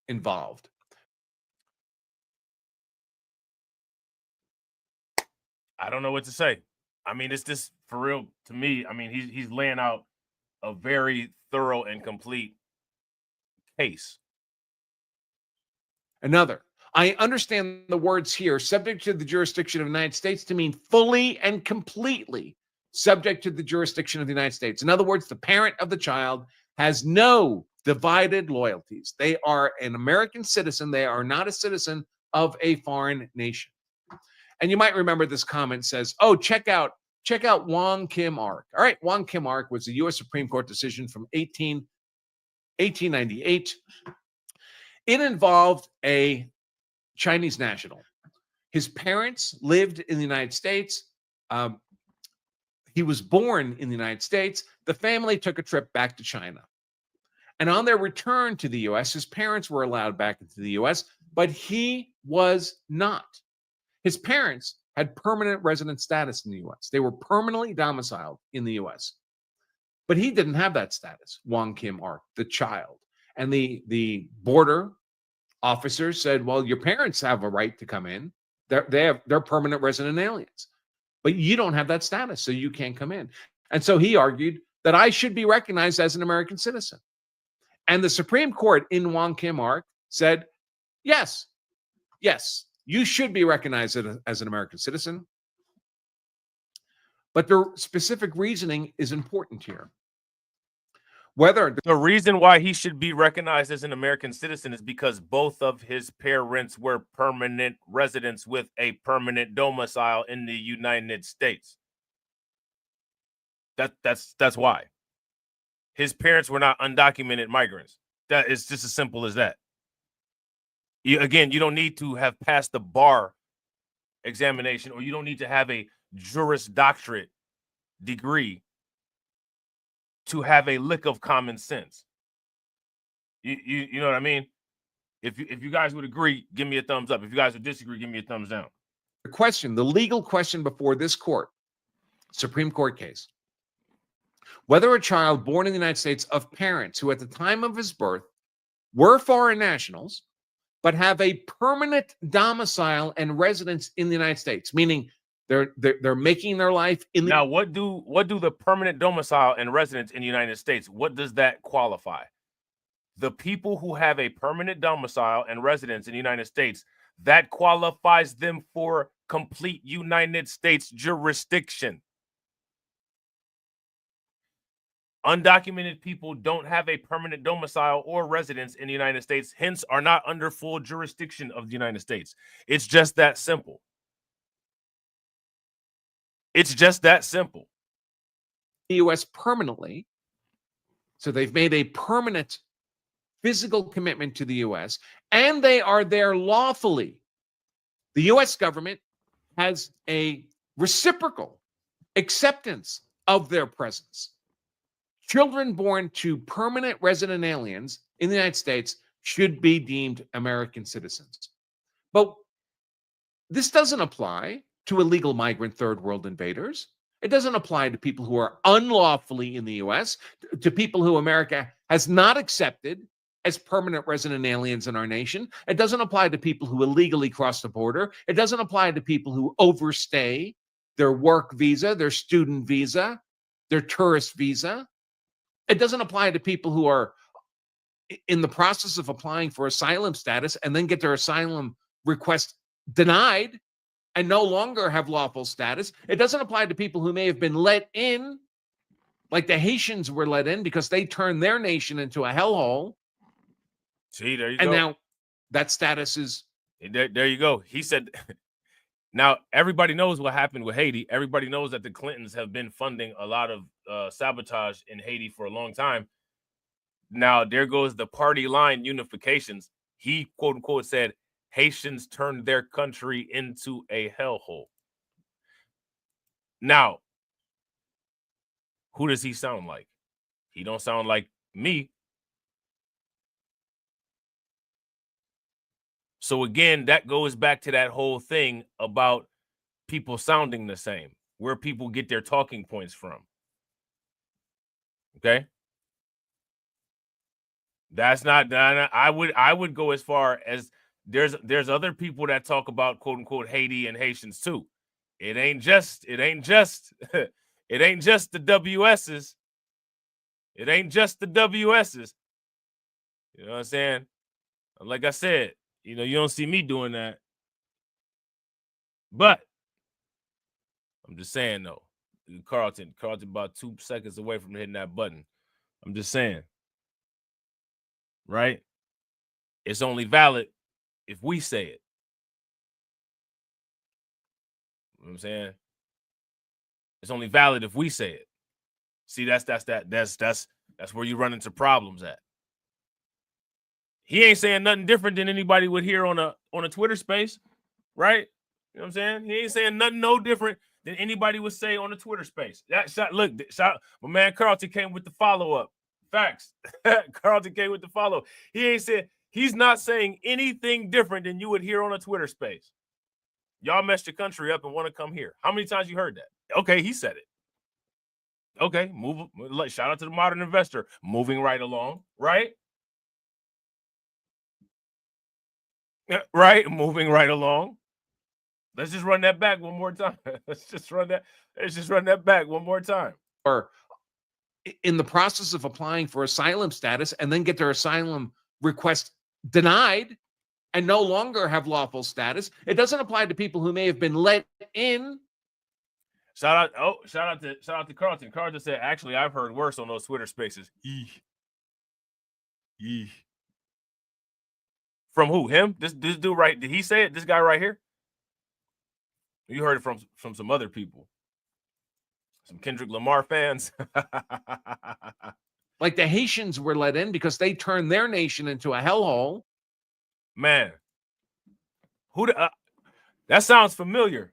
involved. I don't know what to say. I mean, it's just for real to me. I mean, he's laying out a very thorough and complete case. Another. I understand the words here, subject to the jurisdiction of the United States, to mean fully and completely subject to the jurisdiction of the United States. In other words, the parent of the child has no divided loyalties. They are an American citizen. They are not a citizen of a foreign nation. And you might remember this comment says, oh, check out Wong Kim Ark. All right, Wong Kim Ark was a U.S. Supreme Court decision from 1898. It involved a Chinese national. His parents lived in the United States. He was born in the United States. The family took a trip back to China. And on their return to the U.S., his parents were allowed back into the U.S., but he was not. His parents had permanent resident status in the U.S. They were permanently domiciled in the U.S. But he didn't have that status, Wong Kim Ark, the child. And the border officers said, well, your parents have a right to come in. They're permanent resident aliens. But you don't have that status, so you can't come in. And so he argued that I should be recognized as an American citizen. And the Supreme Court in Wong Kim Ark said, yes, you should be recognized as an American citizen. But the specific reasoning is important here. Whether the reason why he should be recognized as an American citizen is because both of his parents were permanent residents with a permanent domicile in the United States. That's why. His parents were not undocumented migrants. That is just as simple as that. You don't need to have passed the bar examination, or you don't need to have a Juris Doctorate degree to have a lick of common sense. You know what I mean? If you guys would agree, give me a thumbs up. If you guys would disagree, give me a thumbs down. The legal question before this court, Supreme Court case, whether a child born in the United States of parents who at the time of his birth were foreign nationals, but have a permanent domicile and residence in the United States, meaning they're making their life in the. Now, what do the permanent domicile and residence in the United States, what does that qualify? The people who have a permanent domicile and residence in the United States, that qualifies them for complete United States jurisdiction. Undocumented people don't have a permanent domicile or residence in the United States, hence are not under full jurisdiction of the United States. It's just that simple. It's just that simple. The U.S. permanently. So they've made a permanent physical commitment to the U.S., and they are there lawfully. The U.S. government has a reciprocal acceptance of their presence. Children born to permanent resident aliens in the United States should be deemed American citizens. But this doesn't apply to illegal migrant third world invaders. It doesn't apply to people who are unlawfully in the U.S., to people who America has not accepted as permanent resident aliens in our nation. It doesn't apply to people who illegally cross the border. It doesn't apply to people who overstay their work visa, their student visa, their tourist visa. It doesn't apply to people who are in the process of applying for asylum status and then get their asylum request denied and no longer have lawful status. It doesn't apply to people who may have been let in, like the Haitians were let in because they turned their nation into a hellhole. See, there you And go. now that status is... There you go. He said, now everybody knows what happened with Haiti. Everybody knows that the Clintons have been funding a lot of sabotage in Haiti for a long time. Now, there goes the party line unifications. He, quote unquote, said Haitians turned their country into a hellhole. Now, who does he sound like? He don't sound like me. So again, that goes back to that whole thing about people sounding the same, where people get their talking points from. Okay? That's not, I would go as far as there's other people that talk about quote unquote Haiti and Haitians too. It ain't just it ain't just the WS's. It ain't just the WS's. You know what I'm saying? Like I said, you know, you don't see me doing that. But I'm just saying though, Carlton about 2 seconds away from hitting that button. I'm just saying. Right? It's only valid if we say it. You know what I'm saying? It's only valid if we say it. See, that's where you run into problems at. He ain't saying nothing different than anybody would hear on a Twitter space, right? You know what I'm saying? He ain't saying nothing no different than anybody would say on a Twitter space. Look, my man Carlton came with the follow-up. Facts. Carlton came with the follow. He's not saying anything different than you would hear on a Twitter space. Y'all messed your country up and want to come here. How many times you heard that? Okay, he said it. Okay, shout out to the modern investor. Moving right along, right? Right, moving right along. Let's just run that back one more time. Let's just run that back one more time. Or in the process of applying for asylum status and then get their asylum request denied and no longer have lawful status. It doesn't apply to people who may have been let in. Shout out to Carlton. Carlton said, actually, I've heard worse on those Twitter spaces. Eesh. From who? Him? This dude right? Did he say it? This guy right here? You heard it from some other people. Some Kendrick Lamar fans. Like the Haitians were let in because they turned their nation into a hellhole. Man. That sounds familiar.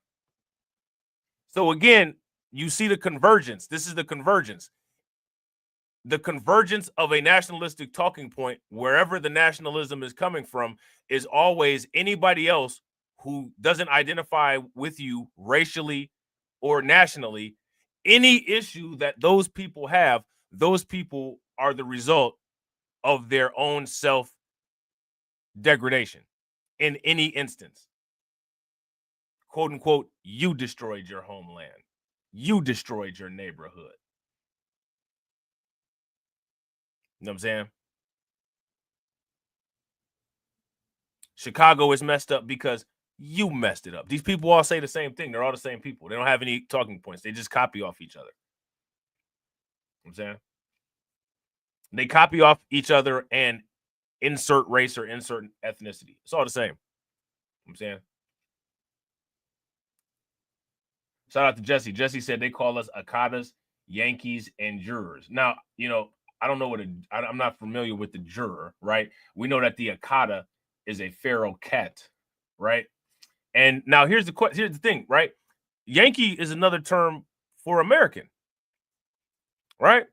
So again, you see the convergence. This is the convergence. The convergence of a nationalistic talking point, wherever the nationalism is coming from, is always anybody else who doesn't identify with you racially or nationally. Any issue that those people have, those people are the result of their own self-degradation in any instance. Quote unquote, you destroyed your homeland. You destroyed your neighborhood. You know what I'm saying? Chicago is messed up because you messed it up. These people all say the same thing. They're all the same people. They don't have any talking points. They just copy off each other. You know what I'm saying? They copy off each other and insert race or insert ethnicity. It's all the same. You know what I'm saying? Shout out to Jesse. Jesse said they call us Akadas, Yankees, and jurors. Now, you know, I don't know what I'm not familiar with the juror, right? We know that the Akada is a feral cat, right? And now here's the thing, right? Yankee is another term for American, right?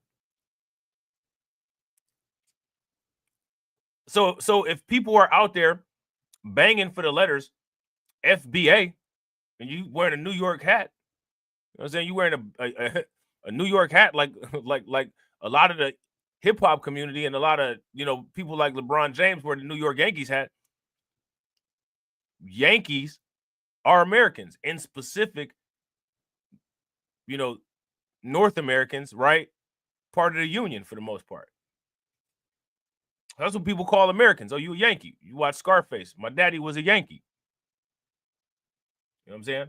So if people are out there banging for the letters FBA and you wearing a New York hat, you know what I'm saying? You wearing a New York hat like a lot of the hip hop community and a lot of, you know, people like LeBron James wear the New York Yankees hat. Yankees are Americans, in specific, you know, North Americans, right? Part of the union for the most part. That's what people call Americans. Oh, you a Yankee. You watch Scarface. My daddy was a Yankee. You know what I'm saying?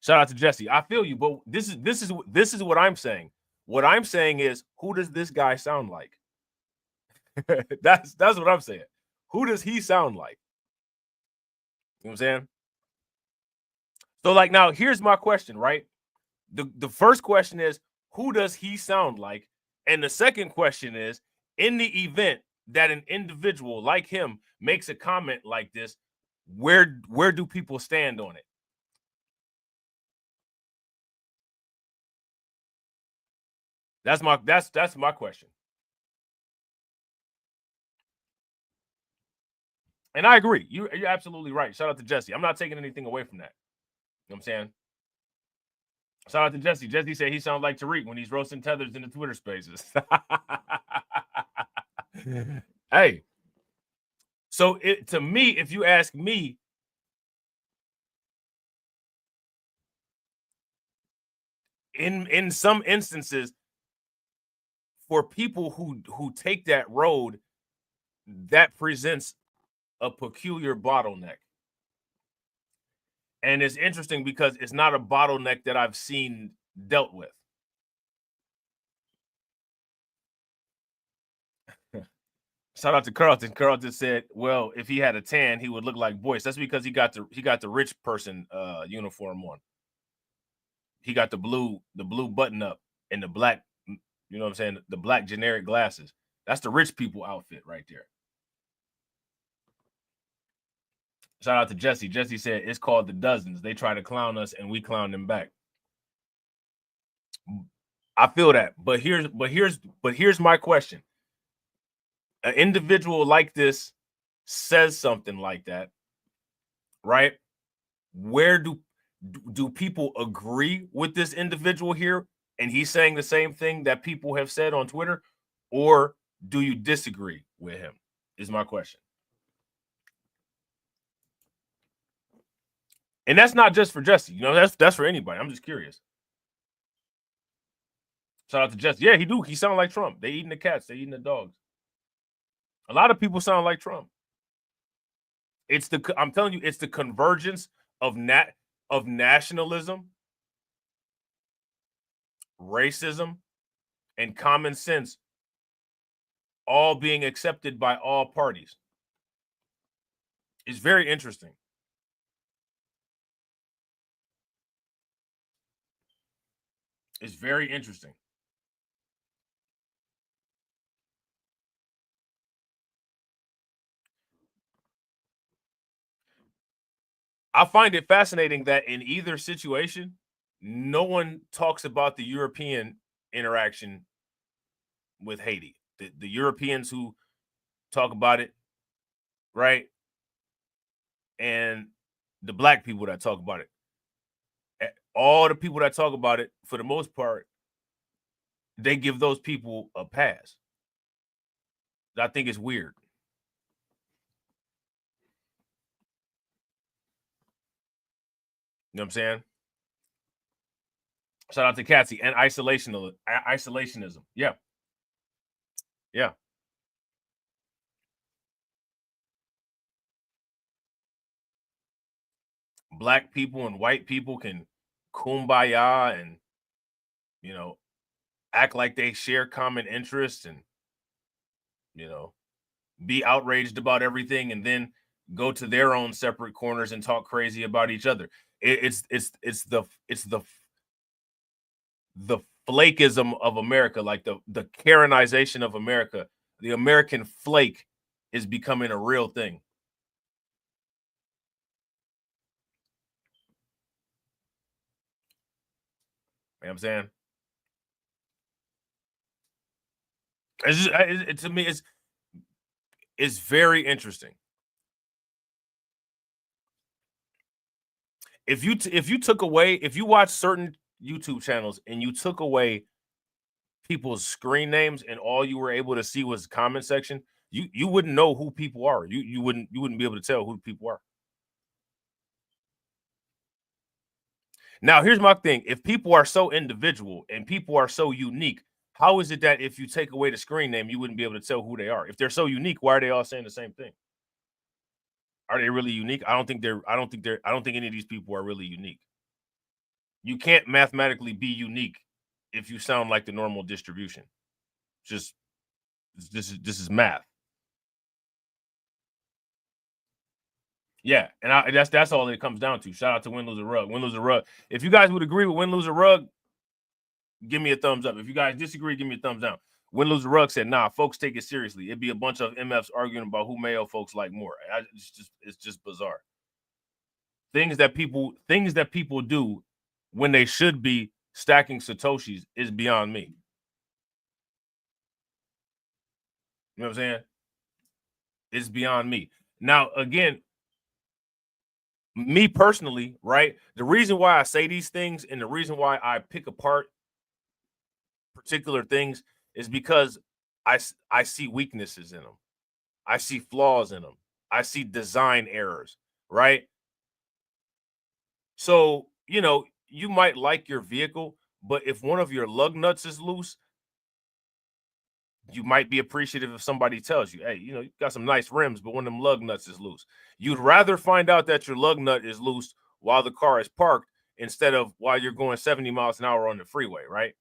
Shout out to Jesse. I feel you, but this is what I'm saying. What I'm saying is, who does this guy sound like? That's what I'm saying. Who does he sound like? You know what I'm saying? So, like, now here's my question, right? The first question is, who does he sound like? And the second question is, in the event that an individual like him makes a comment like this, where do people stand on it? That's my question. And I agree. You're absolutely right. Shout out to Jesse. I'm not taking anything away from that. You know what I'm saying? Shout out to Jesse. Jesse said he sounds like Tariq when he's roasting tethers in the Twitter spaces. Hey. So to me, if you ask me, in some instances, for people who take that road, that presents a peculiar bottleneck. And it's interesting because it's not a bottleneck that I've seen dealt with. Shout out to Carlton. Carlton said, well, if he had a tan, he would look like Boyce. That's because he got the rich person uniform on. He got the blue button up and the black, you know what I'm saying, the black generic glasses. That's the rich people outfit right there. Shout out to Jesse. Jesse said it's called the dozens. They try to clown us and we clown them back. I feel that. But here's my question. An individual like this says something like that, right? Where do people agree with this individual here? And he's saying the same thing that people have said on Twitter, or do you disagree with him? Is my question. And that's not just for Jesse. You know, that's for anybody. I'm just curious. Shout out to Jesse. Yeah, he do. He sound like Trump. They eating the cats. They eating the dogs. A lot of people sound like Trump. I'm telling you, it's the convergence of nationalism, racism, and common sense all being accepted by all parties. It's very interesting. It's very interesting. I find it fascinating that in either situation, no one talks about the European interaction with Haiti. The Europeans who talk about it, right? And the black people that talk about it. All the people that talk about it, for the most part, they give those people a pass. I think it's weird. You know what I'm saying? Shout out to Catsy and isolationism. Yeah. Yeah. Black people and white people can kumbaya and, you know, act like they share common interests and, you know, be outraged about everything and then go to their own separate corners and talk crazy about each other. It's the flakeism of America, like the Karenization of America. The American flake is becoming a real thing. You know what I'm saying? It's just, to me, it's very interesting. If you took away, if you watch certain YouTube channels and you took away people's screen names and all you were able to see was comment section, you wouldn't know who people are. You wouldn't be able to tell who people are. Now, here's my thing. If people are so individual and people are so unique, how is it that if you take away the screen name, you wouldn't be able to tell who they are? If they're so unique, why are they all saying the same thing? Are they really unique? I don't think any of these people are really unique. You can't mathematically be unique if you sound like the normal distribution. Just this is math. Yeah, and that's all it comes down to. Shout out to Win, Lose, or Rug. Win, Lose, or Rug. If you guys would agree with Win, Lose, or Rug, give me a thumbs up. If you guys disagree, give me a thumbs down. Win, Lose, or Rug said, nah, folks take it seriously. It'd be a bunch of MFs arguing about who Mayo folks like more. It's just bizarre. Things that people do when they should be stacking Satoshis is beyond me. You know what I'm saying? It's beyond me. Now, again, me personally, right? The reason why I say these things and the reason why I pick apart particular things is because I see weaknesses in them. I see flaws in them. I see design errors, right? So, you know, you might like your vehicle, but if one of your lug nuts is loose, you might be appreciative if somebody tells you, hey, you know, you got some nice rims, but one of them lug nuts is loose. You'd rather find out that your lug nut is loose while the car is parked instead of while you're going 70 miles an hour on the freeway, right?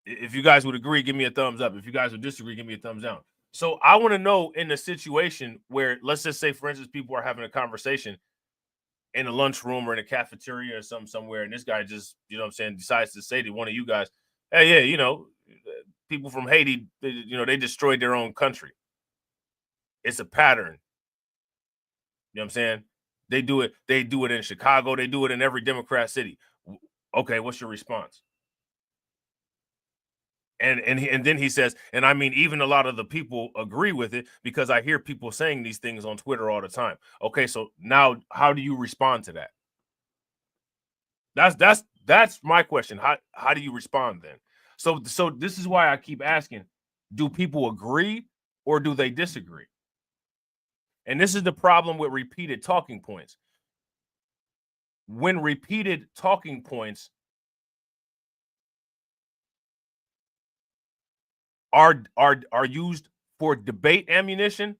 If you guys would agree, give me a thumbs up. If you guys would disagree, give me a thumbs down. So I want to know, in a situation where, let's just say, for instance, people are having a conversation in a lunchroom or in a cafeteria or somewhere, and this guy just, you know what I'm saying, decides to say to one of you guys, hey, yeah, you know, people from Haiti, they destroyed their own country. It's a pattern. You know what I'm saying? They do it in Chicago. They do it in every Democrat city. Okay, what's your response? And then he says, and I mean, even a lot of the people agree with it because I hear people saying these things on Twitter all the time. Okay, so now how do you respond to that? That's my question. How do you respond then? So this is why I keep asking, do people agree or do they disagree? And this is the problem with repeated talking points. When repeated talking points are used for debate ammunition,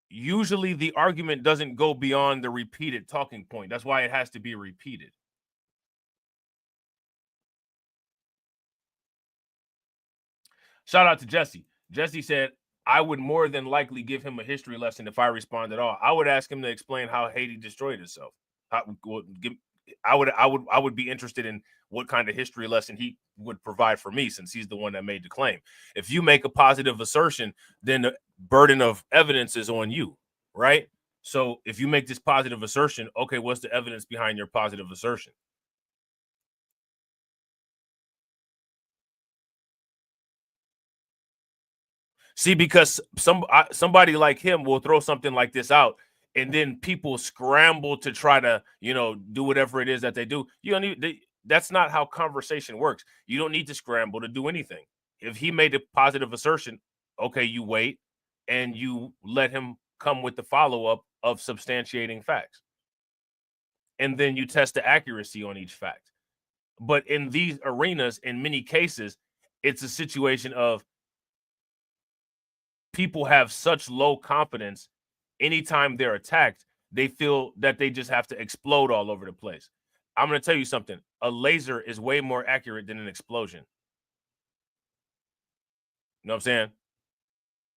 usually the argument doesn't go beyond the repeated talking point. That's why it has to be repeated. Shout out to Jesse. Jesse said, I would more than likely give him a history lesson if I respond at all. I would ask him to explain how Haiti destroyed itself. I would be interested in what kind of history lesson he would provide for me, since he's the one that made the claim. If you make a positive assertion, then the burden of evidence is on you, right? So if you make this positive assertion, okay, what's the evidence behind your positive assertion? See, because somebody like him will throw something like this out, and then people scramble to try to, do whatever it is that they do. You don't need. That's not how conversation works. You don't need to scramble to do anything. If he made a positive assertion, okay, you wait and you let him come with the follow-up of substantiating facts. And then you test the accuracy on each fact. But in these arenas, in many cases, it's a situation of people have such low confidence. Anytime they're attacked, they feel that they just have to explode all over the place. I'm going to tell you something. A laser is way more accurate than an explosion. know what I'm saying?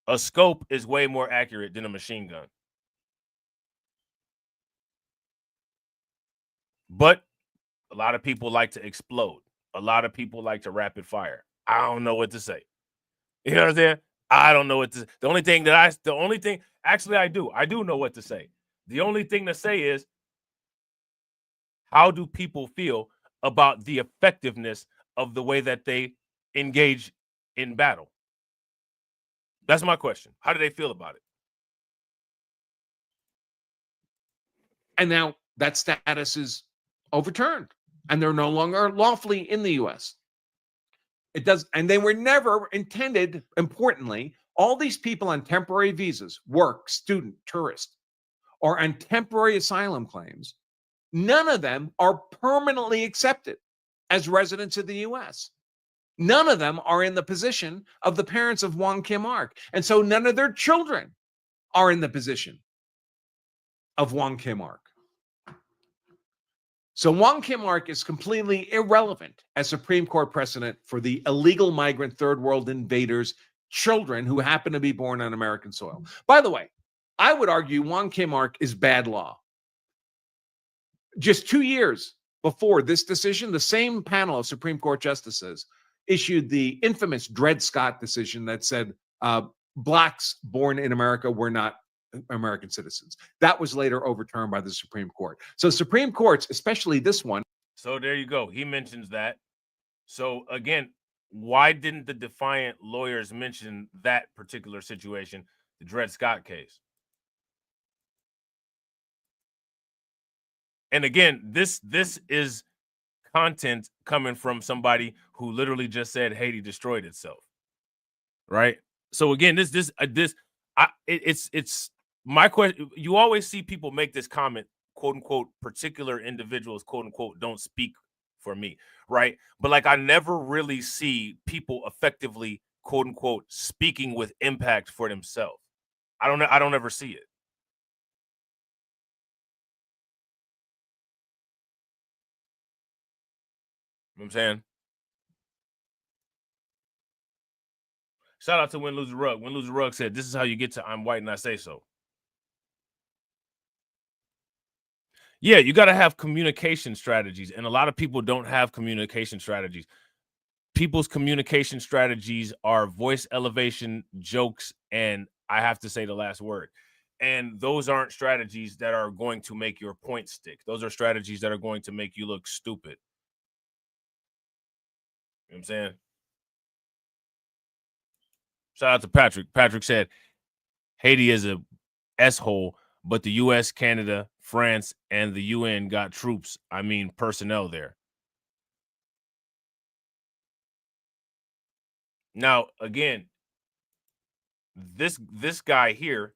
A scope is way more accurate than a machine gun. But a lot of people like to explode. A lot of people like to rapid fire. I don't know what to say. You know what I'm saying? I don't know what to. The only thing, actually, I do know what to say. The only thing to say is, how do people feel about the effectiveness of the way that they engage in battle? That's my question. How do they feel about it? And now that status is overturned, and they're no longer lawfully in the U.S. It does, and they were never intended. Importantly, all these people on temporary visas, work, student, tourist, or on temporary asylum claims, none of them are permanently accepted as residents of the U.S. None of them are in the position of the parents of Wong Kim Ark, and so none of their children are in the position of Wong Kim Ark. So Wong Kim Ark is completely irrelevant as Supreme Court precedent for the illegal migrant third world invaders' children who happen to be born on American soil. By the way, I would argue Wong Kim Ark is bad law. Just 2 years before this decision, the same panel of Supreme Court justices issued the infamous Dred Scott decision that said blacks born in America were not American citizens. That was later overturned by the Supreme Court. So Supreme Courts, especially this one. So there you go. He mentions that. So again, why didn't the defiant lawyers mention that particular situation, the Dred Scott case? And again, this is content coming from somebody who literally just said Haiti destroyed itself, right? So again, it's my question. You always see people make this comment, quote unquote, particular individuals, quote unquote, don't speak for me, right? But like, I never really see people effectively, quote unquote, speaking with impact for themselves. I don't ever see it. You know what I'm saying? Shout out to Win Lose the Rug. Win Lose the Rug said, "This is how you get to I'm white and I say so." Yeah, you got to have communication strategies, and a lot of people don't have communication strategies. People's communication strategies are voice elevation, jokes, and I have to say the last word. And those aren't strategies that are going to make your point stick. Those are strategies that are going to make you look stupid. You know what I'm saying? Shout out to Patrick. Patrick said, Haiti is a S-hole, but the U.S., Canada, France, and the UN got troops, personnel there. Now, again, this guy here,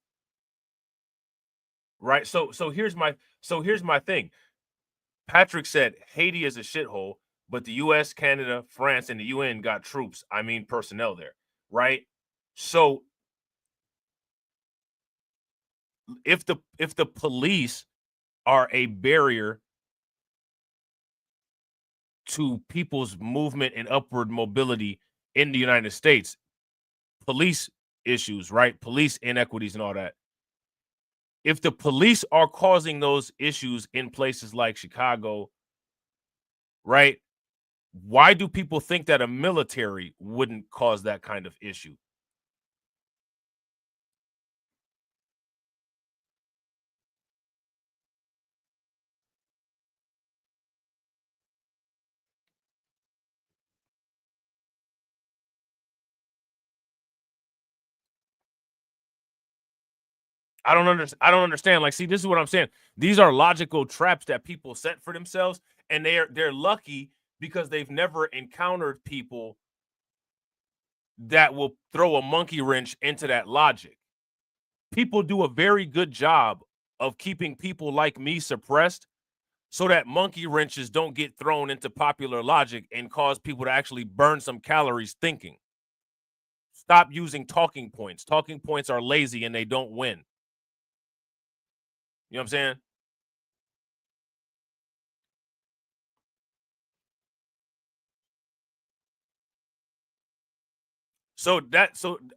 right? So here's my thing. Patrick said Haiti is a shithole, but the U.S., Canada, France, and the UN got troops, personnel there, right? So if the police are a barrier to people's movement and upward mobility in the United States, police issues, right? Police inequities and all that. If the police are causing those issues in places like Chicago, right? Why do people think that a military wouldn't cause that kind of issue? I don't understand. Like, see, this is what I'm saying. These are logical traps that people set for themselves, and they're lucky because they've never encountered people that will throw a monkey wrench into that logic. People do a very good job of keeping people like me suppressed so that monkey wrenches don't get thrown into popular logic and cause people to actually burn some calories thinking. Stop using talking points. Talking points are lazy and they don't win. You know what I'm saying? So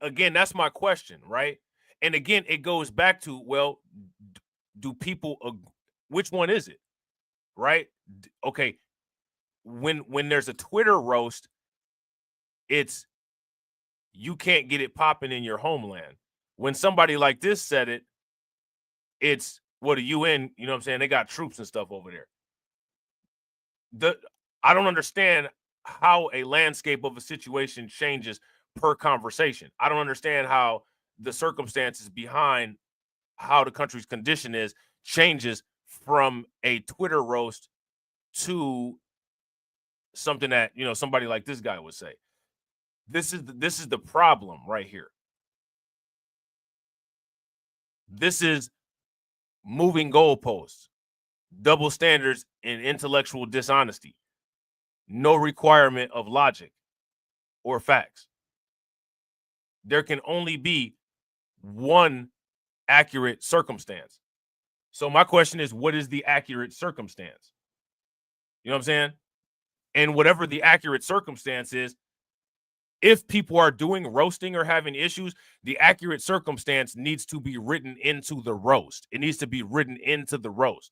again, that's my question, right? And again, it goes back to, well, do people, which one is it, right? Okay, when there's a Twitter roast, it's you can't get it popping in your homeland. When somebody like this said it, it's the UN, you know what I'm saying? They got troops and stuff over there. I don't understand how a landscape of a situation changes per conversation. I don't understand how the circumstances behind how the country's condition is changes from a Twitter roast to something that, you know, somebody like this guy would say. This is the problem right here. This is moving goalposts, double standards, and intellectual dishonesty. No requirement of logic or facts. There can only be one accurate circumstance. So my question is, what is the accurate circumstance? You know what I'm saying? And whatever the accurate circumstance is, if people are doing roasting or having issues, the accurate circumstance needs to be written into the roast. It needs to be written into the roast.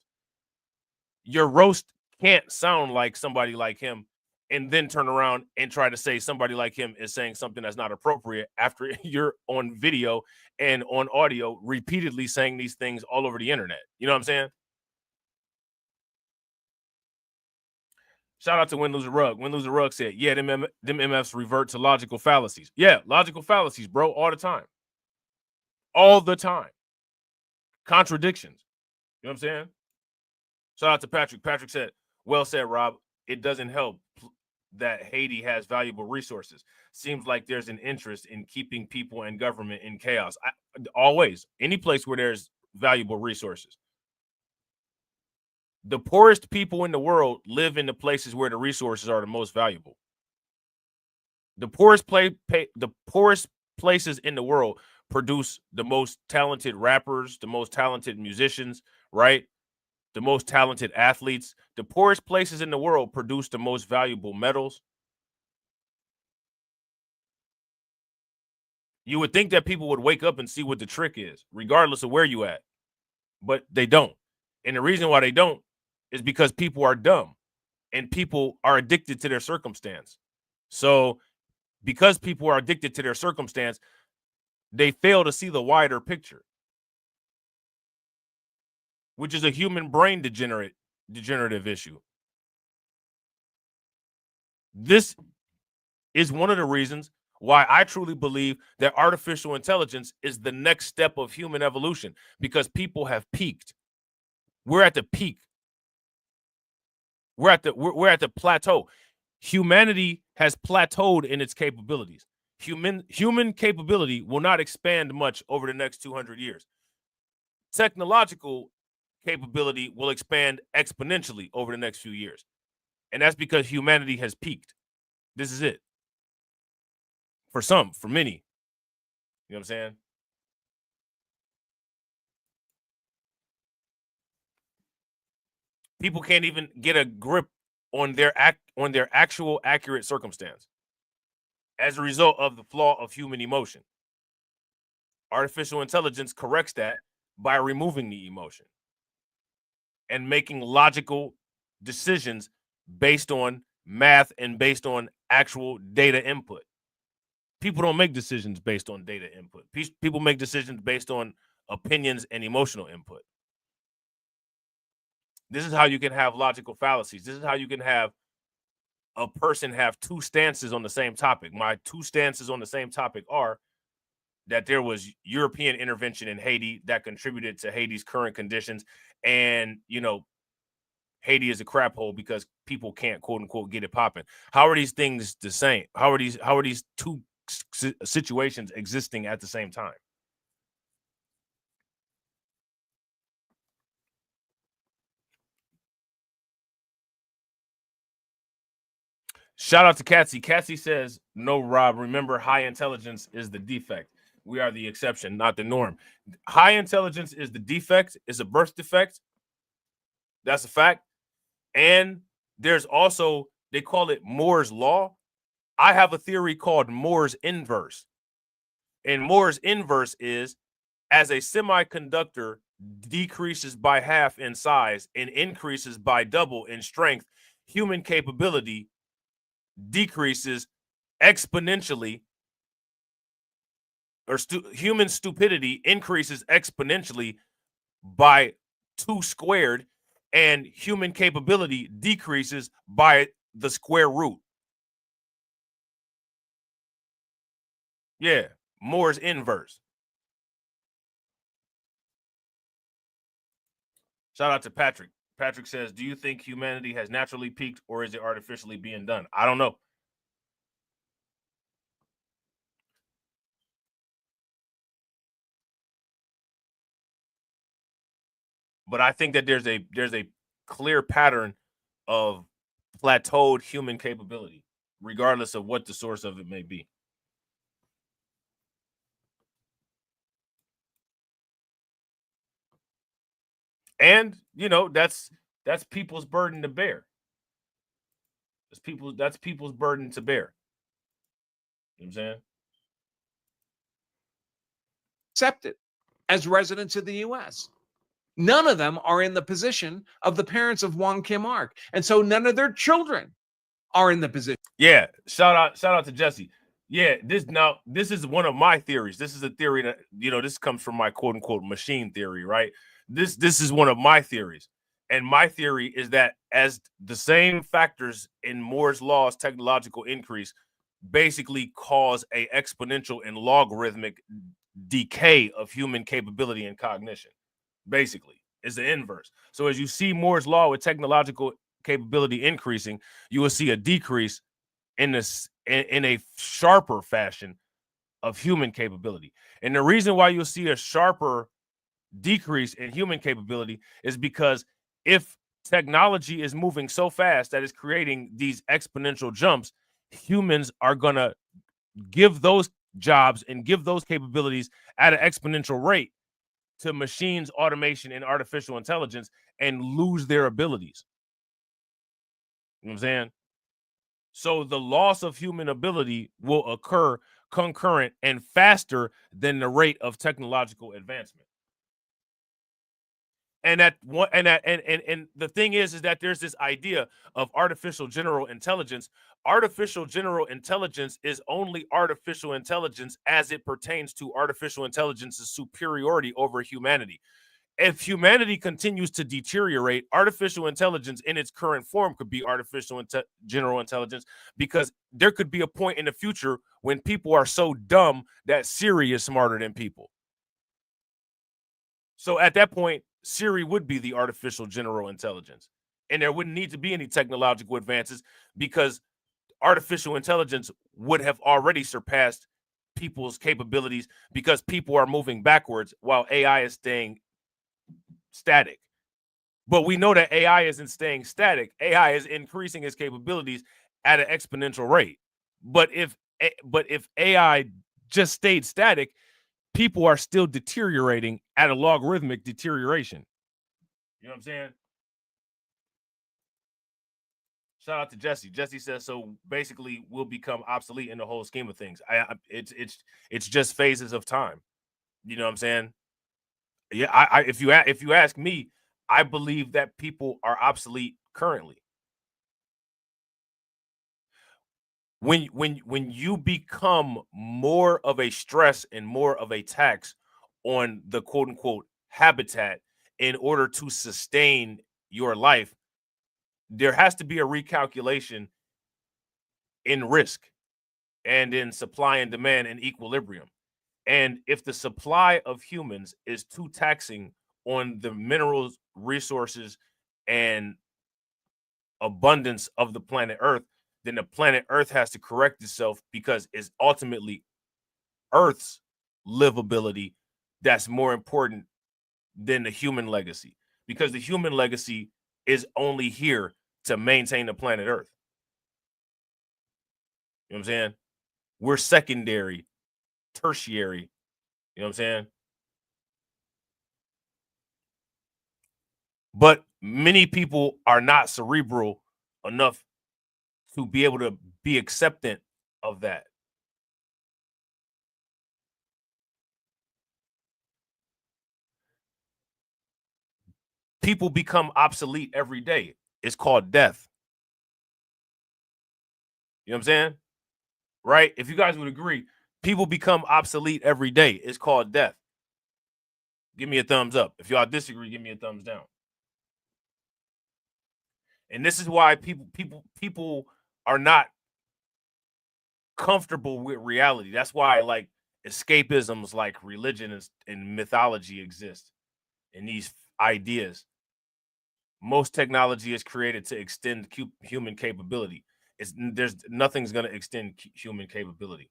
Your roast can't sound like somebody like him and then turn around and try to say somebody like him is saying something that's not appropriate after you're on video and on audio repeatedly saying these things all over the internet. You know what I'm saying? Shout out to Win Lose a Rug. Win Lose a Rug said, yeah, them MFs revert to logical fallacies. Yeah, logical fallacies, bro, all the time. All the time. Contradictions. You know what I'm saying? Shout out to Patrick. Patrick said, well said, Rob. It doesn't help that Haiti has valuable resources. Seems like there's an interest in keeping people and government in chaos. Always. Any place where there's valuable resources. The poorest people in the world live in the places where the resources are the most valuable. The poorest places in the world produce the most talented rappers, the most talented musicians, right? The most talented athletes. The poorest places in the world produce the most valuable metals. You would think that people would wake up and see what the trick is, regardless of where you at. But they don't. And the reason why they don't is because people are dumb and people are addicted to their circumstance. So because people are addicted to their circumstance, they fail to see the wider picture, which is a human brain degenerative issue. This is one of the reasons why I truly believe that artificial intelligence is the next step of human evolution, because people have peaked. We're at the peak. We're at the plateau. Humanity has plateaued in its capabilities. Human capability will not expand much over the next 200 years. Technological capability will expand exponentially over the next few years. And that's because humanity has peaked. This is it. For some, for many. You know what I'm saying? People can't even get a grip on their actual accurate circumstance as a result of the flaw of human emotion. Artificial intelligence corrects that by removing the emotion and making logical decisions based on math and based on actual data input. People don't make decisions based on data input. People make decisions based on opinions and emotional input. This is how you can have logical fallacies. This is how you can have a person have two stances on the same topic. My two stances on the same topic are that there was European intervention in Haiti that contributed to Haiti's current conditions. And, you know, Haiti is a crap hole because people can't, quote unquote, get it popping. How are these things the same? How are these two situations existing at the same time? Shout out to Catsy. Catsy says, no, Rob, remember, high intelligence is the defect. We are the exception, not the norm. High intelligence is the defect, is a birth defect. That's a fact. And there's also, they call it Moore's Law. I have a theory called Moore's inverse. And Moore's inverse is, as a semiconductor decreases by half in size and increases by double in strength, human capability decreases exponentially, or human stupidity increases exponentially by 2 squared, and human capability decreases by the square root. Yeah, Moore's inverse. Shout out to Patrick. Patrick says, do you think humanity has naturally peaked, or is it artificially being done? I don't know. But I think that there's a clear pattern of plateaued human capability, regardless of what the source of it may be. And that's people's burden to bear. That's people's burden to bear. You know what I'm saying? Accepted as residents of the U.S. None of them are in the position of the parents of Wong Kim Ark, and so none of their children are in the position. Yeah, shout out to Jesse. Yeah, this is one of my theories. This is a theory that this comes from my quote unquote machine theory, right? This is one of my theories, and my theory is that as the same factors in Moore's law's technological increase basically cause a exponential and logarithmic decay of human capability and cognition. Basically, is the inverse. So as you see Moore's law with technological capability increasing, you will see a decrease in a sharper fashion of human capability. And the reason why you'll see a sharper decrease in human capability is because if technology is moving so fast that it's creating these exponential jumps, humans are going to give those jobs and give those capabilities at an exponential rate to machines, automation, and artificial intelligence, and lose their abilities. You know what I'm saying? So the loss of human ability will occur concurrent and faster than the rate of technological advancement. And the thing is that there's this idea of artificial general intelligence. Artificial general intelligence is only artificial intelligence as it pertains to artificial intelligence's superiority over humanity. If humanity continues to deteriorate, artificial intelligence in its current form could be artificial general intelligence, because there could be a point in the future when people are so dumb that Siri is smarter than people. So at that point, Siri would be the artificial general intelligence, and there wouldn't need to be any technological advances because artificial intelligence would have already surpassed people's capabilities, because people are moving backwards while AI is staying static. But we know that AI isn't staying static. AI is increasing its capabilities at an exponential rate. But if AI just stayed static, people are still deteriorating at a logarithmic deterioration. You know what I'm saying? Shout out to Jesse. Jesse says, so basically we'll become obsolete in the whole scheme of things. It's just phases of time. You know what I'm saying? Yeah, if you ask me, I believe that people are obsolete currently. When you become more of a stress and more of a tax on the quote unquote habitat in order to sustain your life, there has to be a recalculation in risk and in supply and demand and equilibrium. And if the supply of humans is too taxing on the minerals, resources, and abundance of the planet Earth, then the planet Earth has to correct itself, because it's ultimately Earth's livability that's more important than the human legacy, because the human legacy is only here to maintain the planet Earth. You know what I'm saying? We're secondary, tertiary. You know what I'm saying? But many people are not cerebral enough to be able to be acceptant of that. People become obsolete every day. It's called death. You know what I'm saying? Right? If you guys would agree, people become obsolete every day. It's called death. Give me a thumbs up. If y'all disagree, give me a thumbs down. And this is why people are not comfortable with reality. That's why like escapisms like religion and mythology exist, and these ideas. Most technology is created to extend human capability. Nothing's going to extend human capability.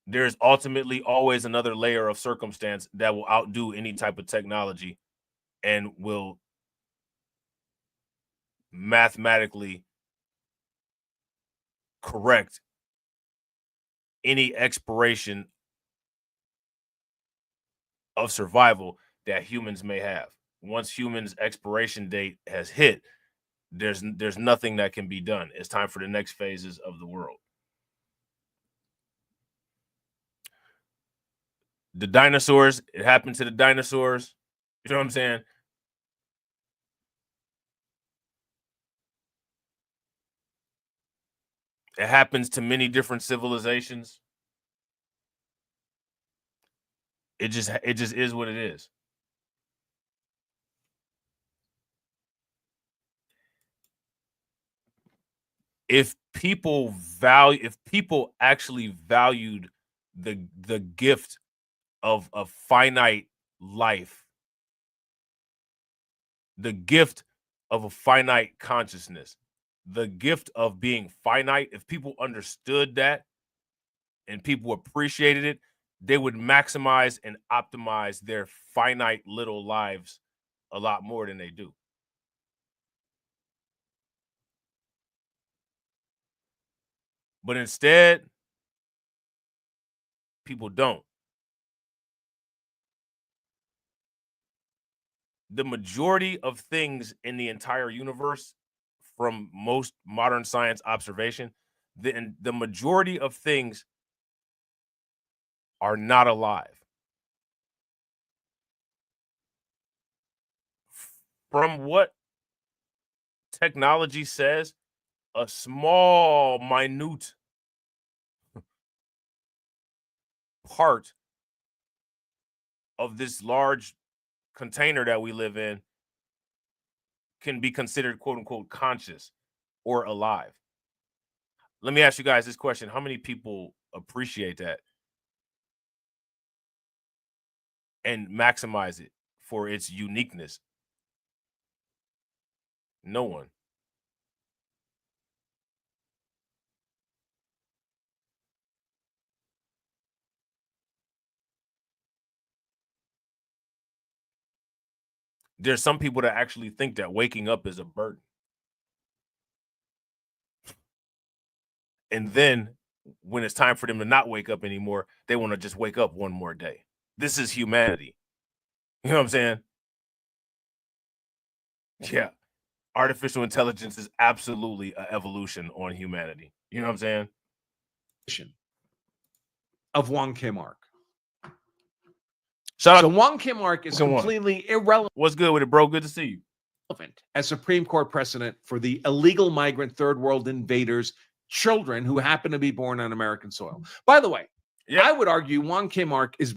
There's ultimately always another layer of circumstance that will outdo any type of technology and will mathematically correct any expiration of survival that humans may have. Once humans' expiration date has hit, there's nothing that can be done. It's time for the next phases of the world. The dinosaurs, it happened to the dinosaurs. You know what I'm saying? It happens to many different civilizations. It just is what it is. If people actually valued the gift of a finite life, the gift of a finite consciousness, the gift of being finite, if people understood that and people appreciated it, they would maximize and optimize their finite little lives a lot more than they do. But instead, people don't. The majority of things in the entire universe, from most modern science observation, the majority of things are not alive. From what technology says, a small, minute part of this large container that we live in can be considered quote unquote conscious or alive. Let me ask you guys this question. How many people appreciate that and maximize it for its uniqueness? No one. There's some people that actually think that waking up is a burden. And then when it's time for them to not wake up anymore, they want to just wake up one more day. This is humanity. You know what I'm saying? Yeah. Artificial intelligence is absolutely an evolution on humanity. You know what I'm saying? Of Wong Kim Ark. Shout out So Wong Kim Ark is completely irrelevant. What's good with it, bro? Good to see you. As Supreme Court precedent for the illegal migrant third world invaders' children who happen to be born on American soil. By the way, I would argue Wong Kim Ark is.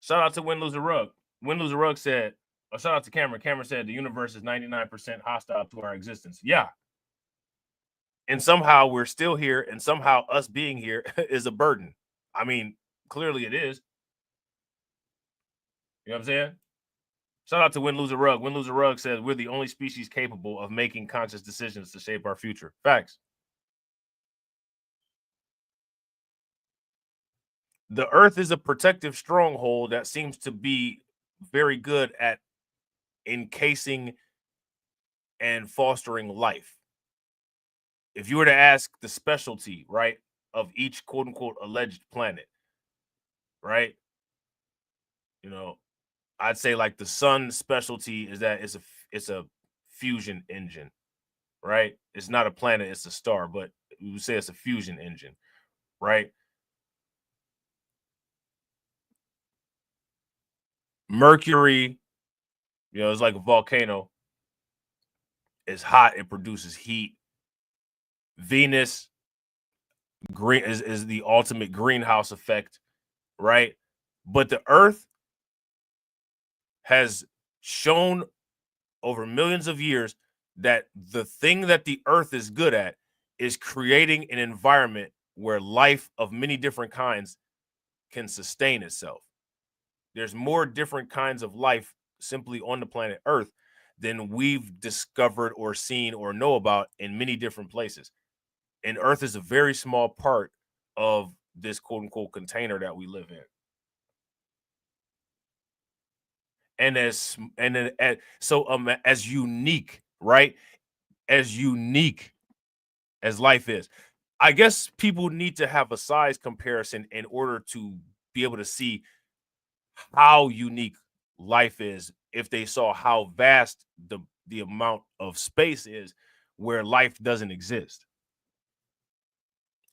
Shout out to Win Lose a Rug. Win Lose a Rug said, or shout out to Cameron. Cameron said the universe is 99% hostile to our existence. Yeah. And somehow we're still here, and somehow us being here is a burden. I mean, clearly it is. You know what I'm saying? Shout out to Win Lose a Rug. Win Lose a Rug says we're the only species capable of making conscious decisions to shape our future. Facts. The earth is a protective stronghold that seems to be very good at encasing and fostering life. If you were to ask the specialty, right, of each quote unquote alleged planet, right, you know, I'd say like the sun's specialty is that it's a fusion engine. right? It's not a planet, it's a star, but we would say it's a fusion engine, right? Mercury, it's like a volcano. It's hot, it produces heat. Venus green is the ultimate greenhouse effect, right? But the Earth has shown over millions of years that the thing that the Earth is good at is creating an environment where life of many different kinds can sustain itself. There's more different kinds of life simply on the planet Earth than we've discovered or seen or know about in many different places. And Earth is a very small part of this quote unquote container that we live in. And as unique, right? As unique as life is, I guess people need to have a size comparison in order to be able to see how unique life is if they saw how vast the amount of space is where life doesn't exist.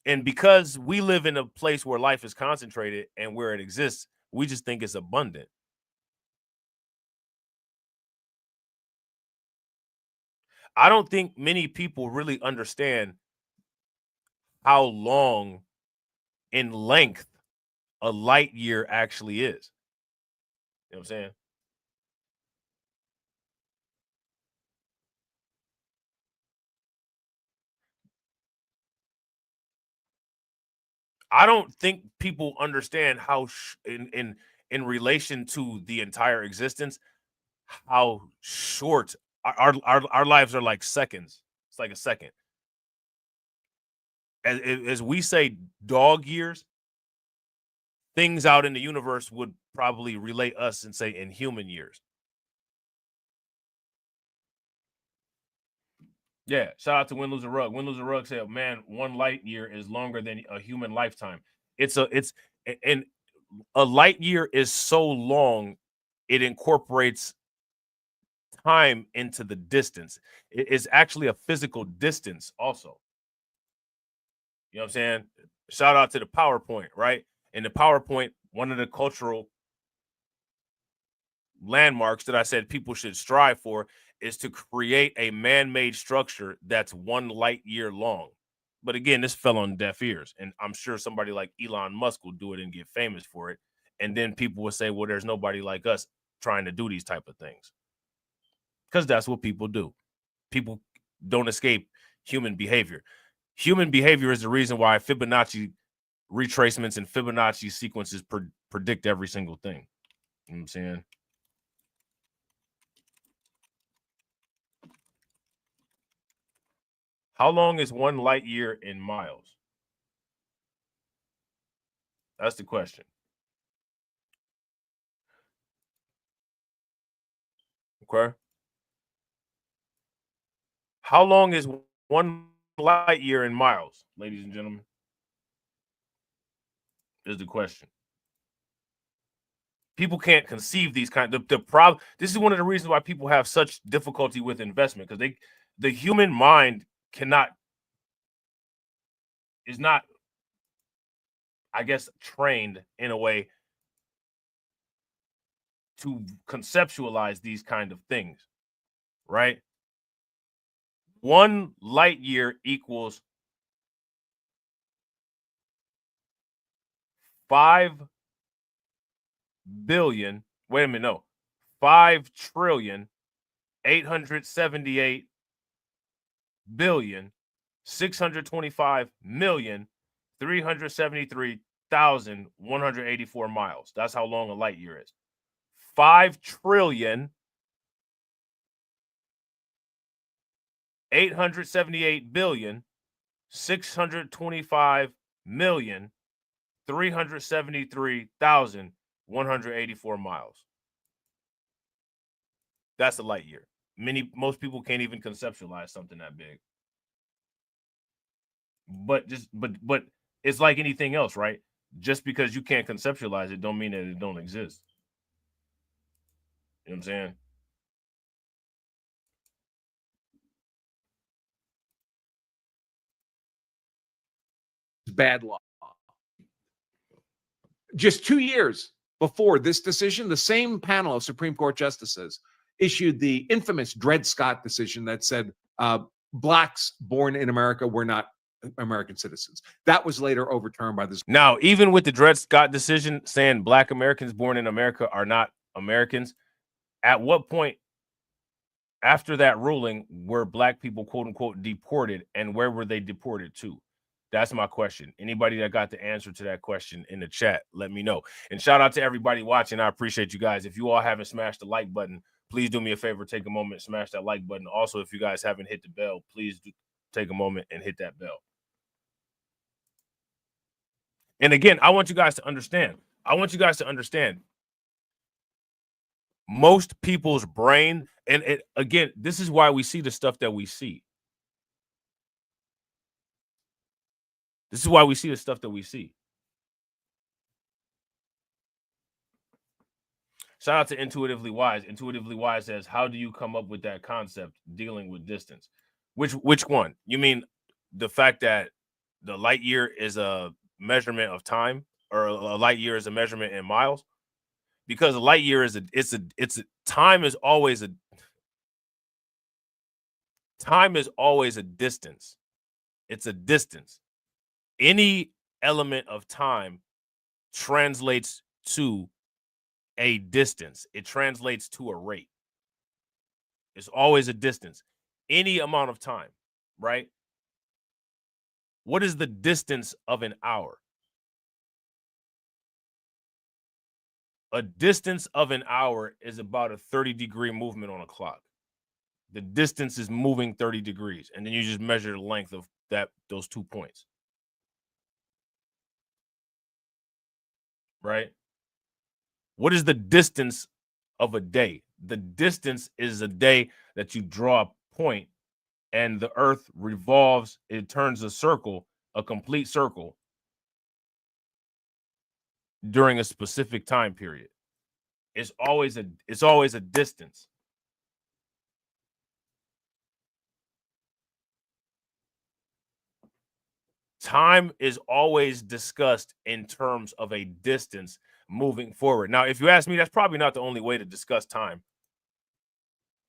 And because we live in a place where life is concentrated and where it exists, we just think it's abundant. I don't think many people really understand how long in length a light year actually is. You know what I'm saying? I don't think people understand how in relation to the entire existence, how short our lives are. Like seconds. It's like a second. As we say dog years, things out in the universe would probably relate us and say in human years. Yeah, shout out to Win Lose a Rug. Win Lose a Rug said, "Man, 1 light year is longer than a human lifetime." It's a light year is so long, it incorporates time into the distance. It is actually a physical distance also. You know what I'm saying? Shout out to the PowerPoint, right? In the PowerPoint, one of the cultural landmarks that I said people should strive for is to create a man-made structure that's 1 light year long. But again, this fell on deaf ears, and I'm sure somebody like Elon Musk will do it and get famous for it. And then people will say, well, there's nobody like us trying to do these type of things. Because that's what people do. People don't escape human behavior. Human behavior is the reason why Fibonacci retracements and Fibonacci sequences predict every single thing. You know what I'm saying? How long is 1 light year in miles? That's the question. Okay. How long is 1 light year in miles, ladies and gentlemen? Is the question. People can't conceive these the problem. This is one of the reasons why people have such difficulty with investment, because the human mind is not, I guess, trained in a way to conceptualize these kind of things, right? 1 light year equals 5 billion. Wait a minute, no. 5 trillion 878 billion 625 million 373,184 miles. That's how long a light year is. 5 trillion 878 billion 625 million 373,184 miles. That's a light year. Most people can't even conceptualize something that big. But it's like anything else, right? Just because you can't conceptualize it don't mean that it don't exist. You know what I'm saying? bad law. Just 2 years before this decision, the same panel of Supreme Court justices issued the infamous Dred Scott decision that said blacks born in America were not American citizens. That was later overturned by this. Now, even with the Dred Scott decision saying black Americans born in America are not Americans, at what point after that ruling were black people, quote unquote, deported, and where were they deported to? That's my question. Anybody that got the answer to that question in the chat, let me know. And shout out to everybody watching. I appreciate you guys. If you all haven't smashed the like button, please do me a favor, take a moment, smash that like button. Also, if you guys haven't hit the bell, please do take a moment and hit that bell. And again, I want you guys to understand. Most people's brain, and again, this is why we see the stuff that we see. This is why we see the stuff that we see. Shout out to Intuitively Wise. Intuitively Wise says, how do you come up with that concept dealing with distance? Which one? You mean the fact that the light year is a measurement of time, or a light year is a measurement in miles? Because a light year is time is always a distance. It's a distance. Any element of time translates to a distance. It translates to a rate. It's always a distance. Any amount of time, right? What is the distance of an hour? A distance of an hour is about a 30-degree movement on a clock. The distance is moving 30 degrees, and then you just measure the length of those 2 points. Right? What is the distance of a day? The distance is a day that you draw a point, and the earth revolves, it turns a circle, a complete circle, during a specific time period. It's always a distance. Time is always discussed in terms of a distance moving forward. Now, if you ask me, that's probably not the only way to discuss time.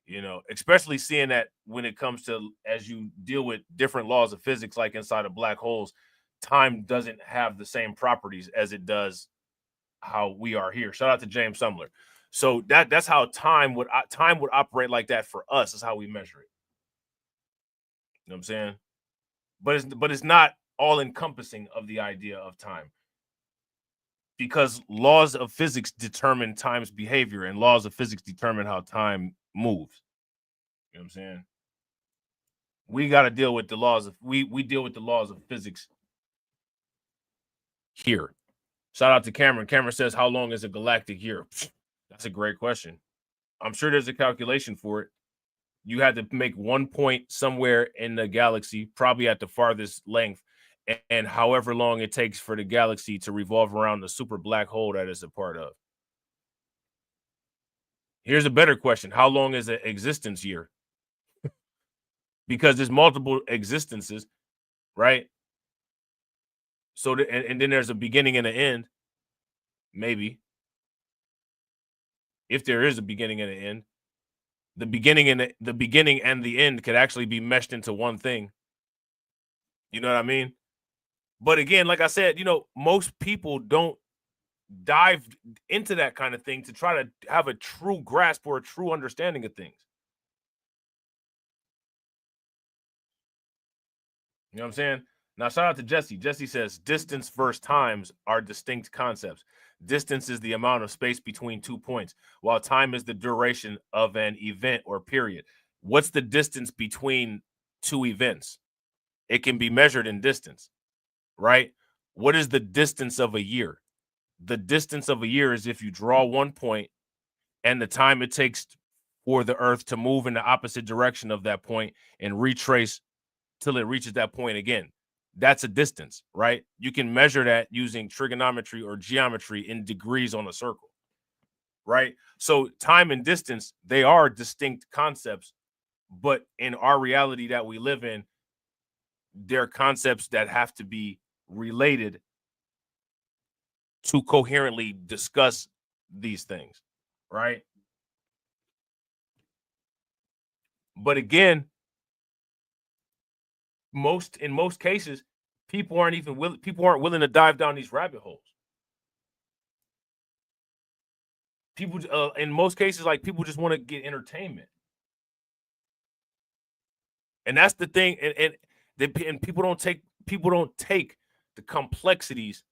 You know, especially seeing that when it comes to, as you deal with different laws of physics, like inside of black holes, time doesn't have the same properties as it does how we are here. Shout out to James Sumler. So that's how time would operate like that for us. Is how we measure it. You know what I'm saying? But it's not all encompassing of the idea of time, because laws of physics determine time's behavior, and laws of physics determine how time moves. You know what I'm saying? We got to deal with the laws of we deal with the laws of physics here. Shout out to Cameron. Cameron says, how long is a galactic year? That's a great question. I'm sure there's a calculation for it. You had to make 1 point somewhere in the galaxy, probably at the farthest length, and however long it takes for the galaxy to revolve around the super black hole that it's a part of. Here's a better question. How long is an existence year? Because there's multiple existences, right? So, and then there's a beginning and an end, maybe. If there is a beginning and an end, the beginning and the end could actually be meshed into one thing. You know what I mean? But again, like I said, you know, most people don't dive into that kind of thing to try to have a true grasp or a true understanding of things. You know what I'm saying? Now, shout out to Jesse. Jesse says, distance versus times are distinct concepts. Distance is the amount of space between 2 points, while time is the duration of an event or period. What's the distance between two events? It can be measured in distance, right? What is the distance of a year? The distance of a year is if you draw 1 point and the time it takes for the earth to move in the opposite direction of that point and retrace till it reaches that point again. That's a distance, right? You can measure that using trigonometry or geometry in degrees on a circle, right? So time and distance, they are distinct concepts, but in our reality that we live in, they're concepts that have to be related to coherently discuss these things, right? But again, in most cases, people aren't willing to dive down these rabbit holes. People, in most cases, like, people just want to get entertainment, and that's the thing. And people don't take the complexities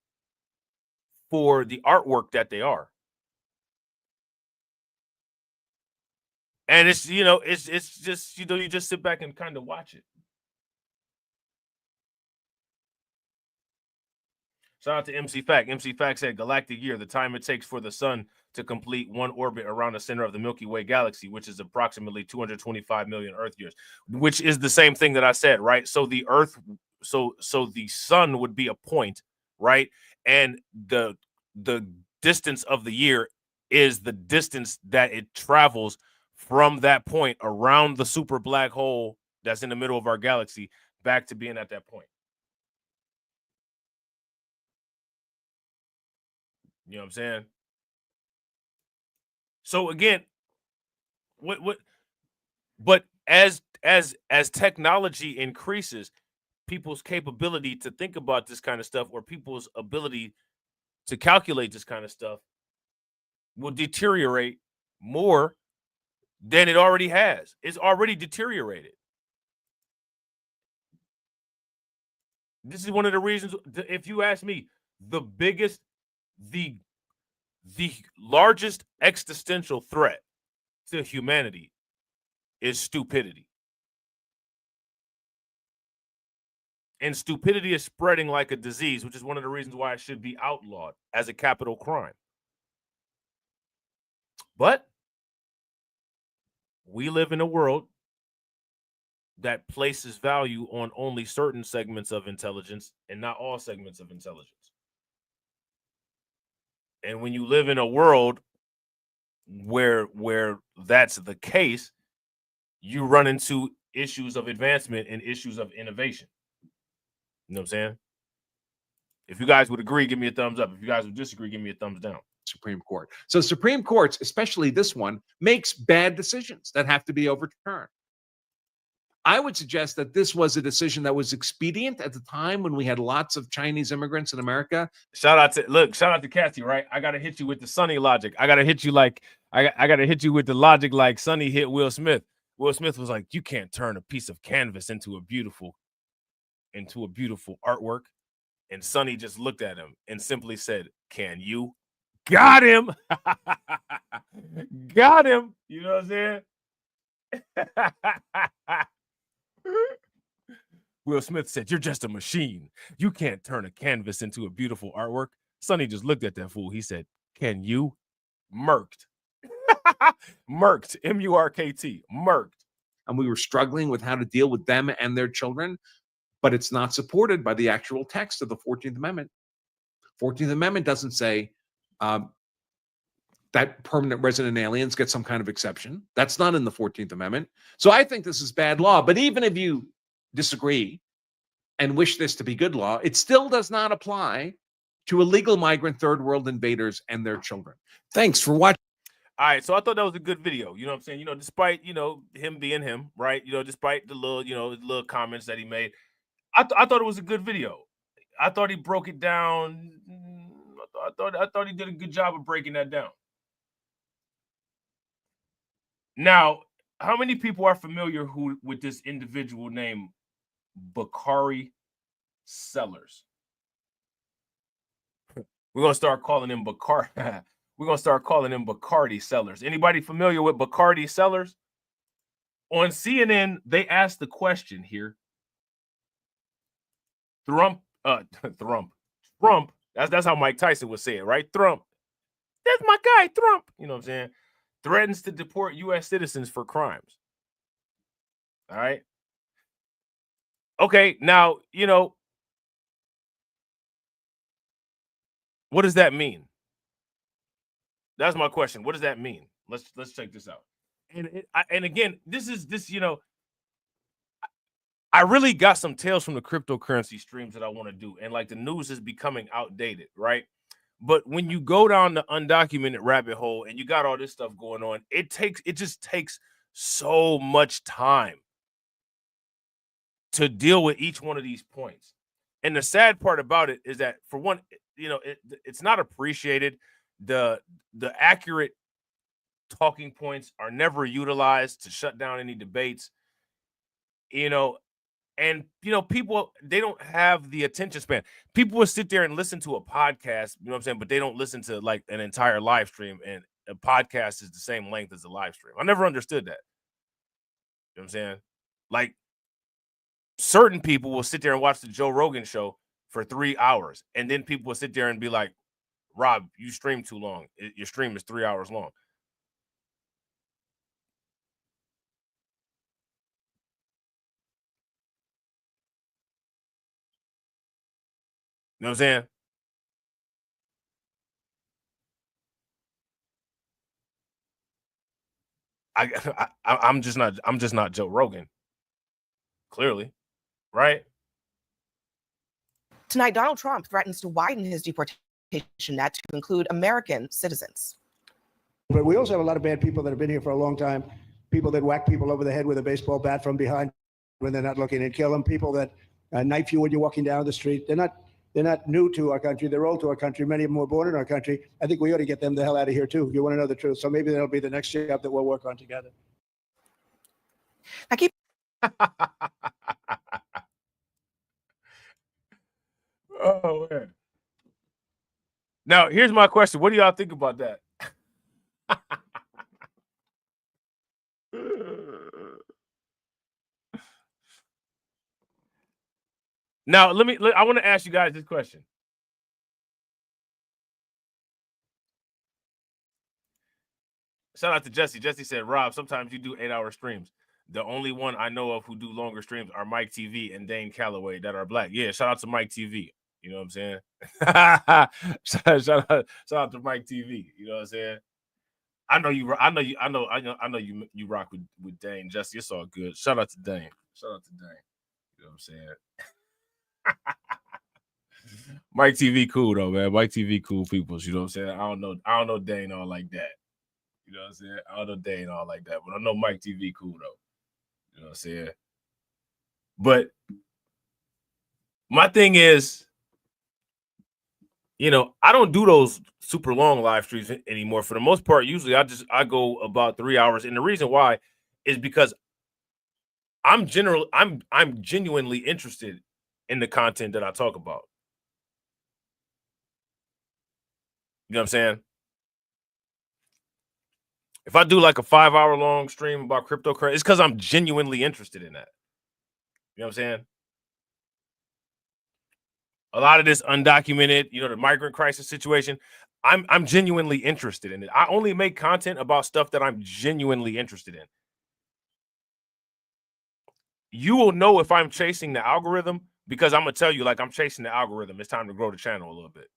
for the artwork that they are. And it's just, you just sit back and kind of watch it. Shout out to MC Fact. MC Fact said galactic year, the time it takes for the sun to complete one orbit around the center of the Milky Way galaxy, which is approximately 225 million Earth years, which is the same thing that I said, right? So the Earth, so the sun would be a point, right? And the distance of the year is the distance that it travels from that point around the super black hole that's in the middle of our galaxy back to being at that point. You know what I'm saying? So again, but as technology increases, people's capability to think about this kind of stuff, or people's ability to calculate this kind of stuff, will deteriorate more than it already has. It's already deteriorated. This is one of the reasons, if you ask me, the largest existential threat to humanity is stupidity. And stupidity is spreading like a disease, which is one of the reasons why it should be outlawed as a capital crime. But we live in a world that places value on only certain segments of intelligence and not all segments of intelligence. And when you live in a world where that's the case, you run into issues of advancement and issues of innovation. You know what I'm saying? If you guys would agree, give me a thumbs up. If you guys would disagree, give me a thumbs down. Supreme Court. So Supreme Courts, especially this one, makes bad decisions that have to be overturned. I would suggest that this was a decision that was expedient at the time when we had lots of Chinese immigrants in America. Shout out to Cassie, right? I gotta hit you with the Sonny logic. I gotta hit you like I gotta hit you with the logic like Sonny hit Will Smith. Will Smith was like, you can't turn a piece of canvas into a beautiful artwork. And Sonny just looked at him and simply said, can you? Got him. Got him. You know what I'm saying? Will Smith said, you're just a machine. You can't turn a canvas into a beautiful artwork. Sonny just looked at that fool. He said, can you? Murked. Murked. M-U-R-K-T. Murked. And we were struggling with how to deal with them and their children, but it's not supported by the actual text of the 14th Amendment. 14th Amendment doesn't say that permanent resident aliens get some kind of exception. That's not in the 14th Amendment. So I think this is bad law. But even if you disagree and wish this to be good law, it still does not apply to illegal migrant third world invaders and their children. Thanks for watching. All right, so I thought that was a good video. You know what I'm saying? Despite, him being him, right? Despite the little comments that he made, I thought it was a good video. I thought he broke it down. I thought he did a good job of breaking that down. Now, how many people are familiar with this individual named Bakari Sellers? We're gonna start calling him Bakari. We're gonna start calling him Bacardi Sellers. Anybody familiar with Bacardi Sellers? On CNN, they asked the question here. Trump. That's how Mike Tyson would say it, right? Trump. That's my guy, Trump. You know what I'm saying? Threatens to deport U.S. citizens for crimes. All right. Okay, now, what does that mean? That's my question. What does that mean? Let's check this out. And again, this. I really got some tales from the cryptocurrency streams that I want to do. And like the news is becoming outdated, right? But when you go down the undocumented rabbit hole and you got all this stuff going on, it just takes so much time to deal with each one of these points. And the sad part about it is that, for one, you know, it's not appreciated. The accurate talking points are never utilized to shut down any debates, you know. And, you know, people, they don't have the attention span. People will sit there and listen to a podcast, you know what I'm saying? But they don't listen to like an entire live stream. And a podcast is the same length as a live stream. I never understood that. You know what I'm saying? Like, certain people will sit there and watch the Joe Rogan show for 3 hours. And then people will sit there and be like, Rob, you stream too long. Your stream is 3 hours long. You know what I'm saying? I'm just not Joe Rogan. Clearly, right? Tonight, Donald Trump threatens to widen his deportation net to include American citizens. But we also have a lot of bad people that have been here for a long time. People that whack people over the head with a baseball bat from behind when they're not looking and kill them. People that knife you when you're walking down the street. They're not new to our country. They're old to our country. Many of them were born in our country. I think we ought to get them the hell out of here too. You want to know the truth. So maybe that'll be the next job that we'll work on together. I keep. Oh man. Now here's my question. What do y'all think about that? Now I want to ask you guys this question. Shout out to Jesse. Jesse said, Rob, sometimes you do 8-hour streams. The only one I know of who do longer streams are Mike TV and Dane Calloway that are black. Yeah, shout out to Mike TV. You know what I'm saying? shout out to Mike TV. You know what I'm saying? I know you rock with Dane. Jesse, it's all good. Shout out to Dane. Shout out to Dane. You know what I'm saying? Mike TV cool though, man. Mike TV cool people. You know what I'm saying? I don't know Dane all like that. You know what I'm saying? I don't know Dane all like that, but I know Mike TV cool though. You know what I'm saying? But my thing is, you know, I don't do those super long live streams anymore. For the most part, usually I go about 3 hours. And the reason why is because I'm genuinely interested in the content that I talk about. You know what I'm saying? If I do like a 5-hour long stream about cryptocurrency, it's because I'm genuinely interested in that. You know what I'm saying? A lot of this undocumented, you know, the migrant crisis situation, I'm genuinely interested in it. I only make content about stuff that I'm genuinely interested in. You will know if I'm chasing the algorithm because I'm going to tell you, like, I'm chasing the algorithm. It's time to grow the channel a little bit.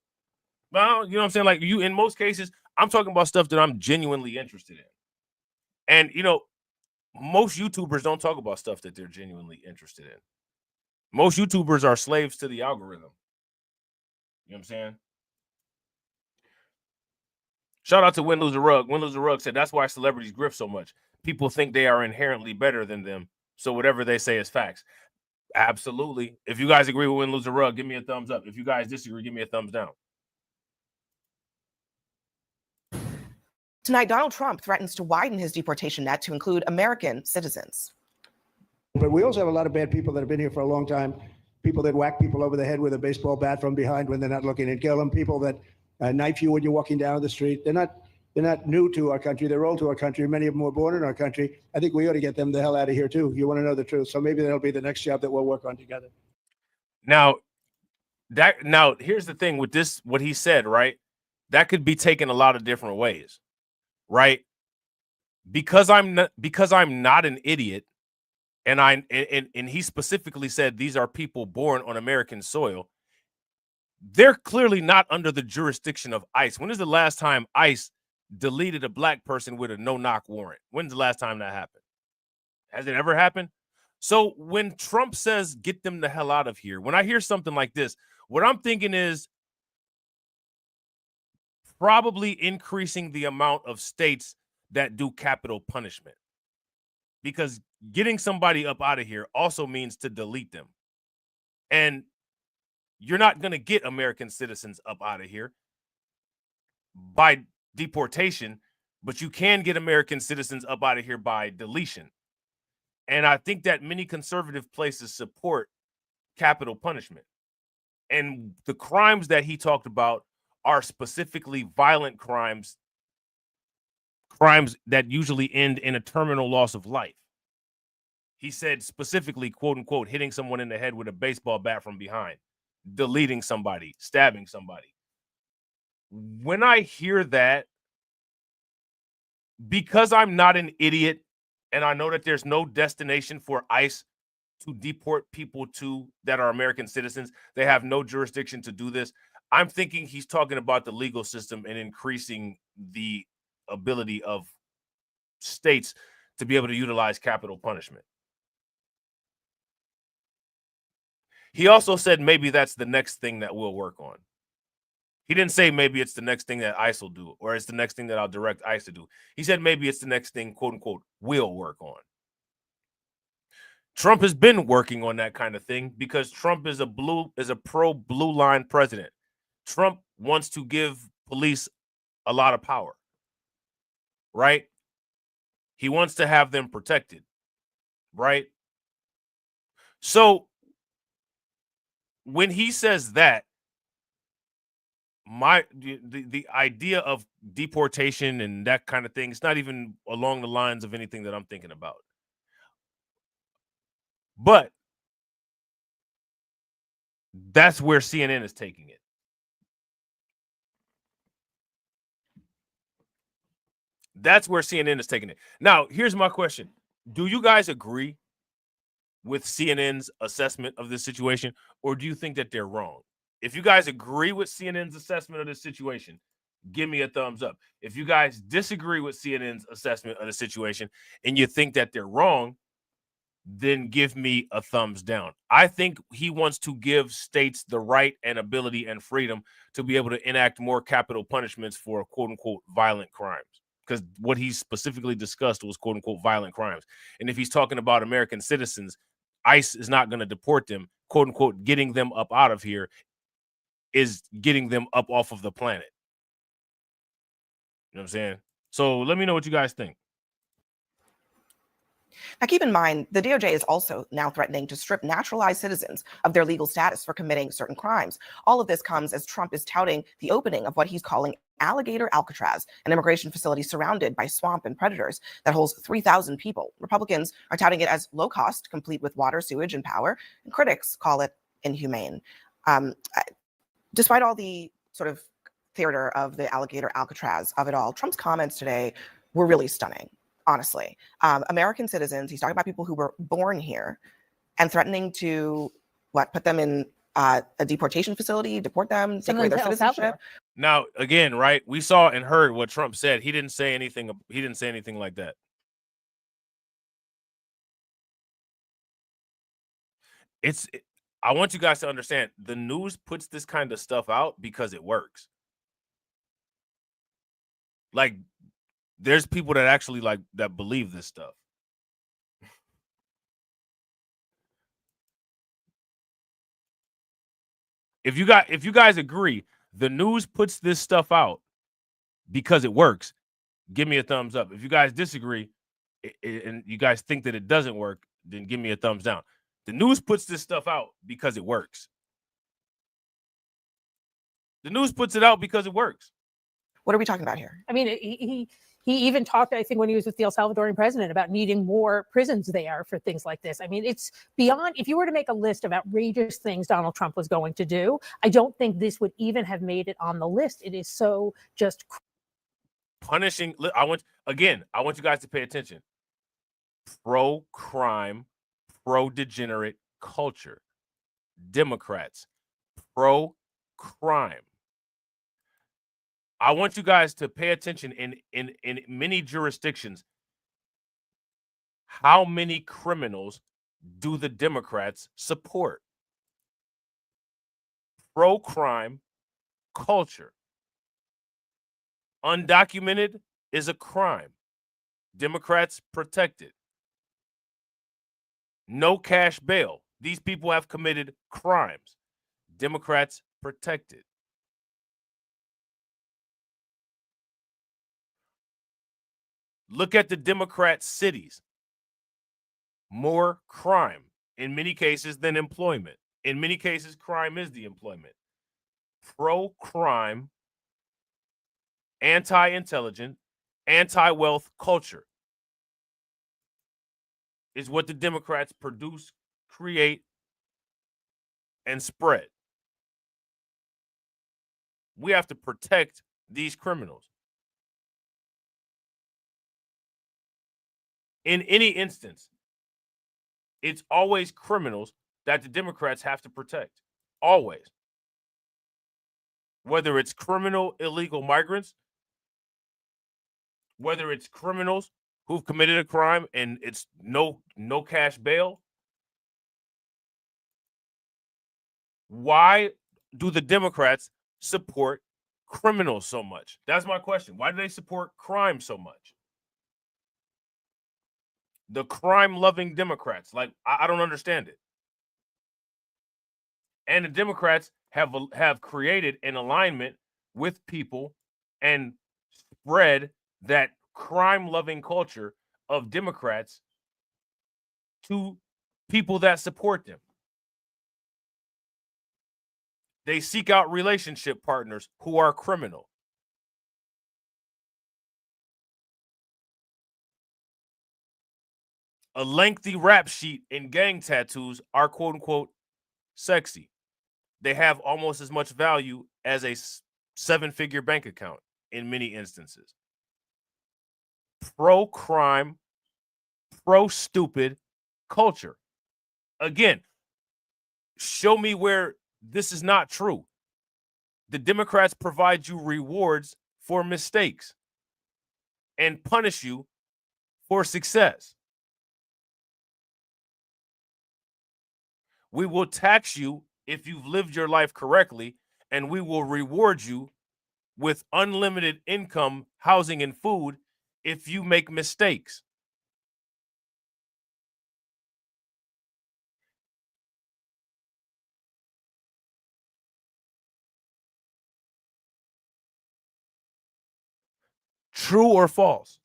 Well, you know what I'm saying? Like, in most cases, I'm talking about stuff that I'm genuinely interested in. And, you know, most YouTubers don't talk about stuff that they're genuinely interested in. Most YouTubers are slaves to the algorithm. You know what I'm saying? Shout out to Win Lose a Rug. Win Lose a Rug said that's why celebrities grift so much. People think they are inherently better than them. So whatever they say is facts. Absolutely. If you guys agree with Win Lose a Rug, give me a thumbs up. If you guys disagree, give me a thumbs down. Tonight, Donald Trump threatens to widen his deportation net to include American citizens. But we also have a lot of bad people that have been here for a long time. People that whack people over the head with a baseball bat from behind when they're not looking and kill them. People that knife you when you're walking down the street. They're not new to our country. They're old to our country. Many of them were born in our country. I think we ought to get them the hell out of here too. You want to know the truth. So maybe that'll be the next job that we'll work on together. Now here's the thing with this, what he said, right? That could be taken a lot of different ways, right? Because I'm not an idiot, and he specifically said these are people born on American soil. They're clearly not under the jurisdiction of ICE. When is the last time ICE deleted a black person with a no-knock warrant? When's the last time that happened? Has it ever happened? So when Trump says get them the hell out of here, when I hear something like this, what I'm thinking is probably increasing the amount of states that do capital punishment, because getting somebody up out of here also means to delete them. And you're not going to get American citizens up out of here by deportation, but you can get American citizens up out of here by deletion. And I think that many conservative places support capital punishment. And the crimes that he talked about are specifically violent crimes that usually end in a terminal loss of life. He said specifically, quote unquote, hitting someone in the head with a baseball bat from behind, deleting somebody, stabbing somebody. When I hear that, because I'm not an idiot and I know that there's no destination for ICE to deport people to that are American citizens, they have no jurisdiction to do this. I'm thinking he's talking about the legal system and increasing the ability of states to be able to utilize capital punishment. He also said maybe that's the next thing that we'll work on. He didn't say maybe it's the next thing that ICE will do or it's the next thing that I'll direct ICE to do. He said maybe it's the next thing, quote unquote, we'll work on. Trump has been working on that kind of thing because Trump is a pro blue line president. Trump wants to give police a lot of power, right? He wants to have them protected, right? So when he says that, the idea of deportation and that kind of thing, it's not even along the lines of anything that I'm thinking about. But that's where CNN is taking it. That's where CNN is taking it. Now, here's my question. Do you guys agree with CNN's assessment of this situation, or do you think that they're wrong? If you guys agree with CNN's assessment of this situation, give me a thumbs up. If you guys disagree with CNN's assessment of the situation and you think that they're wrong, then give me a thumbs down. I think he wants to give states the right and ability and freedom to be able to enact more capital punishments for quote unquote violent crimes, because what he specifically discussed was quote unquote violent crimes. And if he's talking about American citizens, ICE is not going to deport them. Quote unquote, getting them up out of here is getting them up off of the planet. You know what I'm saying? So let me know what you guys think. Now, keep in mind, the DOJ is also now threatening to strip naturalized citizens of their legal status for committing certain crimes. All of this comes as Trump is touting the opening of what he's calling Alligator Alcatraz, an immigration facility surrounded by swamp and predators that holds 3,000 people. Republicans are touting it as low cost, complete with water, sewage, and power, and critics call it inhumane. Despite all the sort of theater of the Alligator Alcatraz of it all, Trump's comments today were really stunning. Honestly, American citizens, he's talking about people who were born here and threatening to put them in a deportation facility, deport them, take away their citizenship. Now, again, right, we saw and heard what Trump said. He didn't say anything. He didn't say anything like that. I want you guys to understand, the news puts this kind of stuff out because it works. Like, there's people that actually that believe this stuff. If you guys agree, the news puts this stuff out because it works, give me a thumbs up. If you guys disagree and you guys think that it doesn't work, then give me a thumbs down. The news puts this stuff out because it works. The news puts it out because it works. What are we talking about here? I mean, he even talked, I think, when he was with the El Salvadorian president about needing more prisons there for things like this. I mean, it's beyond, if you were to make a list of outrageous things Donald Trump was going to do, I don't think this would even have made it on the list. It is so just punishing. I want you guys to pay attention. Pro-crime, pro-degenerate culture. Democrats, pro-crime. I want you guys to pay attention in many jurisdictions. How many criminals do the Democrats support? Pro-crime culture. Undocumented is a crime. Democrats protect it. No cash bail. These people have committed crimes. Democrats protect it. Look at the Democrat cities. More crime in many cases than employment. In many cases, crime is the employment. Pro-crime, anti-intelligent, anti-wealth culture is what the Democrats produce, create, and spread. We have to protect these criminals. In any instance, it's always criminals that the Democrats have to protect. Always. Whether it's criminal illegal migrants, whether it's criminals who've committed a crime and it's no cash bail. Why do the Democrats support criminals so much? That's my question. Why do they support crime so much? The crime-loving Democrats, like I don't understand it. And the Democrats have created an alignment with people and spread that crime-loving culture of Democrats to people that support them. They seek out relationship partners who are criminal. A lengthy rap sheet and gang tattoos are quote-unquote sexy. They have almost as much value as a 7-figure bank account in many instances. Pro-crime, pro-stupid culture. Again, show me where this is not true. The Democrats provide you rewards for mistakes and punish you for success. We will tax you if you've lived your life correctly, and we will reward you with unlimited income, housing, and food if you make mistakes. True or false?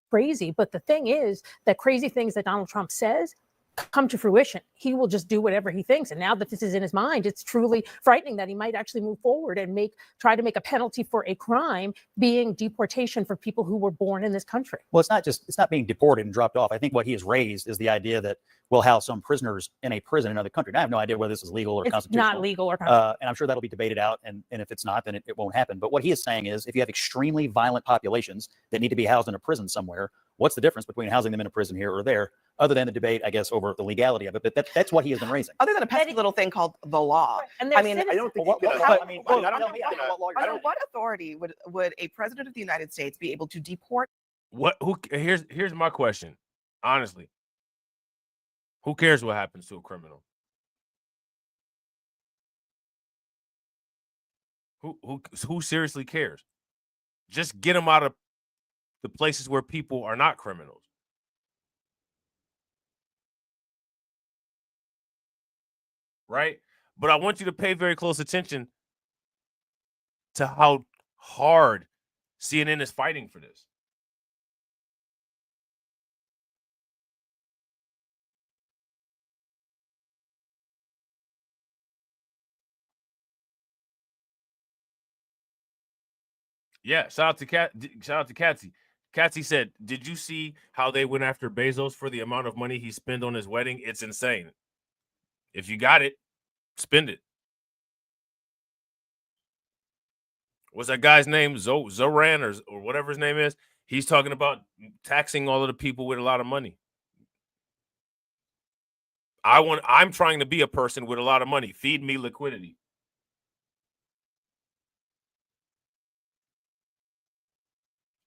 Crazy. But the thing is that crazy things that Donald Trump says come to fruition. He will just do whatever he thinks. And now that this is in his mind, it's truly frightening that he might actually move forward and try to make a penalty for a crime being deportation for people who were born in this country. Well, it's not being deported and dropped off. I think what he has raised is the idea that we'll house some prisoners in a prison in another country. And I have no idea whether this is legal or constitutional. It's not legal or constitutional. And I'm sure that'll be debated out. And if it's not, then it won't happen. But what he is saying is if you have extremely violent populations that need to be housed in a prison somewhere, what's the difference between housing them in a prison here or there, other than the debate, I guess, over the legality of it? But that's what he has been raising. Other than a pesky little thing called the law. And I mean, I don't think under what authority would a president of the United States be able to deport? Here's my question. Honestly, who cares what happens to a criminal? Who seriously cares? Just get them out of the places where people are not criminals. Right? But I want you to pay very close attention to how hard CNN is fighting for this. Yeah, shout out to Katsy. Katsy said, "Did you see how they went after Bezos for the amount of money he spent on his wedding? It's insane. If you got it, spend it." What's that guy's name? Zoran or whatever his name is. He's talking about taxing all of the people with a lot of money. I'm trying to be a person with a lot of money. Feed me liquidity.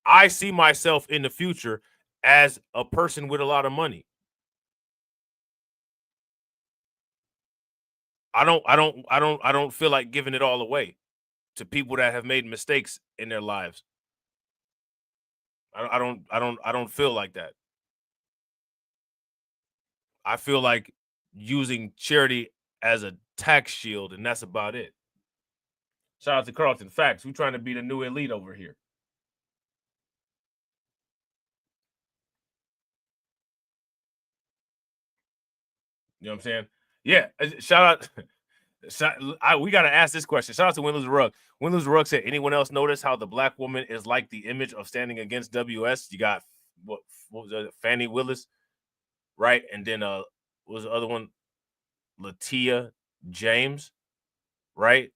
I see myself in the future as a person with a lot of money. I don't feel like giving it all away to people that have made mistakes in their lives. I don't feel like that. I feel like using charity as a tax shield, and that's about it. Shout out to Carlton. Facts. We're trying to be the new elite over here. You know what I'm saying? Yeah. Shout out. We got to ask this question. Shout out to Win Lose Rug. Win Lose Rug said, anyone else notice how the black woman is like the image of standing against WS? You got what was that? Fannie Willis, right? And then what was the other one? Latia James, right?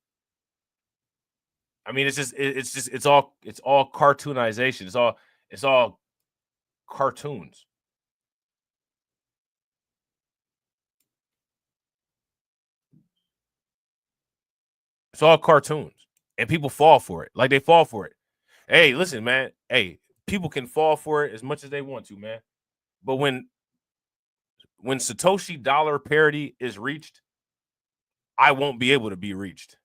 I mean, it's all cartoonization. It's all cartoons. It's all cartoons, and people fall for it. Like, they fall for it. Hey, listen, man. Hey, people can fall for it as much as they want to, man. But when Satoshi dollar parity is reached, I won't be able to be reached.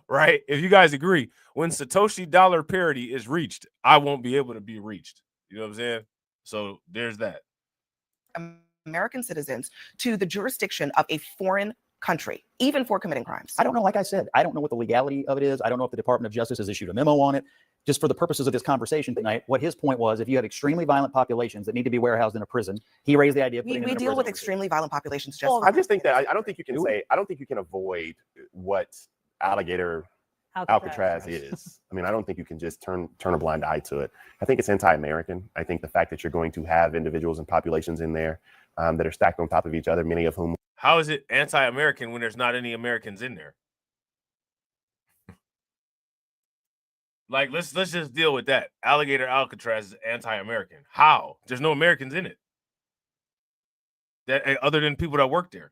Right? If you guys agree, when Satoshi dollar parity is reached, I won't be able to be reached. You know what I'm saying? So there's that. American citizens to the jurisdiction of a foreign country, even for committing crimes. I don't know. Like I said, I don't know what the legality of it is. I don't know if the Department of Justice has issued a memo on it. Just for the purposes of this conversation tonight, what his point was, if you have extremely violent populations that need to be warehoused in a prison, he raised the idea of putting them in a deal prison with overseas. extremely violent populations. Just Well, I just think that I don't think you can say, I don't think you can avoid what alligator Alcatraz is. I mean, I don't think you can just turn a blind eye to it. I think it's anti-American. I think the fact that you're going to have individuals and populations in there that are stacked on top of each other, many of whom. How is it anti-American when there's not any Americans in there? Like, let's just deal with that. Alligator Alcatraz is anti-American. How? There's no Americans in it. That other than people that work there.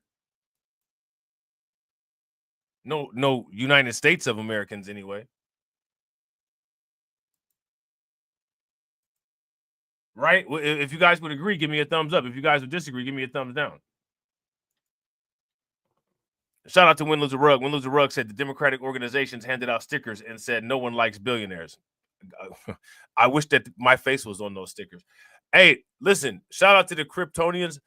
No United States of Americans anyway. Right? If you guys would agree, give me a thumbs up. If you guys would disagree, give me a thumbs down. Shout out to Win Lose Rug. Win Lose Rug said the Democratic organizations handed out stickers and said no one likes billionaires. I wish that my face was on those stickers. Hey, listen, shout out to the Kryptonians.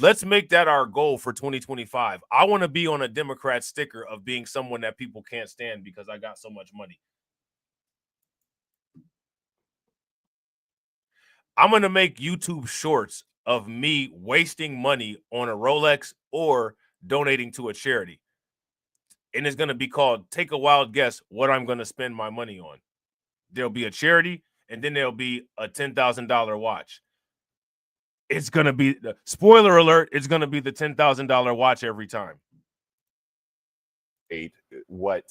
Let's make that our goal for 2025. I want to be on a Democrat sticker of being someone that people can't stand because I got so much money. I'm going to make YouTube shorts of me wasting money on a Rolex or donating to a charity. And it's going to be called Take a Wild Guess What I'm going to Spend My Money On. There'll be a charity, and then there'll be a $10,000 watch. It's going to be, spoiler alert, it's going to be the $10,000 watch every time. What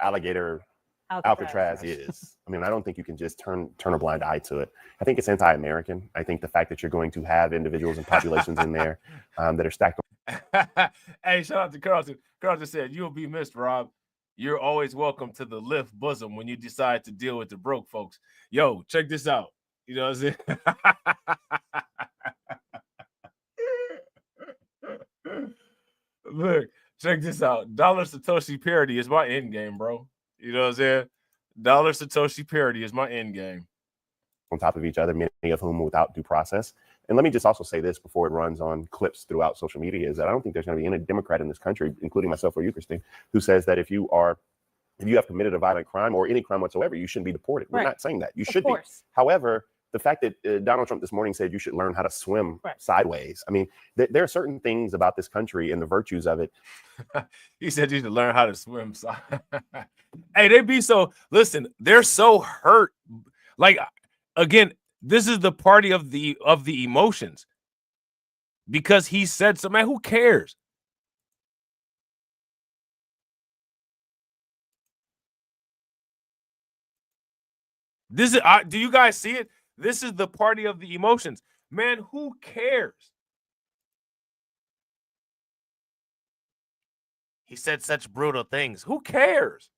alligator Alcatraz is. I mean, I don't think you can just turn a blind eye to it. I think it's anti-American. I think the fact that you're going to have individuals and populations in there that are stacked. Hey, shout out to Carlton. Carlton said, you'll be missed, Rob. You're always welcome to the lift bosom when you decide to deal with the broke folks. Yo, check this out. You know what I'm saying? Look, check this out. Dollar Satoshi parody is my end game, bro. You know what I'm saying? Dollar Satoshi parody is my end game. On top of each other, many of whom without due process. And let me just also say this before it runs on clips throughout social media, is that I don't think there's going to be any Democrat in this country, including myself or you, Christine, who says that if you have committed a violent crime or any crime whatsoever, you shouldn't be deported. We're not saying that. You should be. However, the fact that Donald Trump this morning said you should learn how to swim sideways. I mean, there are certain things about this country and the virtues of it. He said you should learn how to swim. Hey, they be so, listen, they're so hurt. Like, again, this is the party of the emotions. Because he said so, man, who cares? This is, do you guys see it? This is the party of the emotions. Man, who cares? He said such brutal things. Who cares?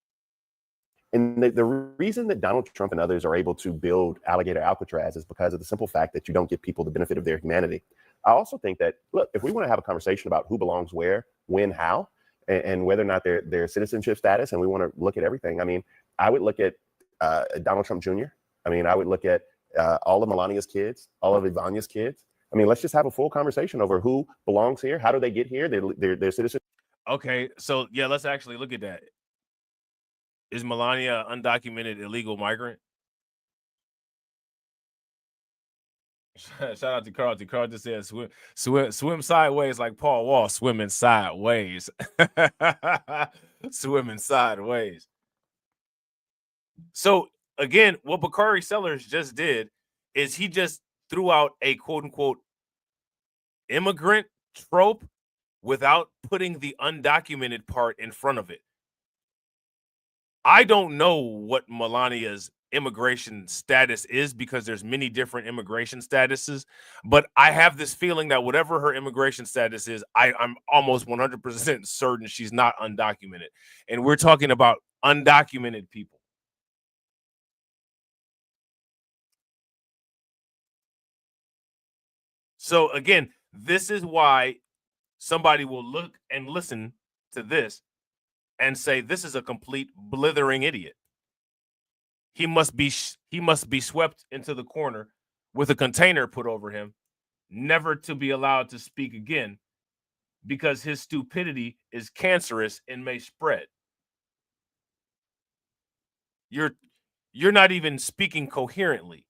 And the reason that Donald Trump and others are able to build alligator Alcatraz is because of the simple fact that you don't give people the benefit of their humanity. I also think that, look, if we want to have a conversation about who belongs where, when, how, and whether or not their citizenship status, and we want to look at everything. I mean, I would look at Donald Trump Jr. I mean, I would look at all of Melania's kids, all of Ivania's kids. I mean, let's just have a full conversation over who belongs here, how do they get here, their citizenship. Okay, so yeah, let's actually look at that. Is Melania an undocumented illegal migrant? Shout out to Carl. Carl just said swim sideways like Paul Wall, swimming sideways. Swimming sideways. So again, what Bakari Sellers just did is he just threw out a quote unquote immigrant trope without putting the undocumented part in front of it. I don't know what Melania's immigration status is because there's many different immigration statuses, but I have this feeling that whatever her immigration status is, I'm almost 100% certain she's not undocumented. And we're talking about undocumented people. So again, this is why somebody will look and listen to this and say this is a complete blithering idiot. He must be swept into the corner with a container put over him, never to be allowed to speak again because his stupidity is cancerous and may spread. You're not even speaking coherently.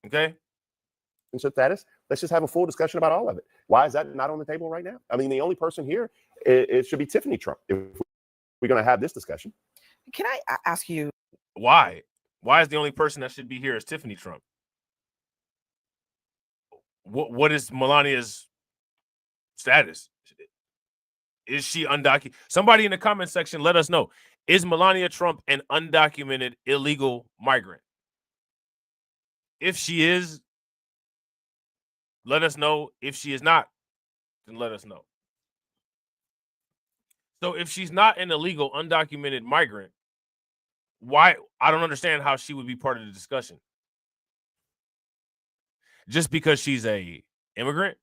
Okay? Status. Let's just have a full discussion about all of it. Why is that not on the table right now? I mean, the only person here, it should be Tiffany Trump if we're going to have this discussion. Can I ask you why? Why is the only person that should be here is Tiffany Trump? What is Melania's status? Is she undocumented? Somebody in the comment section, let us know. Is Melania Trump an undocumented illegal migrant? If she is, let us know. If she is not, then let us know. So if she's not an illegal, undocumented migrant, why? I don't understand how she would be part of the discussion. Just because she's a immigrant?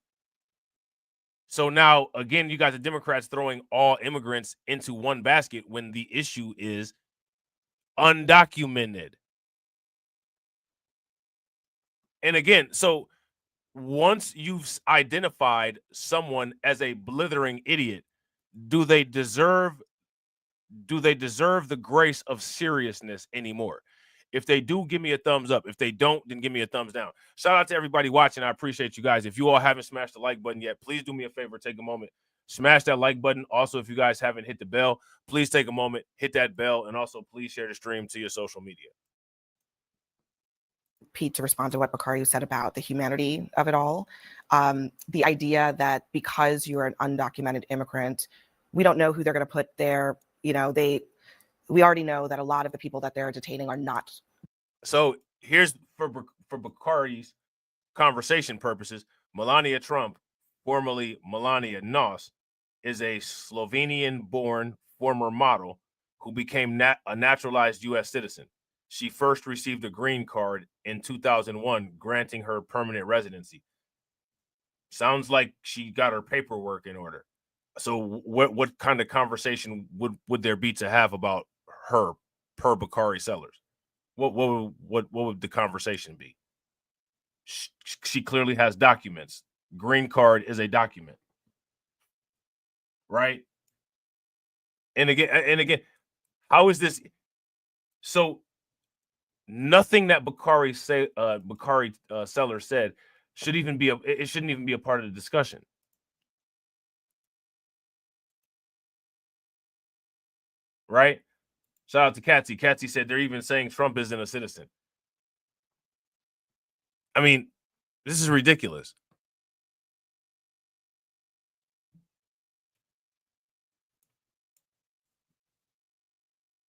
So now, again, you got the Democrats throwing all immigrants into one basket when the issue is undocumented. And again, so once you've identified someone as a blithering idiot, do they deserve the grace of seriousness anymore? If they do, give me a thumbs up. If they don't, then give me a thumbs down. Shout out to everybody watching. I appreciate you guys. If you all haven't smashed the like button yet, please do me a favor. Take a moment. Smash that like button. Also, if you guys haven't hit the bell, please take a moment. Hit that bell. And also, please share the stream to your social media. Pete, to respond to what Bakari said about the humanity of it all. The idea that because you're an undocumented immigrant, we don't know who they're going to put there. We already know that a lot of the people that they're detaining are not. So here's for Bakari's conversation purposes, Melania Trump, formerly Melania Nos, is a Slovenian-born former model who became a naturalized U.S. citizen. She first received a green card in 2001, granting her permanent residency. Sounds like she got her paperwork in order. So what kind of conversation would there be to have about her per Bakari Sellers? What would the conversation be? She clearly has documents. Green card is a document, right? And again, how is this? So nothing that Bakari Sellers said should even be it shouldn't even be a part of the discussion. Right? Shout out to Katsy. Katsy said they're even saying Trump isn't a citizen. I mean, this is ridiculous.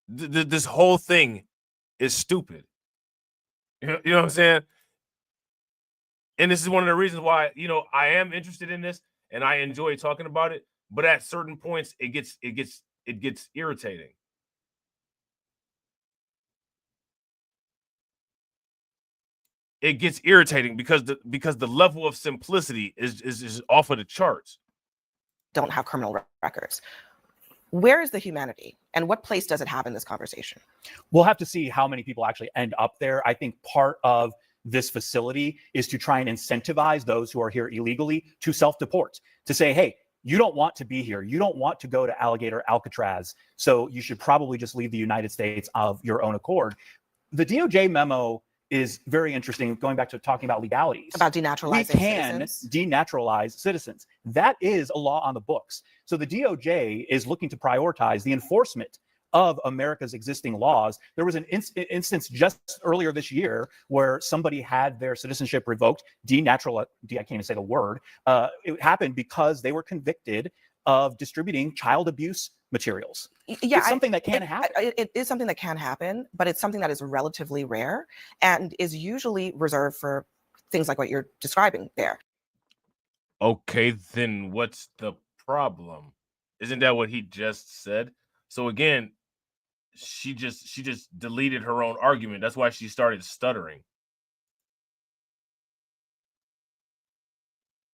This whole thing is stupid. You know what I'm saying? And this is one of the reasons why, I am interested in this and I enjoy talking about it, but at certain points it gets irritating. It gets irritating because the level of simplicity is off of the charts. Don't have criminal records. Where is the humanity, and what place does it have in this conversation? We'll have to see how many people actually end up there. I think part of this facility is to try and incentivize those who are here illegally to self-deport, to say, hey, you don't want to be here. You don't want to go to Alligator Alcatraz. So you should probably just leave the United States of your own accord. The DOJ memo is very interesting, going back to talking about legalities. About denaturalizing we can citizens. denaturalize citizens. That is a law on the books. So the DOJ is looking to prioritize the enforcement of America's existing laws. There was an instance just earlier this year where somebody had their citizenship revoked, I can't even say the word. It happened because they were convicted of distributing child abuse materials. Yeah, it's something that can happen. It is something that can happen, but it's something that is relatively rare and is usually reserved for things like what you're describing there. Okay, then what's the problem? Isn't that what he just said? So again, she just deleted her own argument. That's why she started stuttering.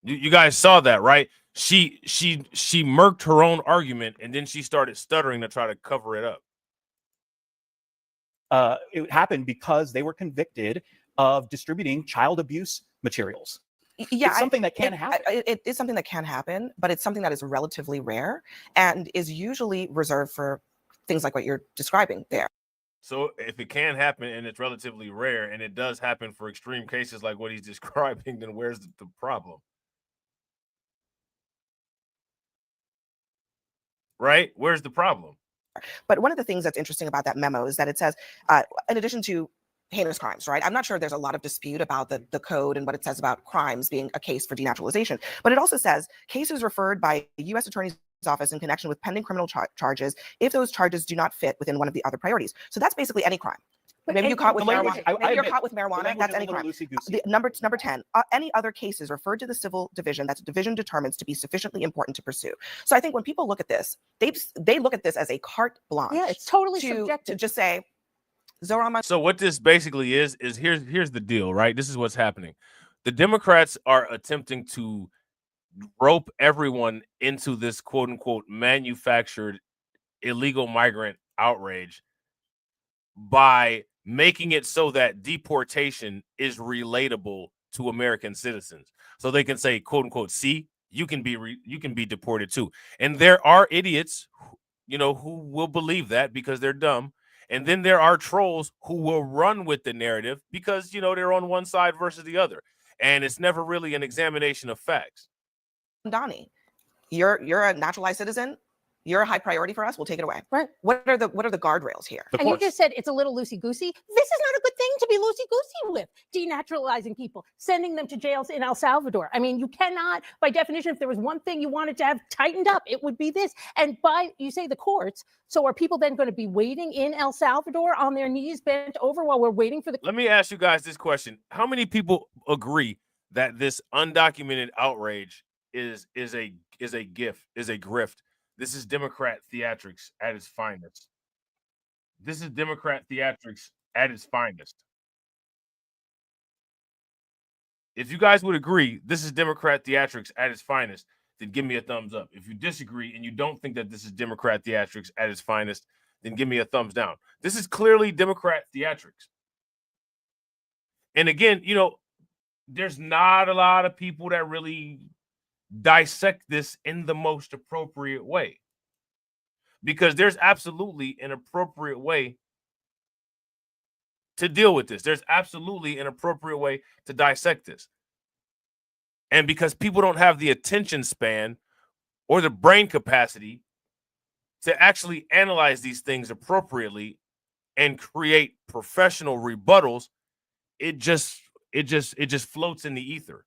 You guys saw that, right? She murked her own argument, and then she started stuttering to try to cover it up. It happened because they were convicted of distributing child abuse materials. Yeah, it's something that can happen. It is something that can happen, but it's something that is relatively rare and is usually reserved for things like what you're describing there. So if it can happen and it's relatively rare and it does happen for extreme cases like what he's describing, then where's the problem? Right? Where's the problem? But one of the things that's interesting about that memo is that it says, in addition to heinous crimes, right? I'm not sure there's a lot of dispute about the code and what it says about crimes being a case for denaturalization, but it also says cases referred by the U.S. Attorney's Office in connection with pending criminal charges if those charges do not fit within one of the other priorities. So that's basically any crime. Maybe you're caught with marijuana. Maybe you're caught with marijuana. That's any crime. Number 10. Any other cases referred to the civil division that the division determines to be sufficiently important to pursue. So I think when people look at this, they look at this as a carte blanche. Yeah, it's totally subjective. To just say, Zoran. So what this basically is here's the deal, right? This is what's happening. The Democrats are attempting to rope everyone into this quote unquote manufactured illegal migrant outrage by making it so that deportation is relatable to American citizens. So they can say, quote unquote, see, you can be deported too. And there are idiots, who will believe that because they're dumb. And then there are trolls who will run with the narrative because, they're on one side versus the other. And it's never really an examination of facts. Donnie, you're a naturalized citizen. You're a high priority for us. We'll take it away. Right. What are the guardrails here? And you just said it's a little loosey-goosey. This is not a good thing to be loosey-goosey with. Denaturalizing people, sending them to jails in El Salvador. I mean, you cannot, by definition, if there was one thing you wanted to have tightened up, it would be this. And you say the courts, so are people then going to be waiting in El Salvador on their knees, bent over while we're waiting for the... Let me ask you guys this question. How many people agree that this undocumented outrage is a grift? This is Democrat theatrics at its finest. This is Democrat theatrics at its finest. If you guys would agree, this is Democrat theatrics at its finest, then give me a thumbs up. If you disagree and you don't think that this is Democrat theatrics at its finest, then give me a thumbs down. This is clearly Democrat theatrics. And again, there's not a lot of people that really dissect this in the most appropriate way, because there's absolutely an appropriate way to deal with this. There's absolutely an appropriate way to dissect this. And because people don't have the attention span or the brain capacity to actually analyze these things appropriately and create professional rebuttals, it just floats in the ether.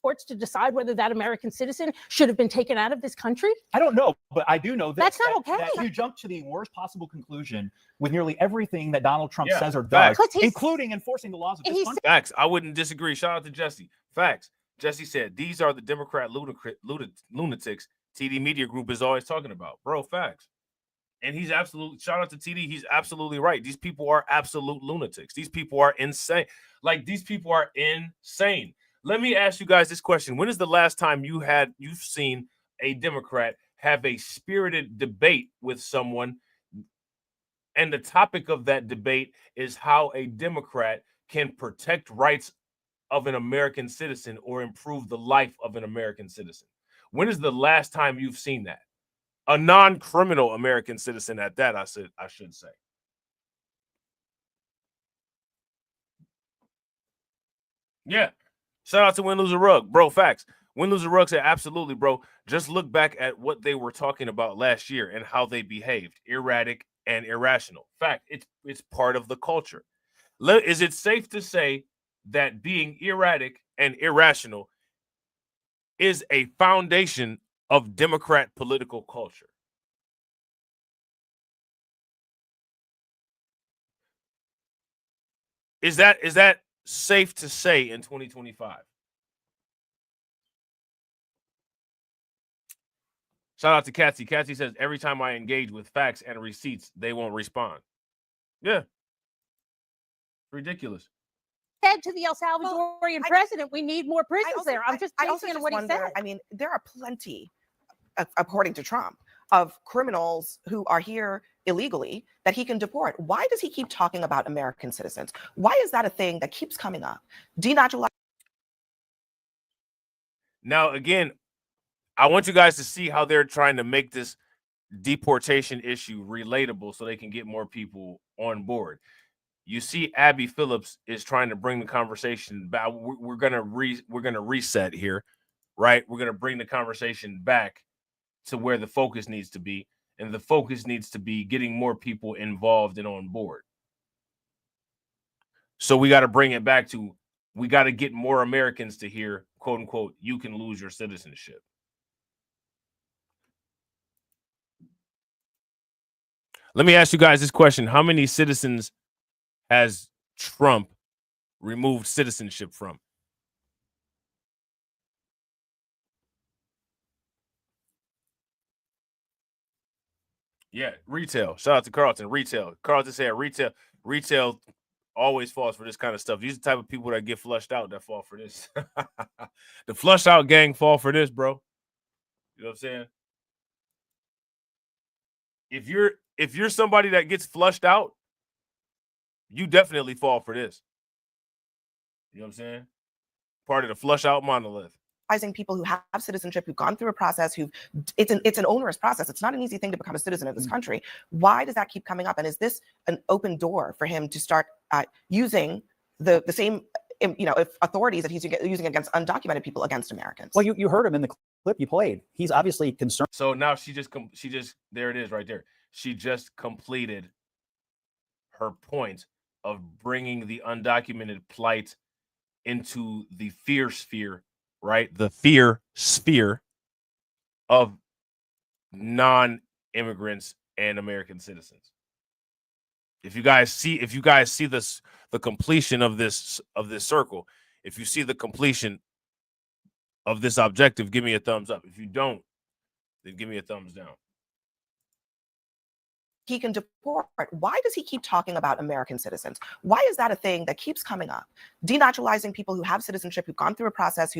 Courts to decide whether that American citizen should have been taken out of this country? I don't know, but I do know this, that's not okay. That you jump to the worst possible conclusion with nearly everything that Donald Trump says or does, including enforcing the laws of this country. Facts. I wouldn't disagree. Shout out to Jesse. Facts. Jesse said, these are the Democrat lunatics TD Media Group is always talking about. Bro, facts. And he's absolutely, shout out to TD, he's absolutely right. These people are absolute lunatics. These people are insane. Like, these people are insane. Let me ask you guys this question. When is the last time you've seen a Democrat have a spirited debate with someone, and the topic of that debate is how a Democrat can protect rights of an American citizen or improve the life of an American citizen? When is the last time you've seen that? A non-criminal American citizen at that, I should say. Yeah. Shout out to Win, Lose, or Rug. Bro, facts. Win, Lose, or Rug said, absolutely, bro. Just look back at what they were talking about last year and how they behaved. Erratic and irrational. Fact, it's part of the culture. Is it safe to say that being erratic and irrational is a foundation of Democrat political culture? Is that safe to say in 2025? Shout out to Katsy. Katsy says, every time I engage with facts and receipts, they won't respond. Yeah. Ridiculous. Said to the El Salvadorian president, we need more prisons there. I'm just thinking of what he said. I mean, there are plenty, according to Trump, of criminals who are here illegally that he can deport. Why does he keep talking about American citizens? Why is that a thing that keeps coming up? Denaturalize. Now, again, I want you guys to see how they're trying to make this deportation issue relatable so they can get more people on board. You see, Abby Phillips is trying to bring the conversation back. We're gonna reset here, right? We're gonna bring the conversation back to where the focus needs to be, and the focus needs to be getting more people involved and on board. So we got to bring it back to, we got to get more Americans to hear, quote unquote, you can lose your citizenship. Let me ask you guys this question. How many citizens has Trump removed citizenship from? Yeah, retail. Shout out to Carlton. Retail. Carlton said retail always falls for this kind of stuff. These are the type of people that get flushed out that fall for this. The flush out gang fall for this, bro. You know what I'm saying? If you're somebody that gets flushed out, you definitely fall for this. You know what I'm saying? Part of the flush out monolith. People who have citizenship, who've gone through a process, it's an onerous process. It's not an easy thing to become a citizen of this country. Why does that keep coming up? And is this an open door for him to start using the same authorities that he's using against undocumented people against Americans? Well, you heard him in the clip you played. He's obviously concerned. So now she just there it is right there. She just completed her point of bringing the undocumented plight into the fear sphere, right? The fear sphere of non-immigrants and American citizens. If you guys see this, the completion of this circle, if you see the completion of this objective, give me a thumbs up. If you don't, then give me a thumbs down. He can deport. Why does he keep talking about American citizens? Why is that a thing that keeps coming up? Denaturalizing people who have citizenship, who've gone through a process,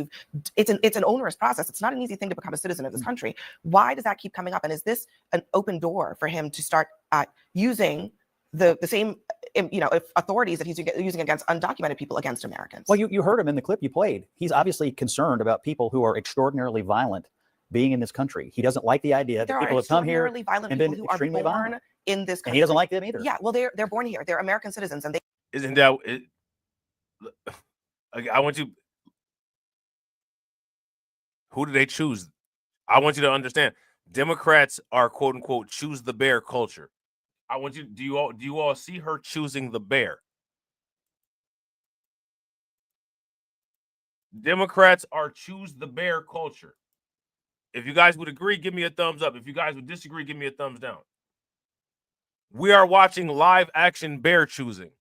it's an onerous process. It's not an easy thing to become a citizen of this country. Why does that keep coming up? And is this an open door for him to start using the same authorities that he's using against undocumented people against Americans? Well, you heard him in the clip you played. He's obviously concerned about people who are extraordinarily violent being in this country. He doesn't like the idea that people have come here and been extremely violent in this country. And he doesn't like them either. Yeah, well, they're born here. They're American citizens, and they isn't that it? I want you. Who do they choose? I want you to understand. Democrats are quote unquote choose the bear culture. I want you. Do you all see her choosing the bear? Democrats are choose the bear culture. If you guys would agree, give me a thumbs up. If you guys would disagree, give me a thumbs down. We are watching live action bear choosing.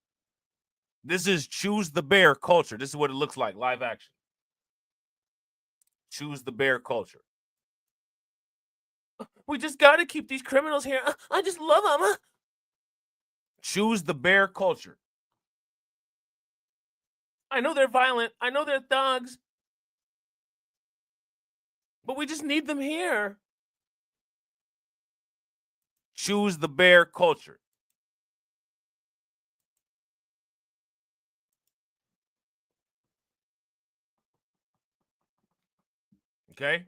This is choose the bear culture. This is what it looks like, live action. Choose the bear culture. We just got to keep these criminals here. I just love them. Choose the bear culture. I know they're violent. I know they're thugs. But we just need them here. Choose the bear culture. Okay?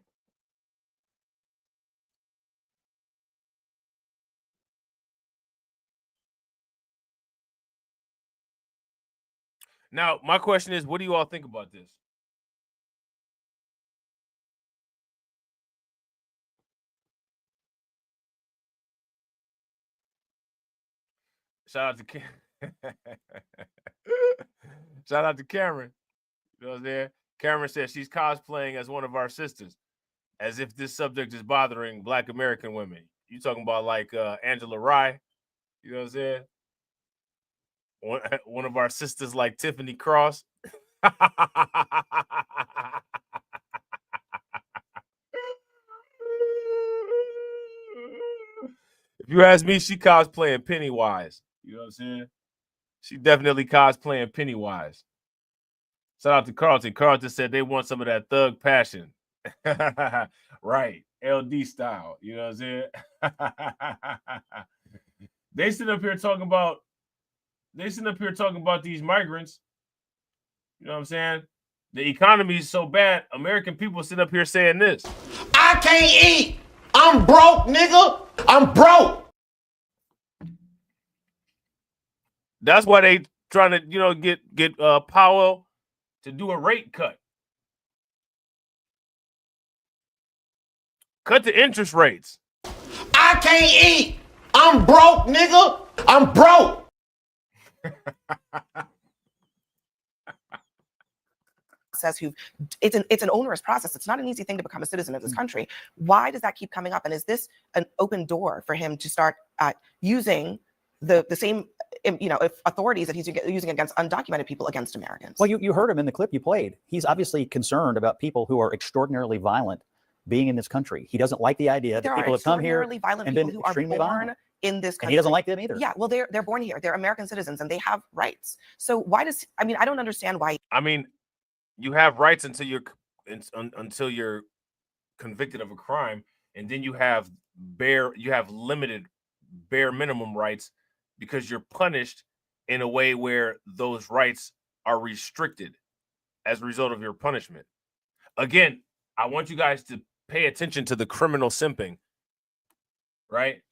Now, my question is, what do you all think about this? Shout out to Shout out to Cameron. You know what I'm saying? Cameron says she's cosplaying as one of our sisters, as if this subject is bothering Black American women. You talking about like Angela Rye? You know what I'm saying? One of our sisters like Tiffany Cross. If you ask me, she cosplaying Pennywise. You know what I'm saying? She definitely cosplaying Pennywise. Shout out to Carlton. Carlton said they want some of that thug passion. Right. LD style. You know what I'm saying? They sit up here talking about these migrants. You know what I'm saying? The economy is so bad, American people sit up here saying this. I can't eat. I'm broke, nigga. I'm broke. That's why they trying to, you know, get Powell to do a rate cut. Cut the interest rates. I can't eat. I'm broke, nigga. I'm broke. It's an onerous process. It's not an easy thing to become a citizen of this country. Why does that keep coming up? And is this an open door for him to start using the same authorities that he's using against undocumented people against Americans? Well, you heard him in the clip you played. He's obviously concerned about people who are extraordinarily violent being in this country. He doesn't like the idea that people have come here and been extremely violent in this country. And he doesn't like them either. Yeah, well, they're born here. They're American citizens and they have rights. So why does, I don't understand why. You have rights until you're convicted of a crime, and then you have limited bare minimum rights because you're punished in a way where those rights are restricted as a result of your punishment. Again, I want you guys to pay attention to the criminal simping, right?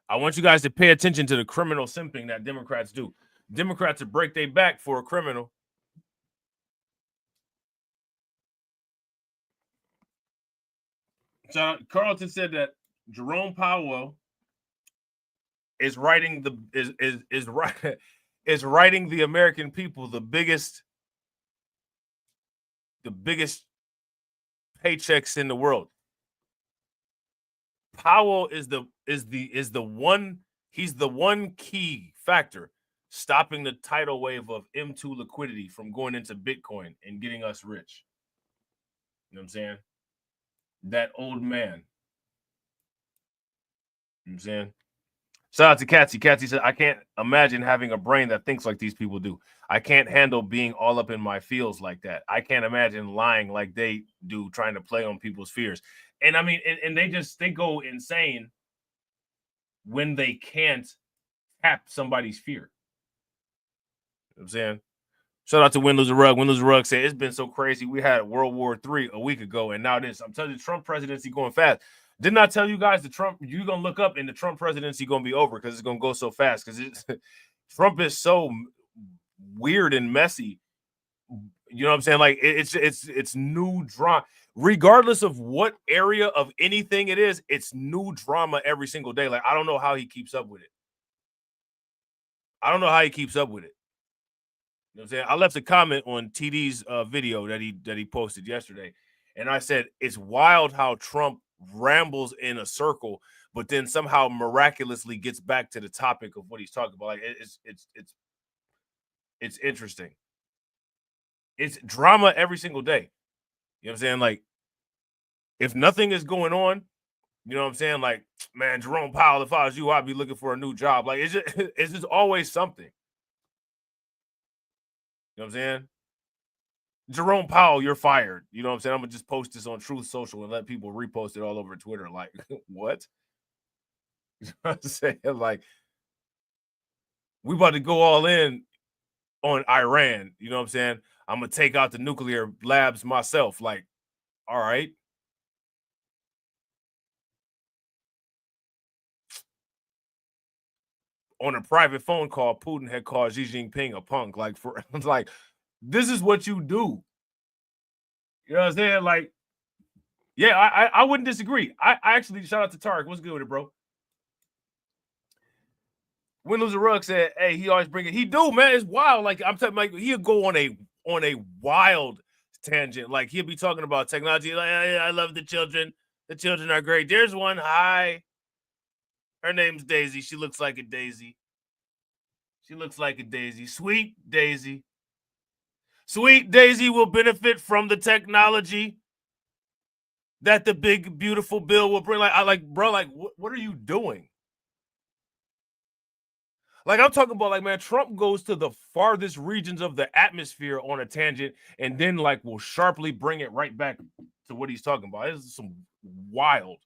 I want you guys to pay attention to the criminal simping that Democrats do. Democrats will break their back for a criminal. So Carlton said that Jerome Powell is writing the American people the biggest paychecks in the world. Powell is the one key factor stopping the tidal wave of M2 liquidity from going into Bitcoin and getting us rich. You know what I'm saying? That old man. You know what I'm saying? Shout out to Katsy. Katsy said, I can't imagine having a brain that thinks like these people do. I can't handle being all up in my feels like that. I can't imagine lying like they do, trying to play on people's fears. And I mean, and they go insane when they can't tap somebody's fear. You know what I'm saying? Shout out to Win Lose a Rug. Win Lose a Rug said, it's been so crazy. We had World War III a week ago, and now this. I'm telling you, the Trump presidency going fast. Didn't I tell you guys you're going to look up and the Trump presidency going to be over because it's going to go so fast because Trump is so weird and messy. You know what I'm saying? Like it's new drama. Regardless of what area of anything it is, it's new drama every single day. Like, I don't know how he keeps up with it. You know what I'm saying? I left a comment on TD's video that he posted yesterday, and I said it's wild how Trump rambles in a circle, but then somehow miraculously gets back to the topic of what he's talking about. Like it's interesting. It's drama every single day. You know what I'm saying? Like, if nothing is going on, you know what I'm saying? Like, man, Jerome Powell, if I was you, I'd be looking for a new job. Like, it's just always something. You know what I'm saying? Jerome Powell, you're fired. You know what I'm saying? I'm going to just post this on Truth Social and let people repost it all over Twitter. Like, what? You know what I'm saying? Like, we about to go all in on Iran. You know what I'm saying? I'm going to take out the nuclear labs myself. Like, all right. On a private phone call, Putin had called Xi Jinping a punk. Like, for like, this is what you do. You know what I'm saying? Like, yeah, I wouldn't disagree. I actually, shout out to Tarek. What's good with it, bro? Windows and Rug said, hey, he always bring it. He do, man. It's wild. Like, I'm telling you, like, he'll go on a wild tangent. Like, he'll be talking about technology. Like, I love the children. The children are great. There's one. Hi. Her name's Daisy. She looks like a daisy. She looks like a daisy. Sweet Daisy. Sweet Daisy will benefit from the technology that the big, beautiful bill will bring. Like, bro, like, what are you doing? Like, I'm talking about, like, man, Trump goes to the farthest regions of the atmosphere on a tangent and then, like, will sharply bring it right back to what he's talking about. It's some wild.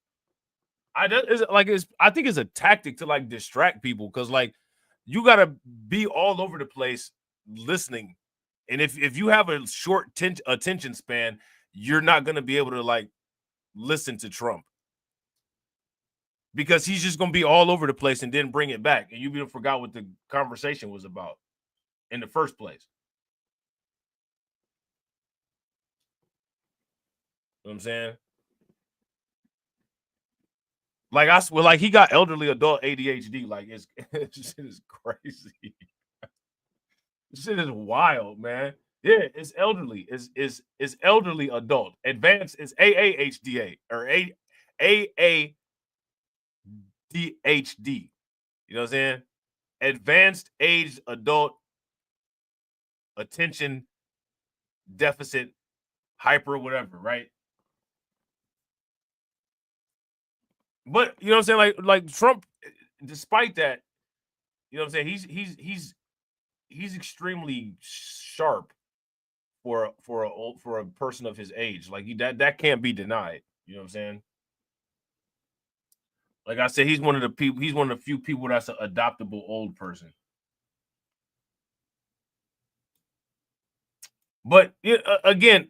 I think it's a tactic to, like, distract people because, like, you got to be all over the place listening. And if you have a short attention span, you're not going to be able to, like, listen to Trump. Because he's just going to be all over the place and then bring it back. And you even forgot what the conversation was about in the first place. You know what I'm saying? Like, I swear, like, he got elderly adult ADHD. Like, it's shit is crazy. This shit is wild, man. Yeah, it's elderly. It's elderly adult. Advanced is AAHDA or AADHD. You know what I'm saying? Advanced age adult attention deficit hyper whatever, right? But you know what I'm saying? Like Trump, despite that, you know what I'm saying? He's extremely sharp for a person of his age. Like that can't be denied. You know what I'm saying? Like I said, he's one of the people. He's one of the few people that's an adoptable old person. But again,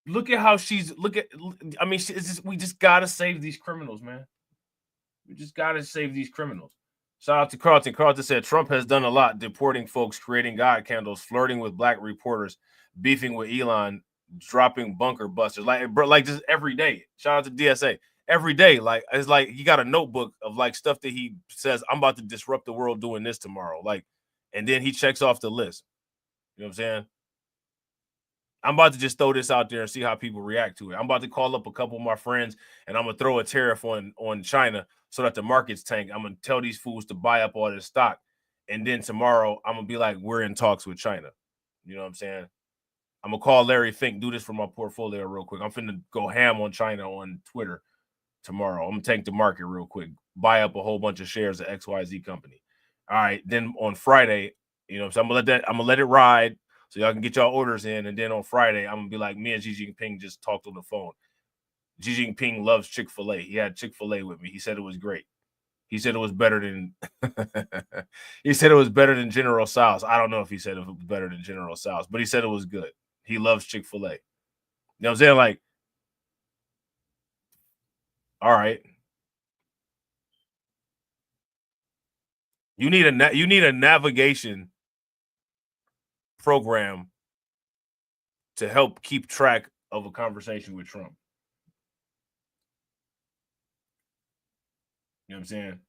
look at how she's. I mean, we just gotta save these criminals, man. We just gotta save these criminals. Shout out to Carlton. Carlton said Trump has done a lot, deporting folks, creating God candles, flirting with black reporters, beefing with Elon, dropping bunker busters. Like just every day. Shout out to DSA. Every day, like it's like he got a notebook of like stuff that he says, I'm about to disrupt the world doing this tomorrow. Like, and then he checks off the list. You know what I'm saying? I'm about to just throw this out there and see how people react to it. I'm about to call up a couple of my friends and I'm gonna throw a tariff on China so that the markets tank. I'm gonna tell these fools to buy up all this stock. And then tomorrow I'm gonna be like, we're in talks with China. You know what I'm saying? I'm gonna call Larry Fink, do this for my portfolio real quick. I'm finna go ham on China on Twitter tomorrow. I'm gonna tank the market real quick, buy up a whole bunch of shares of XYZ company. All right, then on Friday, you know, so I'm gonna let it ride so y'all can get y'all orders in. And then on Friday, I'm gonna be like, me and Xi Jinping just talked on the phone. Xi Jinping loves Chick-fil-A. He had Chick-fil-A with me. He said it was great. He said it was better than he said it was better than General Tso's. I don't know if he said it was better than General Tso's, but he said it was good. He loves Chick-fil-A. You know what I'm saying? Like, all right. You need a navigation program to help keep track of a conversation with Trump. You know what I'm saying?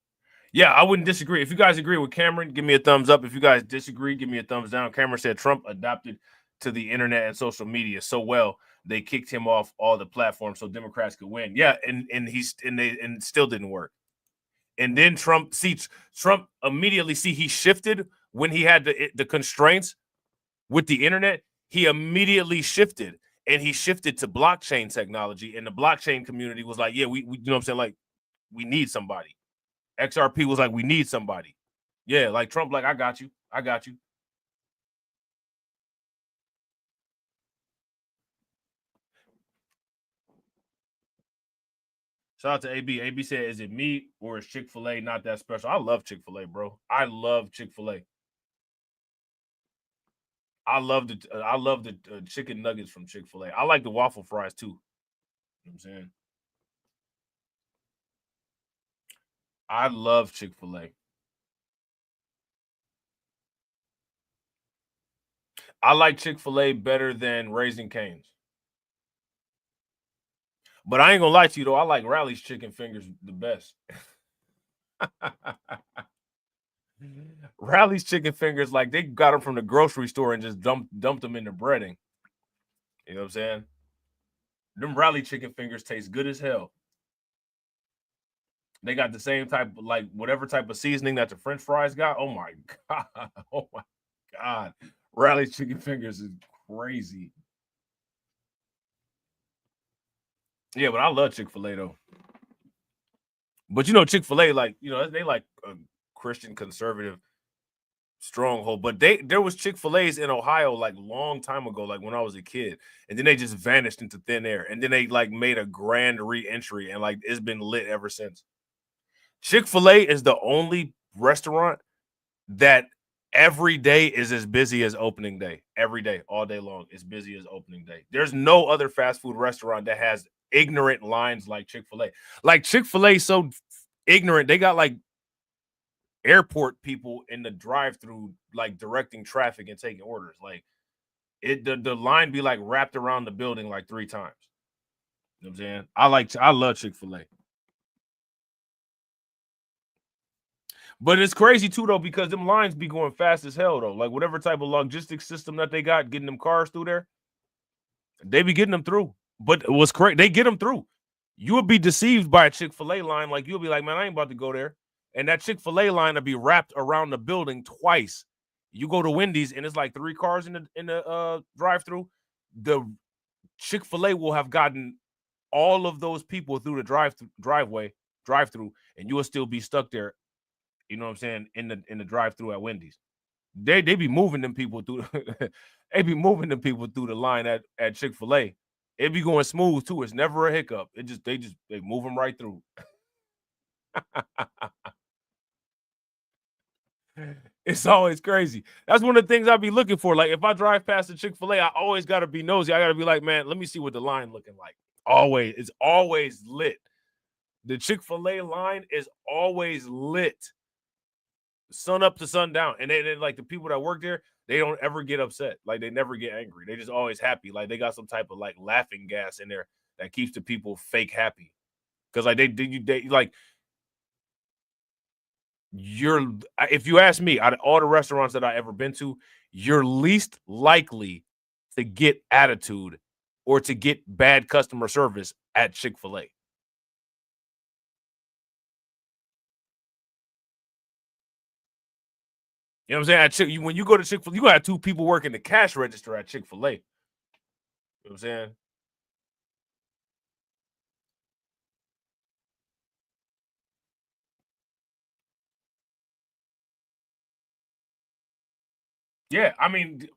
Yeah, I wouldn't disagree. If you guys agree with Cameron, give me a thumbs up. If you guys disagree, give me a thumbs down. Cameron said Trump adopted to the internet and social media so well they kicked him off all the platforms so Democrats could win. Yeah, and it still didn't work. And then Trump immediately he shifted when he had the constraints with the internet. He immediately shifted and he shifted to blockchain technology, and the blockchain community was like, yeah, we you know what I'm saying, like, we need somebody. XRP was like, we need somebody. Yeah, like Trump, like, I got you. Shout out to AB. AB said, is it meat or is Chick-fil-A not that special? I love Chick-fil-A, bro. I love Chick-fil-A. I love the chicken nuggets from Chick-fil-A. I like the waffle fries too. You know what I'm saying? I love Chick-fil-A. I like Chick-fil-A better than Raising Cane's. But I ain't gonna lie to you though, I like Rally's chicken fingers the best. Rally's chicken fingers, like they got them from the grocery store and just dumped them in the breading. You know what I'm saying? Them Rally chicken fingers taste good as hell. They got the same type, like whatever type of seasoning that the French fries got. Oh my God. Oh my God. Rally's chicken fingers is crazy. Yeah, but I love Chick-fil-A though. But you know, Chick-fil-A, like, you know, they like a Christian conservative stronghold. But there was Chick-fil-A's in Ohio like long time ago, like when I was a kid, and then they just vanished into thin air, and then they like made a grand re-entry, and like it's been lit ever since. Chick-fil-A is the only restaurant that every day is as busy as opening day. Every day, all day long, is busy as opening day. There's no other fast food restaurant that has ignorant lines like Chick-fil-A. Like Chick-fil-A so ignorant, they got like airport people in the drive-through like directing traffic and taking orders. Like the line be like wrapped around the building like 3 times. You know what I'm saying? I love Chick-fil-A. But it's crazy too though, because them lines be going fast as hell though. Like whatever type of logistics system that they got getting them cars through there, they be getting them through. But what's correct, they get them through. You would be deceived by a Chick-fil-A line. Like you'll be like, man, I ain't about to go there. And that Chick-fil-A line will be wrapped around the building twice. You go to Wendy's and it's like 3 cars in the drive-through. The Chick-fil-A will have gotten all of those people through the drive-through, and you will still be stuck there. You know what I'm saying? In the drive-through at Wendy's. They be moving them people through. They be moving them people through the line at Chick-fil-A. It be going smooth too. It's never a hiccup. They move them right through. It's always crazy. That's one of the things I be looking for. Like if I drive past a Chick-fil-A, I always gotta be nosy. I gotta be like, man, let me see what the line looking like. Always, it's always lit. The Chick-fil-A line is always lit. Sun up to sundown. And they like the people that work there, they don't ever get upset. Like they never get angry. They just always happy. Like they got some type of like laughing gas in there that keeps the people fake happy. Because like they like if you ask me, out of all the restaurants that I ever been to, you're least likely to get attitude or to get bad customer service at Chick-fil-A. You know what I'm saying? When you go to Chick-fil-A, you got 2 people working the cash register at Chick-fil-A. You know what I'm saying? Yeah, I mean,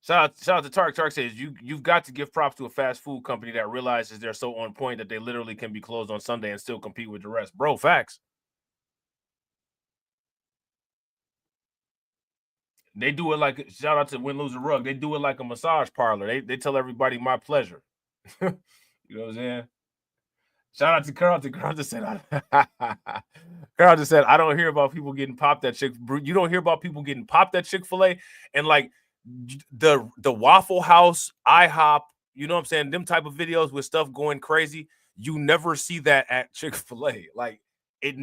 Shout out to Tark. Tark says you've got to give props to a fast food company that realizes they're so on point that they literally can be closed on Sunday and still compete with the rest. Bro, facts. They do it like, shout out to Win Lose a Rug. They do it like a massage parlor. They tell everybody my pleasure. You know what I'm saying? Shout out to Carlton. Carlton said, I don't hear about people getting popped at Chick-fil-A. You don't hear about people getting popped at Chick-fil-A, and like the Waffle House, IHOP, you know what I'm saying? Them type of videos with stuff going crazy. You never see that at Chick-fil-A. Like it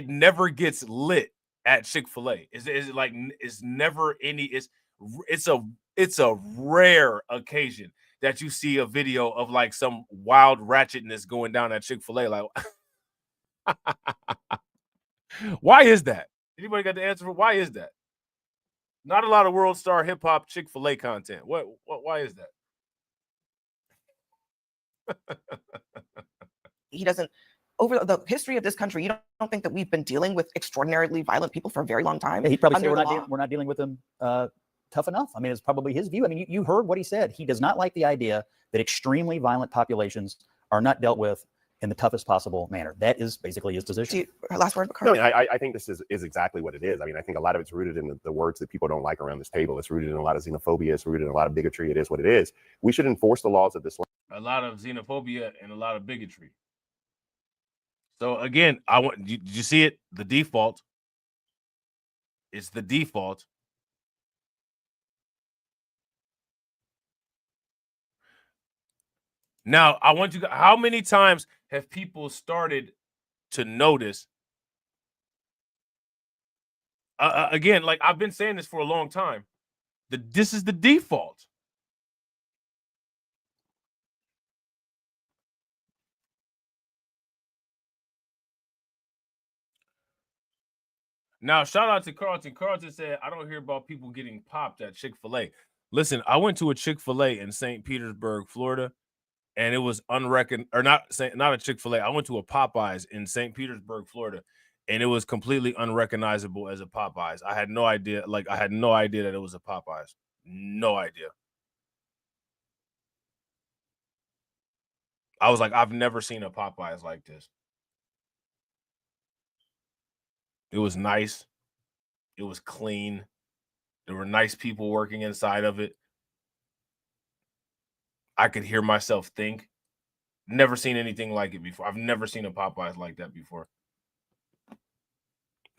never gets lit at Chick-fil-A. It's never any. It's a rare occasion that you see a video of like some wild ratchetness going down at Chick-fil-A. Like, why is that? Anybody got the answer for why is that? Not a lot of world star hip hop Chick-fil-A content. Why is that? He doesn't. Over the history of this country, you don't think that we've been dealing with extraordinarily violent people for a very long time? Yeah, he'd probably say under the law? we're not dealing with them tough enough. I mean, it's probably his view. I mean, you heard what he said. He does not like the idea that extremely violent populations are not dealt with in the toughest possible manner. That is basically his position. Last word, No, I think this is exactly what it is. I mean, I think a lot of it's rooted in the words that people don't like around this table. It's rooted in a lot of xenophobia. It's rooted in a lot of bigotry. It is what it is. We should enforce the laws of this land. A lot of xenophobia and a lot of bigotry. So again, did you see it? The default. It's the default. Now, I want you to, how many times have people started to notice? Again, like I've been saying this for a long time, this is the default. Now, shout out to Carlton. Carlton said, I don't hear about people getting popped at Chick-fil-A. Listen, I went to a Chick-fil-A in St. Petersburg, Florida, and it was not a Chick-fil-A. I went to a Popeyes in St. Petersburg, Florida, and it was completely unrecognizable as a Popeyes. I had no idea. Like, I had no idea that it was a Popeyes. No idea. I was like, I've never seen a Popeyes like this. It was nice. It was clean. There were nice people working inside of it. I could hear myself think. Never seen anything like it before. I've never seen a Popeyes like that before.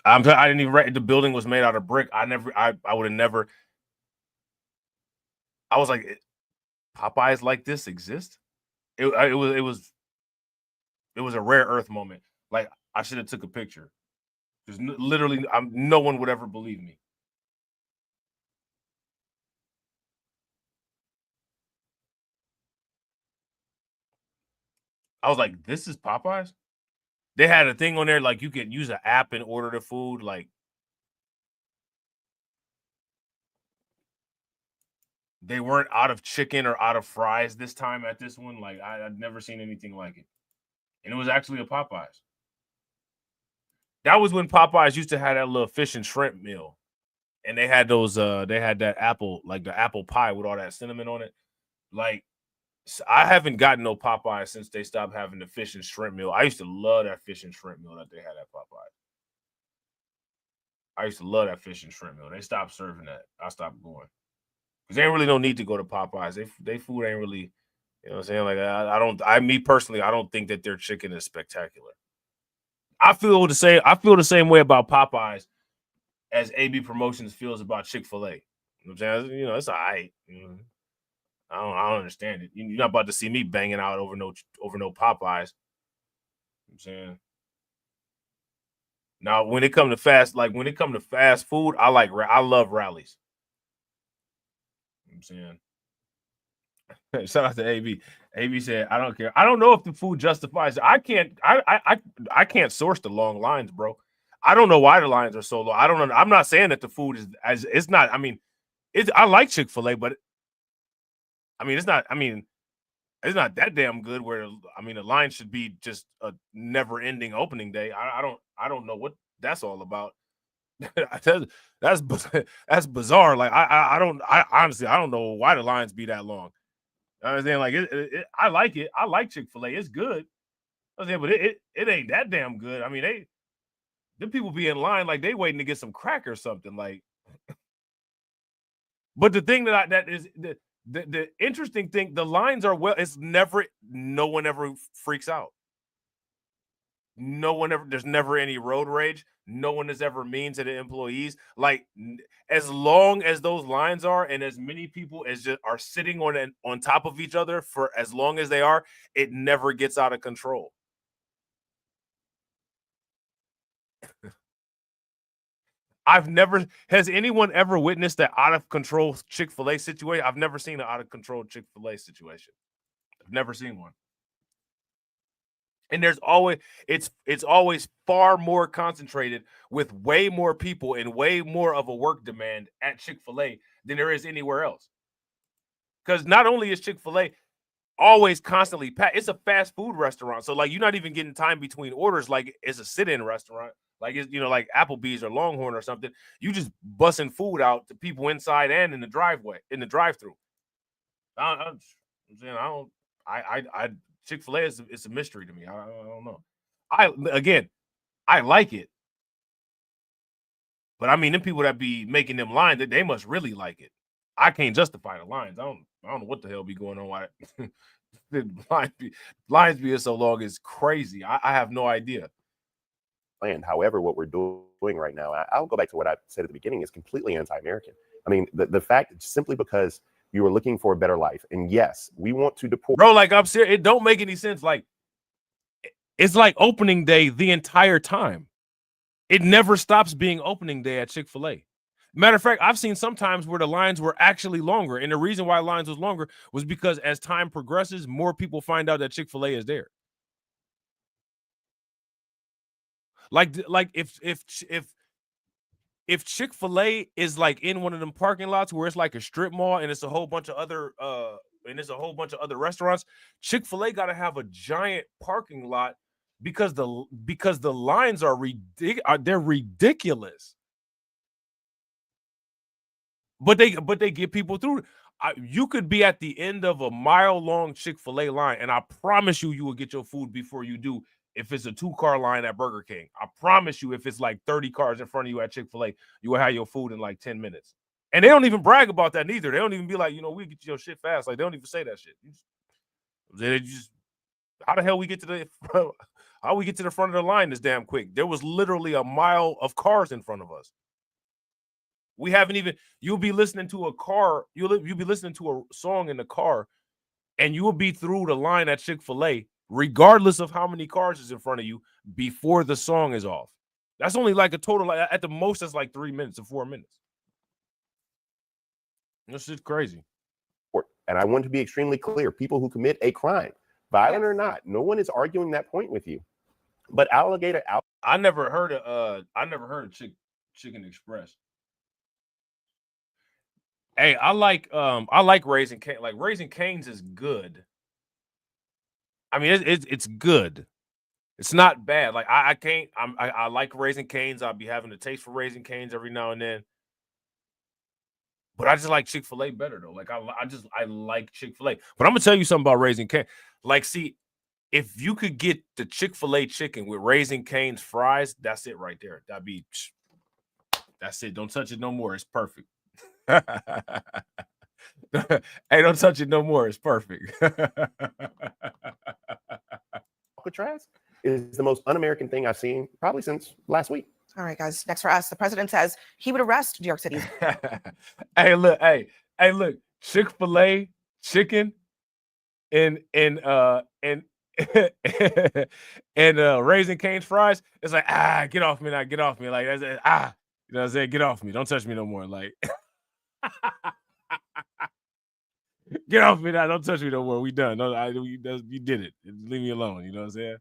I didn't even. The building was made out of brick. I would have never. I was like, Popeyes like this exist? It was a rare earth moment. Like, I should have took a picture. There's literally, no one would ever believe me. I was like, this is Popeyes? They had a thing on there, like you could use an app and order the food. Like, they weren't out of chicken or out of fries this time at this one. Like, I'd never seen anything like it. And it was actually a Popeyes. That was when Popeyes used to have that little fish and shrimp meal. And they had those, they had that apple, like the apple pie with all that cinnamon on it. Like, I haven't gotten no Popeyes since they stopped having the fish and shrimp meal. I used to love that fish and shrimp meal that they had at Popeyes. I used to love that fish and shrimp meal. They stopped serving that. I stopped going. Because they ain't really no need to go to Popeyes. They food ain't really, you know what I'm saying? Like, me personally, I don't think that their chicken is spectacular. I feel the same way about Popeyes as AB Promotions feels about Chick-fil-A. You know what I'm saying? You know, it's all right. You know, I don't understand it. You're not about to see me banging out over no Popeyes. You know what I'm saying? Now, when it comes to fast food, I love rallies. You know what I'm saying? Shout out to AB. AB said, I don't care. I don't know if the food justifies it. I can't source the long lines, bro. I don't know why the lines are so long. I don't know. I'm not saying that the food is it's not. I mean, I like Chick-fil-A, but I mean, it's not that damn good where, I mean, the line should be just a never-ending opening day. I don't know what that's all about. That's bizarre. Like, I honestly don't know why the lines be that long. I understand, like, I like it. I like Chick-fil-A. It's good. I saying, but it ain't that damn good. I mean, the people be in line like they waiting to get some crack or something. Like, but the thing that is the interesting thing, the lines are no one ever freaks out. There's never any road rage. No one is ever mean to the employees. Like, as long as those lines are, and as many people as just are sitting on top of each other for as long as they are, it never gets out of control. Has anyone ever witnessed that out of control Chick-fil-A situation? I've never seen an out of control Chick-fil-A situation. I've never seen one. And there's always it's always far more concentrated with way more people and way more of a work demand at Chick-fil-A than there is anywhere else. Because not only is Chick-fil-A always constantly packed, it's a fast food restaurant. So like you're not even getting time between orders like it's a sit-in restaurant. Like it's like Applebee's or Longhorn or something. You just busting food out to people inside and in the driveway, in the drive-through. Chick-fil-A it's a mystery to me. I don't know. I like it. But I mean, them people that be making them lines, they must really like it. I can't justify the lines. I don't know what the hell be going on. Why the lines being so long is crazy. I have no idea. And however, what we're doing right now, I'll go back to what I said at the beginning, is completely anti-American. I mean, the fact simply because you are looking for a better life, and yes, we want to deport. Bro, like I'm serious, it don't make any sense. Like it's like opening day the entire time. It never stops being opening day at Chick-fil-A. Matter of fact, I've seen sometimes where the lines were actually longer, and the reason why lines was longer was because as time progresses, more people find out that Chick-fil-A is there. Like if Chick-fil-A is like in one of them parking lots where it's like a strip mall and it's a whole bunch of other restaurants, Chick-fil-A got to have a giant parking lot because the lines are they're ridiculous. But they get people through. You could be at the end of a mile-long Chick-fil-A line, and I promise you will get your food before you do if it's a 2-car line at Burger King. I promise you, if it's like 30 cars in front of you at Chick-fil-A, you will have your food in like 10 minutes. And they don't even brag about that neither. They don't even be like, we get your shit fast. Like, they don't even say that shit. They just how the hell we get to the front of the line this damn quick? There was literally a mile of cars in front of us. We haven't even, you'll be listening to a song in the car, and you will be through the line at Chick-fil-A, regardless of how many cars is in front of you, before the song is off. That's only like a total, at the most, that's like 3 minutes or 4 minutes. This is crazy. And I want to be extremely clear. People who commit a crime, violent or not, no one is arguing that point with you. But I never heard of Chicken Express. Hey, I like Raising Cane's. Like Raising Cane's is good. I mean, it's good. It's not bad. Like I like Raising Cane's. I'll be having a taste for Raising Cane's every now and then. But I just like Chick-fil-A better though. Like I like Chick-fil-A. But I'm gonna tell you something about Raising Cane's. Like, see, if you could get the Chick-fil-A chicken with Raising Cane's fries, that's it right there. That's it. Don't touch it no more. It's perfect. Hey, don't touch it no more. It's perfect. Alcatraz is the most un-American thing I've seen probably since last week. All right, guys. Next for us, the president says he would arrest New York City's. Hey, look. Chick-fil-A chicken and Raising Cane's fries. It's like, get off me now, get off me. Like, you know what I'm saying? Get off me. Don't touch me no more. Like, get off me now. Don't touch me no more. We done. No, you did it. Leave me alone. You know what I'm saying?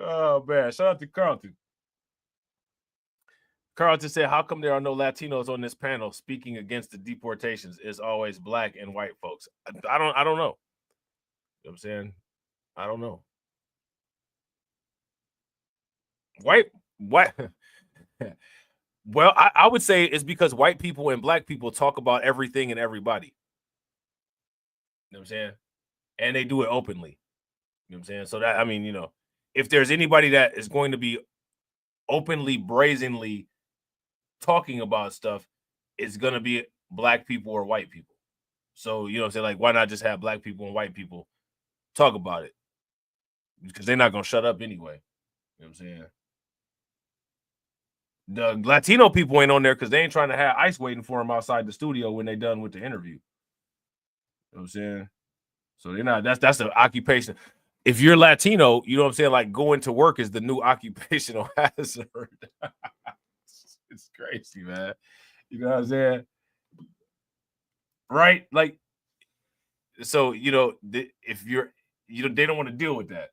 Oh man, shout out to Carlton. Carlton said, how come there are no Latinos on this panel speaking against the deportations? It's always black and white folks. I don't know. You know what I'm saying? I don't know. White. Well, I would say it's because white people and black people talk about everything and everybody. You know what I'm saying? And they do it openly. You know what I'm saying? So that, I mean, if there's anybody that is going to be openly, brazenly talking about stuff, it's going to be black people or white people. So, you know what I'm saying? Like, why not just have black people and white people talk about it? Because they're not going to shut up anyway. You know what I'm saying? The Latino people ain't on there because they ain't trying to have ICE waiting for them outside the studio when they done with the interview. You know what I'm saying? So they're not, that's the occupation. If you're Latino, you know what I'm saying? Like, going to work is the new occupational hazard. It's crazy, man. You know what I'm saying? Right? Like, so, if you're, they don't want to deal with that.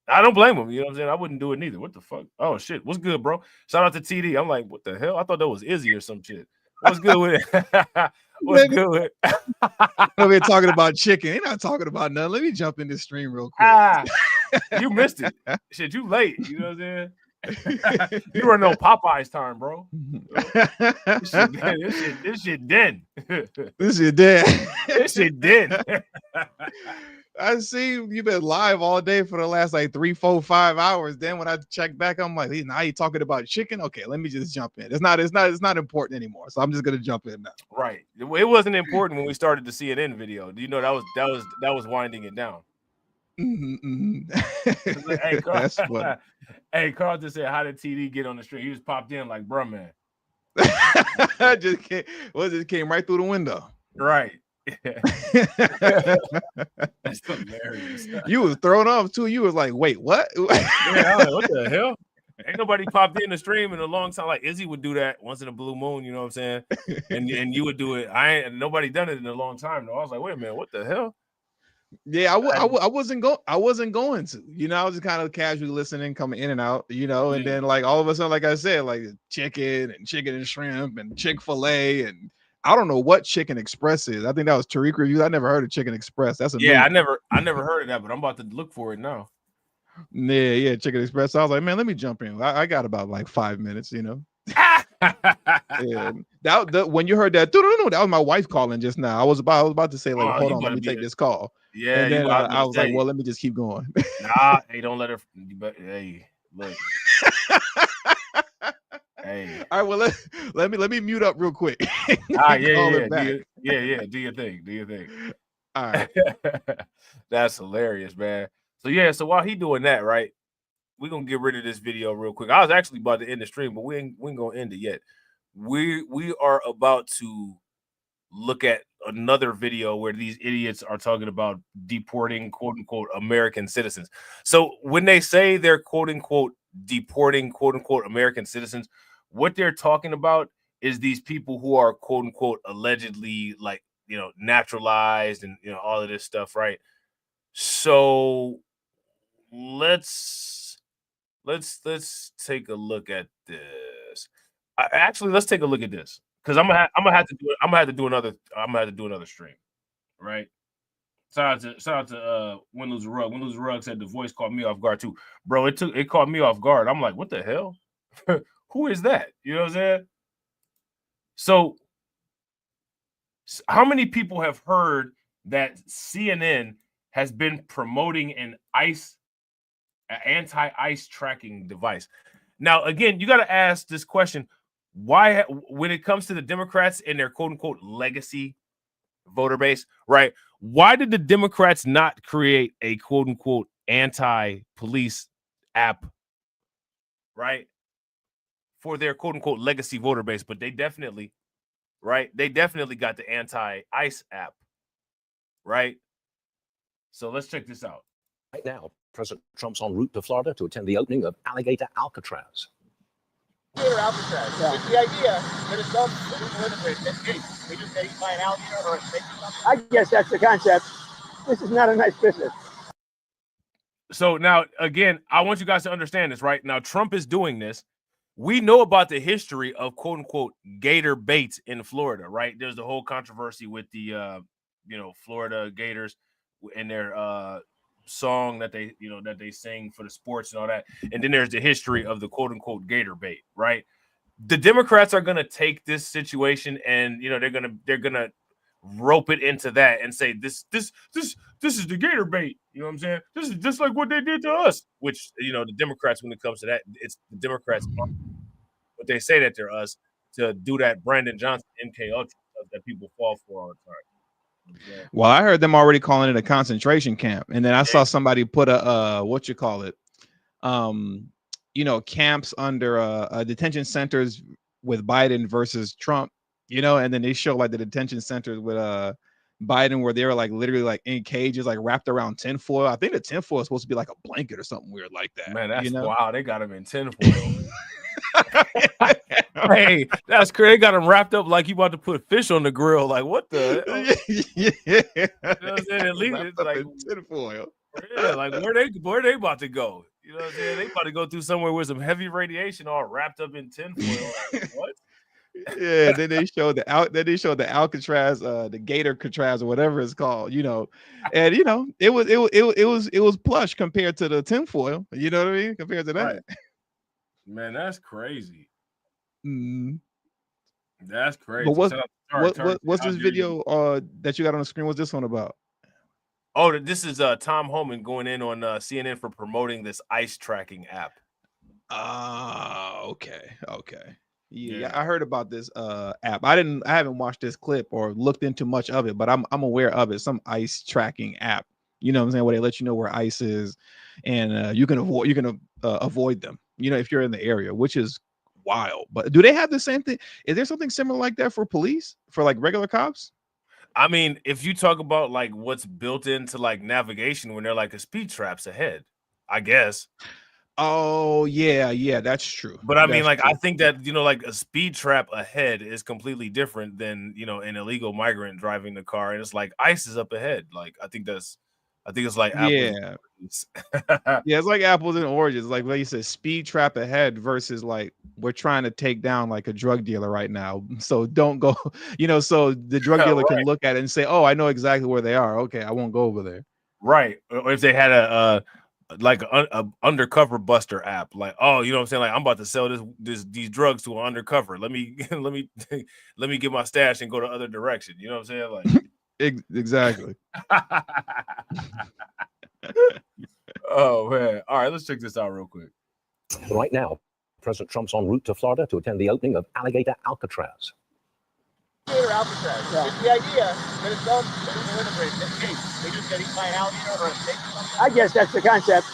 I don't blame them. You know what I'm saying? I wouldn't do it neither. What the fuck? Oh, shit. What's good, bro? Shout out to TD. I'm like, what the hell? I thought that was Izzy or some shit. What's good with it? What's good with it? We're talking about chicken. They're not talking about nothing. Let me jump in this stream real quick. You missed it. Shit, you late. You know what I'm saying? You run on Popeye's time, bro. This shit dead. This shit dead. This shit dead. This shit dead. I see you've been live all day for the last like 3, 4, 5 hours. Then when I check back, I'm like, now you talking about chicken? Okay, let me just jump in. It's not important anymore. So I'm just gonna jump in now. Right. It wasn't important when we started the CNN video. Do you know that was winding it down? Hey, Carl, That's funny. Hey, Carl just said, how did TD get on the street? He just popped in like, bruh, man. Just came right through the window. Right. That's hilarious. You was thrown off too. You was like, wait, what? Yeah, I was like, what the hell? Ain't nobody popped in the stream in a long time. Like Izzy would do that once in a blue moon, you know what I'm saying? And you would do it. Nobody done it in a long time though. I was like, wait a minute, what the hell? Yeah, I wasn't going to, I was just kind of casually listening, coming in and out, and then like all of a sudden, like I said, like chicken and shrimp and Chick-fil-A, and I don't know what Chicken Express is. I think that was Tariq reviews. I never heard of Chicken Express. That's I never heard of that, but I'm about to look for it now. Yeah, Chicken Express. So I was like, man, let me jump in. I got about like 5 minutes, Yeah, when you heard that, that was my wife calling just now. I was about to say like, hold on, let me take this call. Yeah, and then I was like, well, let me just keep going. Nah, hey, don't let her. Hey, look. Hey. All right, well, let me mute up real quick. Yeah. Do your thing. All right. That's hilarious, man. So while he doing that, right, we're gonna get rid of this video real quick. I was actually about to end the stream, but we ain't gonna end it yet. We are about to look at another video where these idiots are talking about deporting quote unquote American citizens. So when they say they're quote unquote deporting quote unquote American citizens, what they're talking about is these people who are quote unquote allegedly like, naturalized and all of this stuff, right? So let's take a look at this. Let's take a look at this because I'm gonna have to do another stream, right? Shout out to Win Lose Rug. Win Lose Rug said the voice caught me off guard too, bro. It caught me off guard. I'm like, what the hell? Who is that? You know what I'm saying? So, how many people have heard that CNN has been promoting an anti-ICE tracking device? Now, again, you got to ask this question: why, when it comes to the Democrats and their quote unquote legacy voter base, right? Why did the Democrats not create a quote unquote anti-police app, right, for their quote unquote legacy voter base? But they definitely, right? They definitely got the anti-ICE app, right? So let's check this out. Right now, President Trump's en route to Florida to attend the opening of Alligator Alcatraz. Alcatraz. Yeah. It's the idea that it's some they just get eaten by an alligator or a snake or something. I guess that's the concept. This is not a nice business. So now, again, I want you guys to understand this, right? Now, Trump is doing this. We know about the history of quote unquote gator bait in Florida, right? There's the whole controversy with the Florida Gators and their song that they sing for the sports and all that. And then there's the history of the quote unquote gator bait, right? The Democrats are going to take this situation and they're going to rope it into that and say this is the gator bait. You know what I'm saying? This is just like what they did to us, which the Democrats, when it comes to that, it's the Democrats, but they say that they're us to do that Brandon Johnson MK Ultra stuff that people fall for all the time. Yeah. Well, I heard them already calling it a concentration camp, and then I saw somebody put a camps under detention centers with Biden versus Trump, and then they show like the detention centers with Biden where they were like literally like in cages, like wrapped around tinfoil. I think the tinfoil is supposed to be like a blanket or something weird like that. Man, that's wow. They got him in tinfoil. Hey, that's crazy. They got him wrapped up like you about to put fish on the grill. Like, what the? Yeah. You know what I'm saying? At least Wrapped it's up like in tinfoil. yeah, like where they about to go? You know what I'm saying? They about to go through somewhere with some heavy radiation, all wrapped up in tinfoil. Like, what? Yeah, then they showed the Alcatraz, the Gator Catraz or whatever it's called, and it was plush compared to the tinfoil. You know what I mean? Compared to that, Right. Man, that's crazy. Mm. That's crazy. But what's this video that you got on the screen? What's this one about? Oh, this is Tom Homan going in on CNN for promoting this ICE tracking app. Okay. Yeah, I heard about this app. I haven't watched this clip or looked into much of it, but I'm aware of it. Some ICE tracking app. You know what I'm saying? Where they let you know where ICE is, and you can avoid them. If you're in the area, which is wild. But do they have the same thing? Is there something similar like that for police, for like regular cops? I mean, if you talk about like what's built into like navigation when they're like a speed traps ahead, I guess. Oh yeah, that's true. But I mean, like, I think that like a speed trap ahead is completely different than an illegal migrant driving the car, and it's like ICE is up ahead. Like, I think it's like apples. Yeah, it's like apples and oranges. Like you said, speed trap ahead versus like we're trying to take down like a drug dealer right now. So don't go, so the drug dealer can look at it and say, "Oh, I know exactly where they are. Okay, I won't go over there." Right. Or if they had a undercover buster app, like, oh, you know what I'm saying? Like, I'm about to sell these drugs to an undercover. Let me get my stash and go the other direction. You know what I'm saying? Like exactly. Oh man. All right, let's check this out real quick. Right now, President Trump's en route to Florida to attend the opening of Alligator Alcatraz. Alcatraz. Yeah. It's the idea that it's some illegal immigrants in case they just get eaten by an alligator or a snake or something. I guess that's the concept.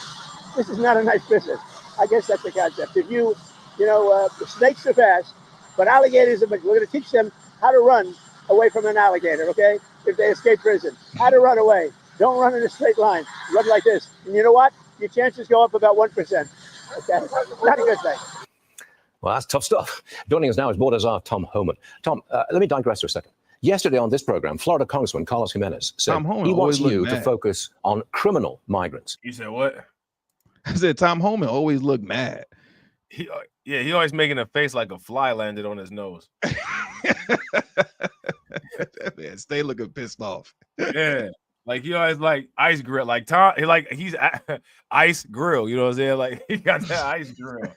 This is not a nice business. I guess that's the concept. If snakes are fast, but alligators, we're going to teach them how to run away from an alligator, okay? If they escape prison, how to run away. Don't run in a straight line. Run like this. And you know what? Your chances go up about 1%. Okay? Not a good thing. Well, that's tough stuff. Joining us now is Border Czar Tom Homan. Tom, let me digress for a second. Yesterday on this program, Florida Congressman Carlos Jimenez said he wants you to focus on criminal migrants. You said what? I said Tom Homan always looked mad. He always making a face like a fly landed on his nose. Man, stay looking pissed off. Yeah. Like he always like ice grill, like Tom, he's ice grill, you know what I'm saying? Like he got that ice grill.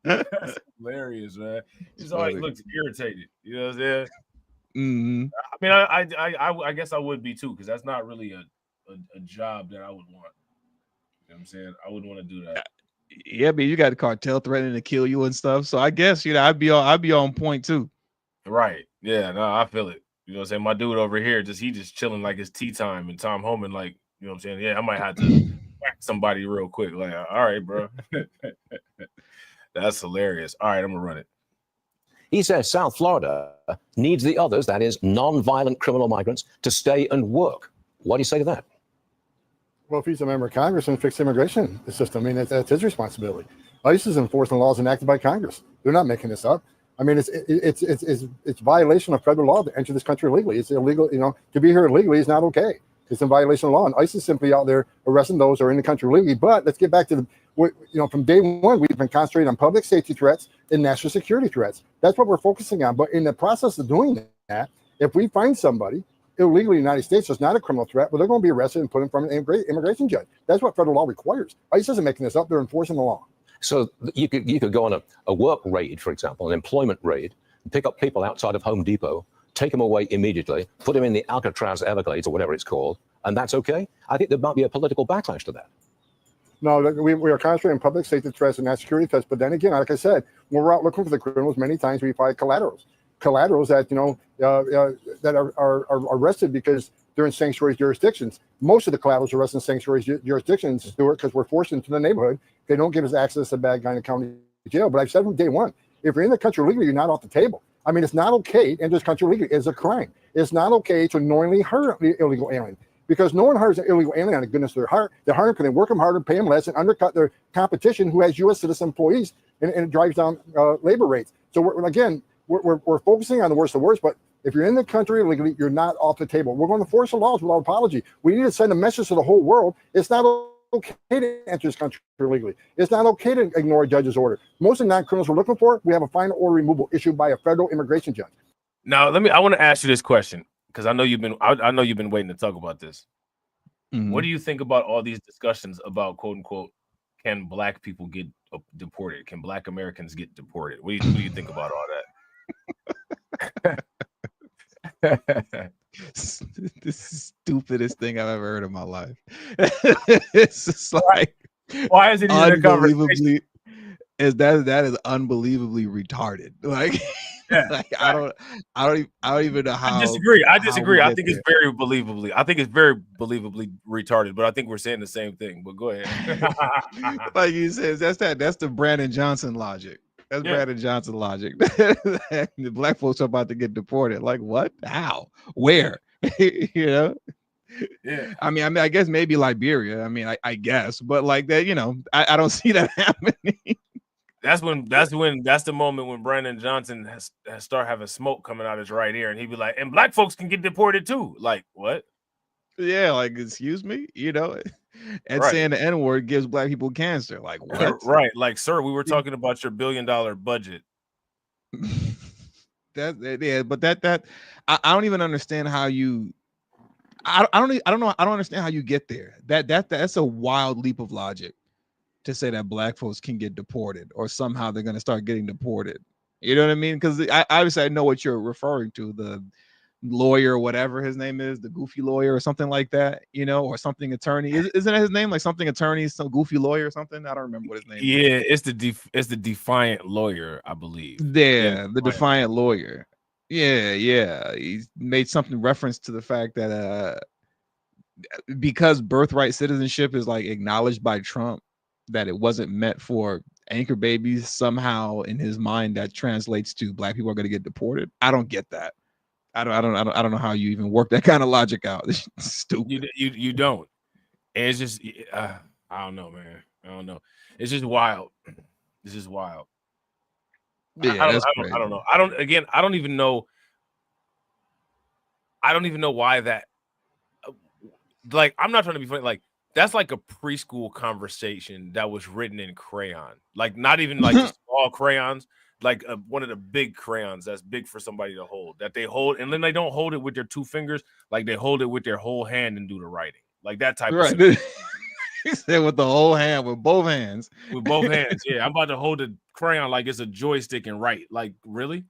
That's hilarious, man. He just always looks irritated, you know what I'm saying? Mm-hmm. I mean, I guess I would be too, because that's not really a job that I would want. You know what I'm saying? I wouldn't want to do that. Yeah, but you got a cartel threatening to kill you and stuff. So I guess I'd be on point too. Right. Yeah, no, I feel it. You know what I'm saying? My dude over here, he just chilling like it's tea time, and Tom Homan, like, you know what I'm saying? Yeah, I might have to whack somebody real quick. Like, all right, bro. That's hilarious. All right, I'm gonna run it. He says South Florida needs the others, that is, non-violent criminal migrants, to stay and work. What do you say to that? Well, if he's a member of Congress and fix the immigration system, I mean, that's his responsibility. ICE is enforcing laws enacted by Congress. They're not making this up. I mean, it's violation of federal law to enter this country illegally. It's illegal, to be here illegally is not okay. It's in violation of law, and ICE is simply out there arresting those who are in the country illegally. But let's get back to from day one, we've been concentrating on public safety threats and national security threats. That's what we're focusing on. But in the process of doing that, if we find somebody illegally in the United States, so it's not a criminal threat, but they're going to be arrested and put in front of an immigration judge. That's what federal law requires. ICE isn't making this up; they're enforcing the law. So you could go on a work raid, for example, an employment raid, pick up people outside of Home Depot, take them away immediately, put them in the Alcatraz Everglades or whatever it's called, and that's okay? I think there might be a political backlash to that. No, we are concentrating on public safety threats and national security threats. But then again, like I said, when we're out looking for the criminals, many times we find collaterals that that are arrested because they're in sanctuary jurisdictions. Most of the collaterals are arrested in sanctuary jurisdictions, Stuart, because we're forced into the neighborhood. They don't give us access to bad guy in the county jail. But I've said from day one, if you're in the country legally, you're not off the table. I mean, it's not okay to enter this country legally. It's a crime. It's not okay to knowingly hurt the illegal alien. because no one hires an illegal alien out of goodness of their heart. They hire them because they work them harder, pay them less, and undercut their competition who has U.S. citizen employees, and it drives down labor rates. So we're focusing on the worst of the worst, but if you're in the country illegally, you're not off the table. We're going to force the laws without apology. We need to send a message to the whole world. It's not okay to enter this country illegally. It's not okay to ignore a judge's order. Most of the non-criminals we're looking for, we have a final order removal issued by a federal immigration judge. Now, I want to ask you this question because I know you've been waiting to talk about this. Mm-hmm. What do you think about all these discussions about quote unquote, can black people get deported? Can black Americans get deported? What do you think about all that? This is the stupidest thing I've ever heard in my life. It's just like, why is it even a conversation? That is unbelievably retarded. Like, yeah, like I don't even know how. I disagree. I think it's very believably retarded, but I think we're saying the same thing. But go ahead. Like you said, that's the Brandon Johnson logic. That's Brandon Johnson logic. The black folks are about to get deported. Like what? How? Where? You know? Yeah. I mean, I guess maybe Liberia. I mean, I guess, but like that, you know, I don't see that happening. That's the moment when Brandon Johnson has start having smoke coming out his right ear, and he'd be like, "And black folks can get deported too." Like what? Yeah, like excuse me, you know, and Right. saying the N-word gives black people cancer. Like what? Right, like sir, we were talking about your $1 billion budget. But I don't even understand how you. I don't understand how you get there. That's a wild leap of logic to say that black folks can get deported or somehow they're going to start getting deported. You know what I mean? Because obviously I know what you're referring to, the lawyer, whatever his name is, the goofy lawyer or something like that, you know, or something attorney. Isn't that his name? Like something attorney, some goofy lawyer or something. I don't remember what his name is. Yeah, it's the defiant lawyer, I believe. Yeah, the defiant lawyer. Yeah. He made something reference to the fact that because birthright citizenship is like acknowledged by Trump, that it wasn't meant for anchor babies. Somehow in his mind that translates to black people are going to get deported. I don't get that. I don't know how you even work that kind of logic out. It's stupid. You don't. And it's just I don't know, man. I don't know. It's just wild. It's just wild. Yeah, I don't know. I don't even know. I don't even know why that. Like, I'm not trying to be funny. Like, that's like a preschool conversation that was written in crayon. Like, not even like just small crayons. Like one of the big crayons that's big for somebody to hold. That they hold, and then they don't hold it with their 2 fingers. Like they hold it with their whole hand and do the writing. Like that type of stuff. He said with the whole hand, with both hands. With both hands, yeah. I'm about to hold a crayon like it's a joystick and write. Like, really?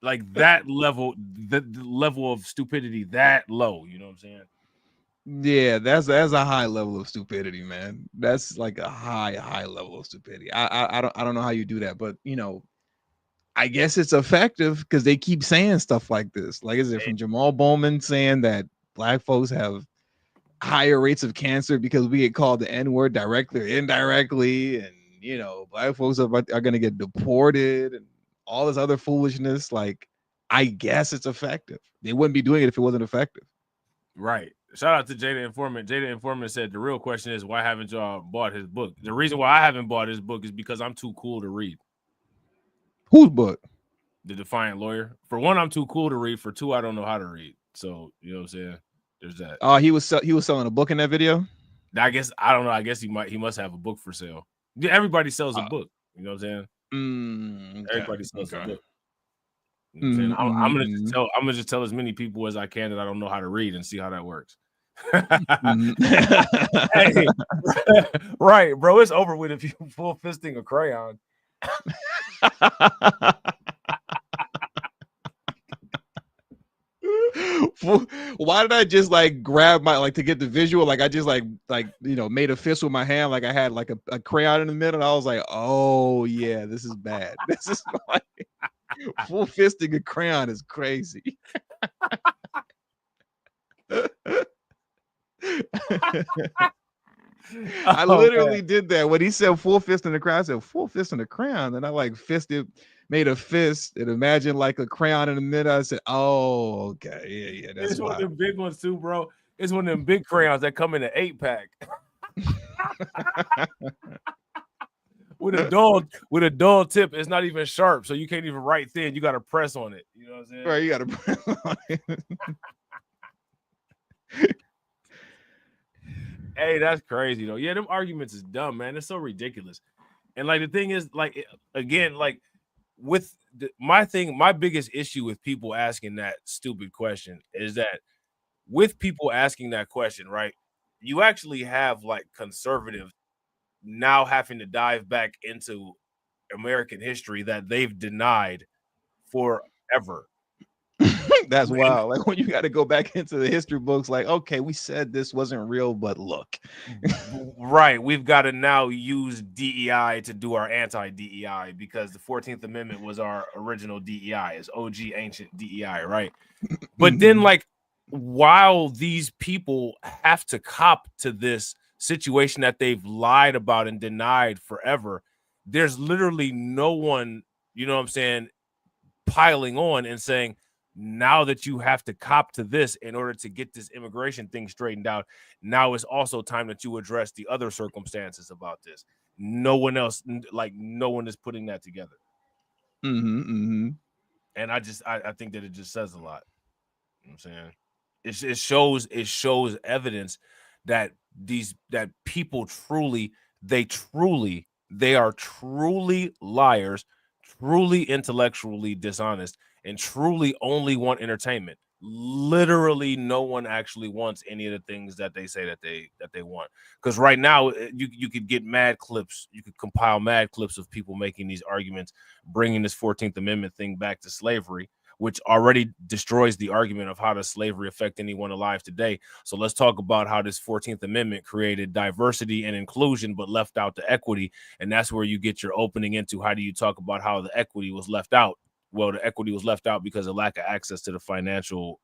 Like that level, the level of stupidity that low, you know what I'm saying? Yeah, that's a high level of stupidity, man. That's like a high level of stupidity. I don't know how you do that, but you know, I guess it's effective because they keep saying stuff like this. Like, is it from Jamal Bowman saying that black folks have higher rates of cancer because we get called the N-word directly or indirectly, and you know, black folks are going to get deported and all this other foolishness? Like, I guess it's effective. They wouldn't be doing it if it wasn't effective. Right. Shout out to Jada Informant. Jada Informant said the real question is, why haven't y'all bought his book? The reason why I haven't bought his book is because I'm too cool to read. Whose book? The Defiant Lawyer. For one, I'm too cool to read. For two, I don't know how to read. So, you know what I'm saying? There's that. Oh, he was selling a book in that video? I guess, I don't know. I guess he must have a book for sale. Yeah, everybody sells a book. You know what I'm saying? Okay. Everybody sells a book. You know what I'm saying? I'm gonna just tell as many people as I can that I don't know how to read and see how that works. Hey, right, bro. It's over with if you full fisting a crayon. Why did I just like grab my, like, to get the visual? Like I just like you know, made a fist with my hand, like I had like a crayon in the middle. I was like, oh yeah, this is bad. This is like full fisting a crayon is crazy. I literally did that when he said full fist in the crayon. I said full fist in the crayon, and I like made a fist and imagine like a crayon in the middle. I said, oh, okay, yeah, that's one of the big ones too, bro. It's one of them big crayons that come in an 8-pack. With a dull tip, it's not even sharp, so you can't even write thin. You got to press on it. You know what I'm saying? Right, you got to press on it. Hey, that's crazy though. Yeah, them arguments is dumb, man. It's so ridiculous. And like the thing is, like again, like with my biggest issue with people asking that stupid question is that with people asking that question, right? You actually have like conservatives now having to dive back into American history that they've denied forever. That's wild. Like when you got to go back into the history books, like, okay, we said this wasn't real, but look. Right. We've got to now use DEI to do our anti-DEI because the 14th Amendment was our original DEI, is OG ancient DEI, right? But then, like, while these people have to cop to this situation that they've lied about and denied forever, there's literally no one, you know what I'm saying, piling on and saying, now that you have to cop to this in order to get this immigration thing straightened out, now it's also time that you address the other circumstances about this. No one else, like no one is putting that together. And I think that it just says a lot. You know what I'm saying? It shows evidence that that people they are truly liars, truly intellectually dishonest, and truly only want entertainment. Literally, no one actually wants any of the things that they say that they want. Because right now, you could get mad clips. You could compile mad clips of people making these arguments, bringing this 14th Amendment thing back to slavery, which already destroys the argument of how does slavery affect anyone alive today. So let's talk about how this 14th Amendment created diversity and inclusion, but left out the equity. And that's where you get your opening into how do you talk about how the equity was left out. Well, the equity was left out because of lack of access to the financial,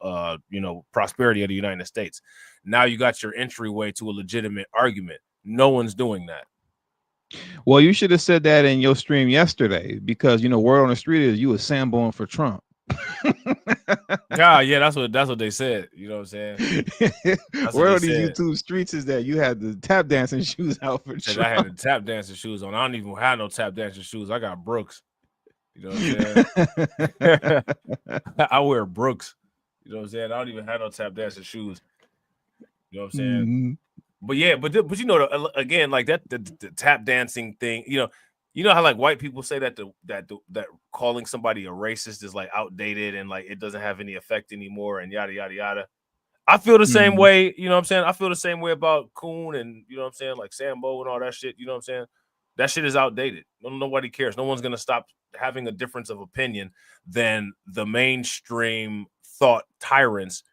prosperity of the United States. Now you got your entryway to a legitimate argument. No one's doing that. Well, you should have said that in your stream yesterday because, word on the street is you were samboing for Trump. Yeah, that's what they said. You know what I'm saying? Word on these YouTube streets is that you had the tap dancing shoes out for Trump. I had the tap dancing shoes on. I don't even have no tap dancing shoes. I got Brooks. You know what I'm saying? I wear Brooks. You know what I'm saying? I don't even have no tap dancing shoes. You know what I'm saying? But yeah, but again, like that the tap dancing thing. You know how like white people say that that calling somebody a racist is like outdated and like it doesn't have any effect anymore and yada yada yada. I feel the same way. You know what I'm saying? I feel the same way about Coon and you know what I'm saying, like Sambo and all that shit. You know what I'm saying? That shit is outdated. Nobody cares. No one's gonna stop having a difference of opinion than the mainstream thought tyrants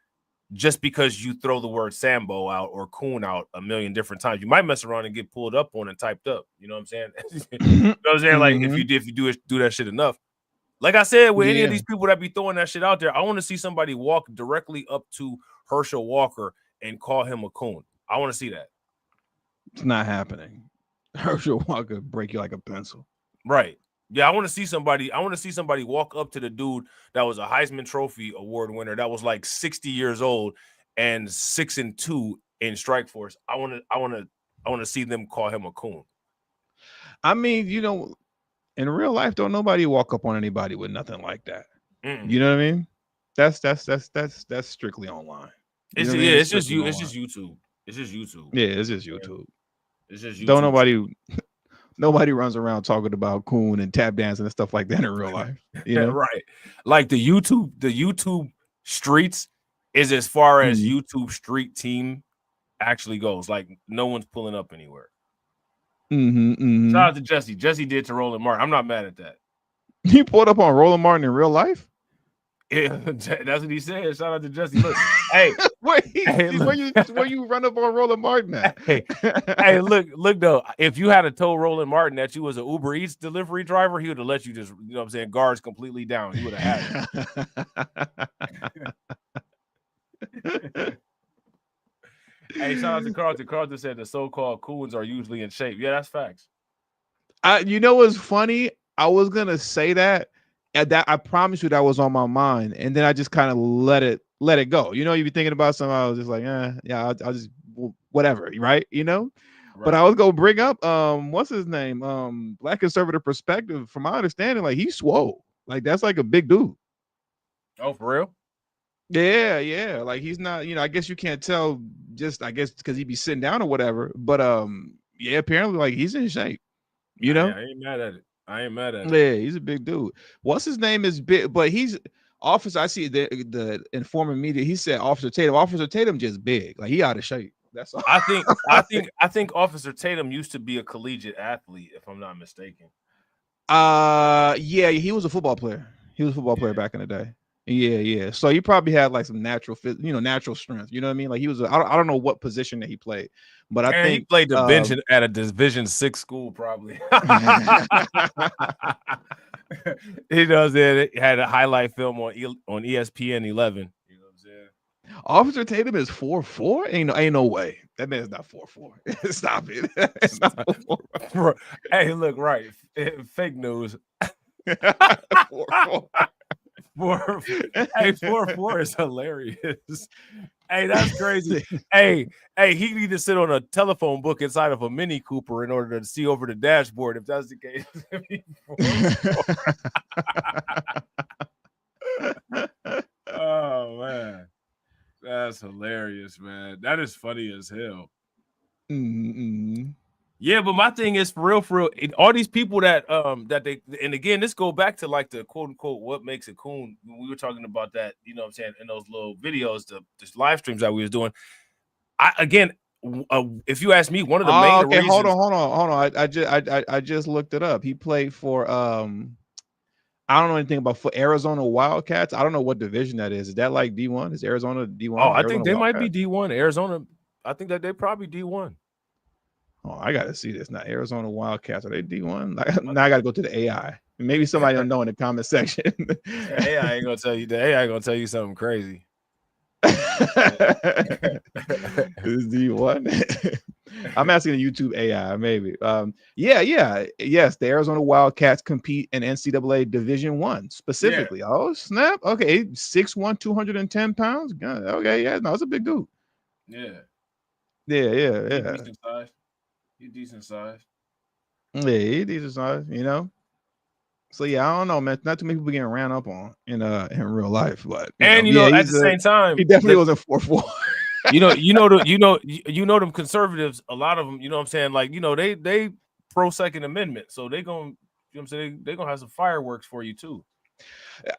just because you throw the word Sambo out or Coon out a million different times. You might mess around and get pulled up on and typed up. You know what I'm saying? You know what I'm saying? Like if you do that shit enough. Like I said, with any of these people that be throwing that shit out there, I want to see somebody walk directly up to Herschel Walker and call him a coon. I want to see that. It's not happening. Herschel Walker break you like a pencil. Right. Yeah, I want to see somebody walk up to the dude that was a Heisman Trophy Award winner that was like 60 years old and 6-2 in Strike Force. I want to see them call him a coon. I mean, in real life, don't nobody walk up on anybody with nothing like that. You know what I mean? That's strictly online. It's just YouTube. It's just YouTube. Yeah, it's just YouTube. It's just YouTube. Don't nobody runs around talking about coon and tap dancing and stuff like that in real life. Right. Like the YouTube streets is as far as YouTube street team actually goes. Like no one's pulling up anywhere. Shout out to Jesse. Jesse did to Roland Martin. I'm not mad at that. He pulled up on Roland Martin in real life? Yeah, that's what he said. Shout out to Jesse. Look, hey, where you run up on Roland Martin at? Hey, look though. If you had to told Roland Martin that you was an Uber Eats delivery driver, he would have let you just, you know what I'm saying, guards completely down. He would have had it. Hey, shout out to Carlton. Carlton said the so-called coons are usually in shape. Yeah, that's facts. You know what's funny? I was gonna say that. I promise you that was on my mind, and then I just kind of let it let it go. You know, you be thinking about something. I was just like, yeah, I'll just whatever, right? You know. Right. But I was gonna bring up what's his name? Black Conservative Perspective. From my understanding, like he's swole. Like that's like a big dude. Oh, for real? Yeah. Like he's not, you know, I guess you can't tell just I guess because he'd be sitting down or whatever. But yeah, apparently like he's in shape. You know? I ain't mad at it. I ain't mad at it. Yeah, he's a big dude. What's his name is big, but he's Officer. I see the informant media. He said Officer Tatum. Officer Tatum just big. Like he out of shape. That's all. I think Officer Tatum used to be a collegiate athlete, if I'm not mistaken. Yeah, he was a football player. He was a football player back in the day. Yeah. So he probably had like some natural strength. You know what I mean? Like he was. I don't know what position that he played, but I think he played the bench at a Division 6 school, probably. He does it. He had a highlight film on ESPN 11. You know what I'm saying? Officer Tatum is 4'4". Ain't no way. That man's not 4'4". Stop it. It's not 4'4". Hey, look, right. Fake news. 4'4". 4'4" is hilarious. Hey, that's crazy. hey, he need to sit on a telephone book inside of a Mini Cooper in order to see over the dashboard if that's the case. Oh man. That's hilarious, man. That is funny as hell. Mm-hmm. Yeah, but my thing is for real, all these people that they, and again, this go back to like the quote unquote what makes a coon. We were talking about that, you know what I'm saying, in those little videos, the live streams that we was doing. If you ask me, one of the main reasons. Hold on. I just looked it up. He played for I don't know anything about Arizona Wildcats. I don't know what division that is. Is that like D1? Is Arizona D1? Oh, I think they might be D1. Arizona, I think that they probably D1. Oh, I gotta see this now. Arizona Wildcats, are they D1? Now I gotta go to the AI. Maybe somebody don't know in the comment section. The AI ain't gonna tell you. The AI gonna tell you something crazy. Is D1? I'm asking the YouTube AI, maybe. Yes, the Arizona Wildcats compete in NCAA Division I specifically. Yeah. Oh, snap. Okay, 6'1", 210 pounds. God, okay, yeah, no, it's a big dude. Yeah. Yeah. He's decent size. Yeah, he's decent size, you know. So yeah, I don't know, man. Not too many people getting ran up on in real life, but at the same time, he definitely wasn't 4'4". you know them conservatives, a lot of them, you know what I'm saying, like, you know, they pro Second Amendment, so they gonna, you know what I'm saying, they gonna have some fireworks for you too.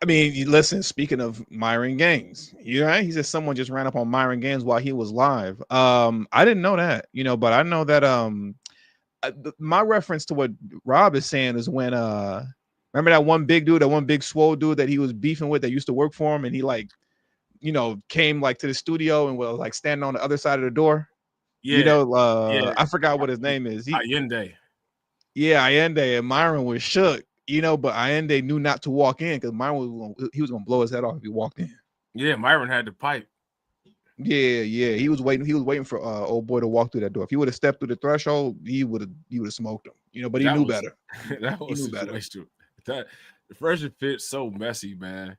I mean, listen, speaking of Myron Gaines, you know, he said someone just ran up on Myron Gaines while he was live. I didn't know that, you know, but I know that my reference to what Robb is saying is when remember that one big dude, that one big swole dude that he was beefing with that used to work for him, and he like, you know, came like to the studio and was like standing on the other side of the door. Yeah, you know, I forgot what his name is. Allende. Yeah, Allende, and Myron was shook, you know, but Allende knew not to walk in because Myron was gonna blow his head off if he walked in. Yeah, Myron had the pipe. Yeah, he was waiting for old boy to walk through that door. If he would have stepped through the threshold, he would have smoked him, you know. But he knew better. That was situation. That the freshman fit so messy, man.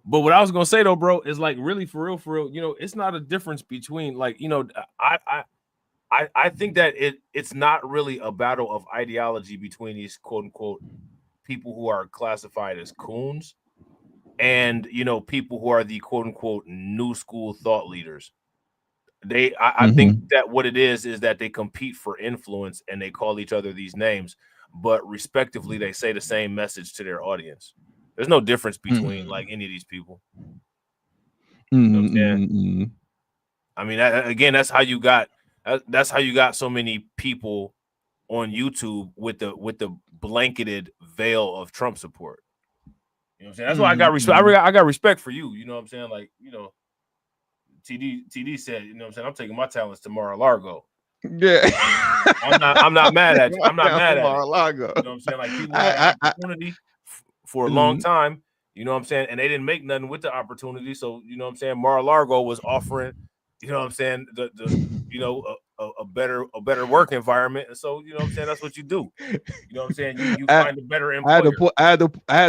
But what I was gonna say though, bro, is like really for real, you know, it's not a difference between, like, you know, I think that it's not really a battle of ideology between these quote unquote people who are classified as coons and, you know, people who are the quote unquote new school thought leaders. I think that what it is that they compete for influence and they call each other these names, but respectively they say the same message to their audience. There's no difference between like any of these people. You know what I'm saying? I mean, again, that's how you got so many people on YouTube with the blanketed veil of Trump support. You know what I'm saying? That's why I got respect. I got respect for you. You know what I'm saying? Like, you know, TD said, you know what I'm saying, I'm taking my talents to Mar-a-Lago. Yeah. I'm not mad at you. I'm not mad at Mar-a-Lago. You know what I'm saying? Like, people had opportunity for a long time, you know what I'm saying, and they didn't make nothing with the opportunity. So, you know what I'm saying, Mar-a-Lago was offering, you know what I'm saying, the you know, a better work environment. And so, you know what I'm saying, that's what you do. You know what I'm saying? You find a better employer. I had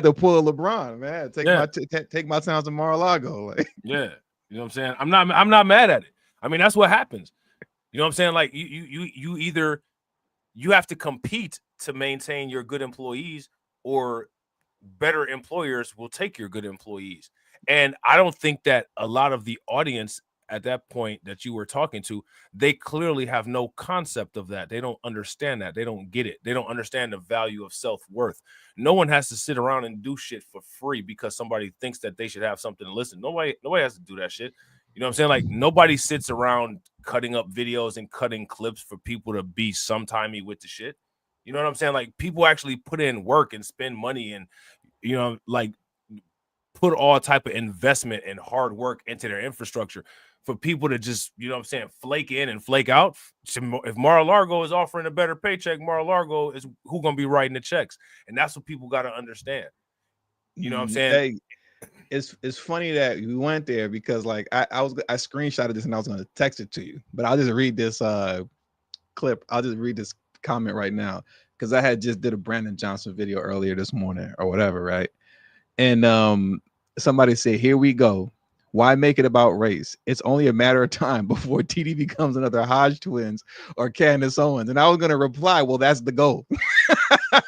to pull a LeBron, man. Take my towns to Mar-a-Lago. Like. Yeah. You know what I'm saying? I'm not mad at it. I mean, that's what happens. You know what I'm saying? Like you either you have to compete to maintain your good employees, or better employers will take your good employees. And I don't think that a lot of the audience at that point that you were talking to, they clearly have no concept of that. They don't understand that. They don't get it. They don't understand the value of self-worth. No one has to sit around and do shit for free because somebody thinks that they should have something to listen. Nobody has to do that shit. You know what I'm saying? Like, nobody sits around cutting up videos and cutting clips for people to be sometimey with the shit. You know what I'm saying? Like, people actually put in work and spend money and, you know, like, put all type of investment and hard work into their infrastructure for people to just, you know what I'm saying, flake in and flake out. If Mar-a-Lago is offering a better paycheck, Mar-a-Lago is who gonna be writing the checks. And that's what people got to understand. You know what I'm saying? Hey, it's funny that we went there because like I screenshotted this and I was going to text it to you, but I'll just read this clip. I'll just read this comment right now because I had just did a Brandon Johnson video earlier this morning or whatever, right? And somebody said, "Here we go. Why make it about race? It's only a matter of time before TD becomes another Hodge twins or Candace Owens." And I was going to reply, well, that's the goal.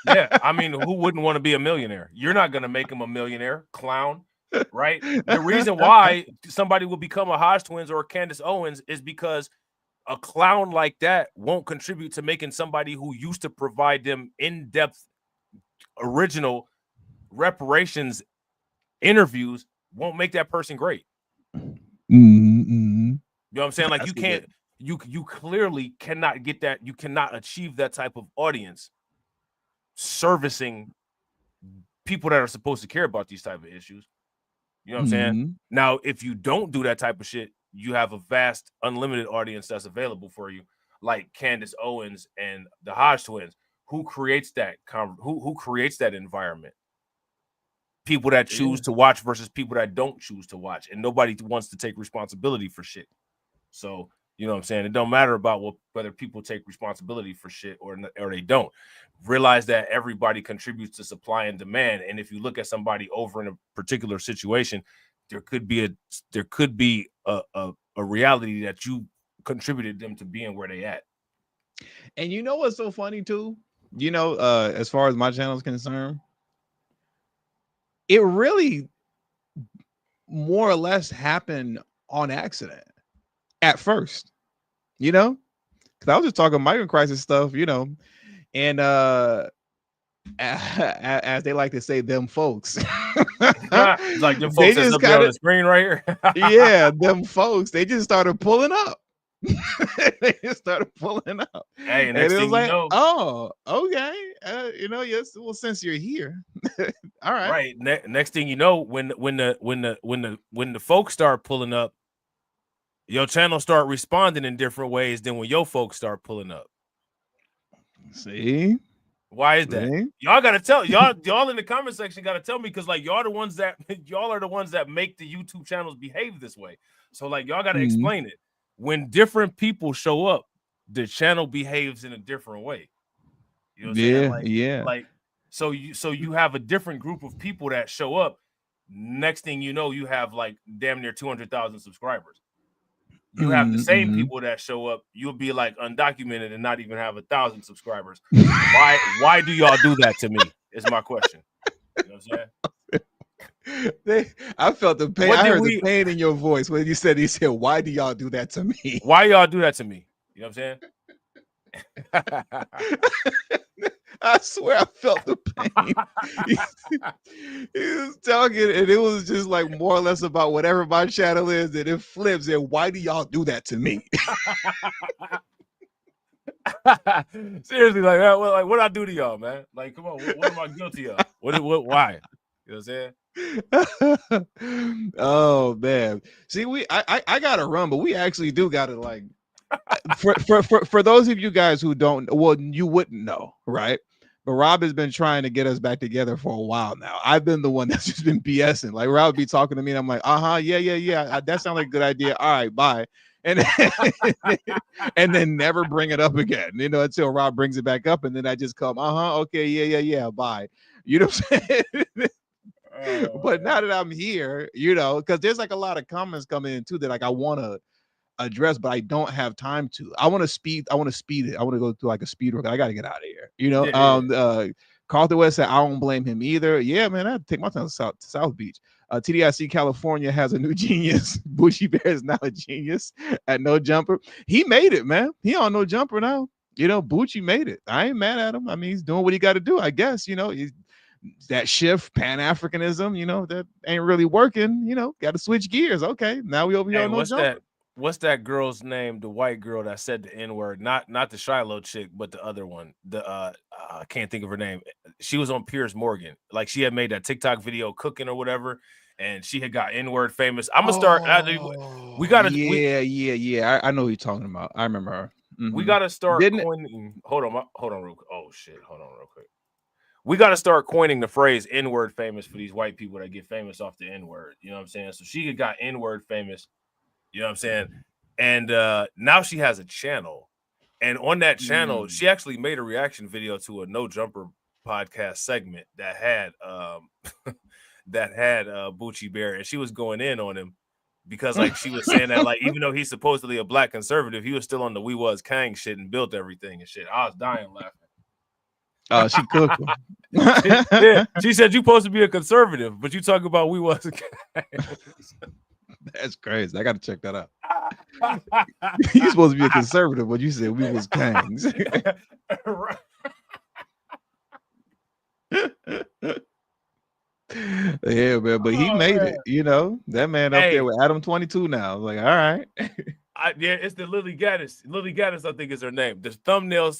Yeah, I mean, who wouldn't want to be a millionaire? You're not going to make him a millionaire, clown, right? The reason why somebody will become a Hodge twins or a Candace Owens is because a clown like that won't contribute to making somebody who used to provide them in-depth, original reparations interviews, won't make that person great. You know what I'm saying? Like, you can't, you clearly cannot get that. You cannot achieve that type of audience servicing people that are supposed to care about these type of issues. You know what I'm saying? Now, if you don't do that type of shit, you have a vast, unlimited audience that's available for you, like Candace Owens and the Hodge twins. Who creates that? Who creates that environment? People that choose to watch versus people that don't choose to watch, and nobody wants to take responsibility for shit. So, you know what I'm saying? It don't matter about whether people take responsibility for shit or they don't. Realize that everybody contributes to supply and demand, and if you look at somebody over in a particular situation, there could be a reality that you contributed them to being where they at. And you know what's so funny too? You know, as far as my channel is concerned, it really more or less happened on accident at first, you know, because I was just talking microcrisis stuff, you know, and as they like to say, them folks, like them folks that's up there on the screen right here. Yeah, them folks, they just started pulling up. They just started pulling up. Hey, and next it was thing like, you know, oh, okay, you know, yes, well, since you're here, all right, right. Next thing you know, when the folks start pulling up, your channel start responding in different ways than when your folks start pulling up. See, why is that? Y'all gotta tell y'all in the comment section gotta tell me, because like y'all are the ones that make the YouTube channels behave this way. So like y'all gotta explain it. When different people show up, the channel behaves in a different way. You know what I'm saying? Like, like so you have a different group of people that show up. Next thing you know, you have like damn near 200,000 subscribers. You have the same people that show up. You'll be like undocumented and not even have 1,000 subscribers. Why do y'all do that to me? Is my question. You know what I'm saying? I felt the pain. I heard the pain in your voice when you said, "Why do y'all do that to me? Why y'all do that to me?" You know what I'm saying? I swear I felt the pain. He was talking, and it was just like more or less about whatever my channel is, and it flips. And why do y'all do that to me? Seriously, like what I do to y'all, man? Like, come on, what am I guilty of? What? Why? You know what I'm saying? Oh man, see, I gotta run, but we actually do gotta like. For those of you guys who don't, well, you wouldn't know, right? But Rob has been trying to get us back together for a while now. I've been the one that's just been BSing. Like Rob would be talking to me, and I'm like, yeah. That sounds like a good idea. All right, bye. And then never bring it up again, you know, until Rob brings it back up, and then I just come, okay, yeah, bye. You know what I'm saying? But now that I'm here, you know, because there's like a lot of comments coming in too that like I want to address, but I don't have time to. I want to speed it. I want to go through like a speed record. I got to get out of here. You know, Carlton West said, I don't blame him either. Yeah, man, I take my time to South Beach. TDIC California has a new genius. Bucci Bear is now a genius at no jumper. He made it, man. He on no jumper now. You know, Bucci made it. I ain't mad at him. I mean, he's doing what he got to do, I guess. You know, that shift, Pan-Africanism, you know, that ain't really working. You know, got to switch gears. Okay, now we over here on no jumper. What's that girl's name? The white girl that said the N-word, not the Shiloh chick, but the other one. I can't think of her name. She was on Piers Morgan. Like she had made that TikTok video cooking or whatever, and she had got N-word famous. I'm gonna start. We gotta. Yeah. I know who you're talking about. I remember her. Mm-hmm. We gotta start coining. Hold on real quick. Oh shit, hold on real quick. We gotta start coining the phrase N-word famous for these white people that get famous off the N-word. You know what I'm saying? So she got N-word famous. You know what I'm saying? And now she has a channel. And on that channel, she actually made a reaction video to a No Jumper podcast segment that had Bucci Bear, and she was going in on him because like she was saying that like even though he's supposedly a black conservative, he was still on the We Was Kang shit and built everything and shit. I was dying laughing. She cooked him. Yeah, she said you're supposed to be a conservative, but you talk about We Was Kang. That's crazy. I got to check that out. You're supposed to be a conservative, but you said we was kangs. Yeah, man. But he made it. You know, that man up there with Adam 22 now. Like, all right. Yeah, it's the Lily Gaddis. Lily Gaddis, I think is her name. The thumbnail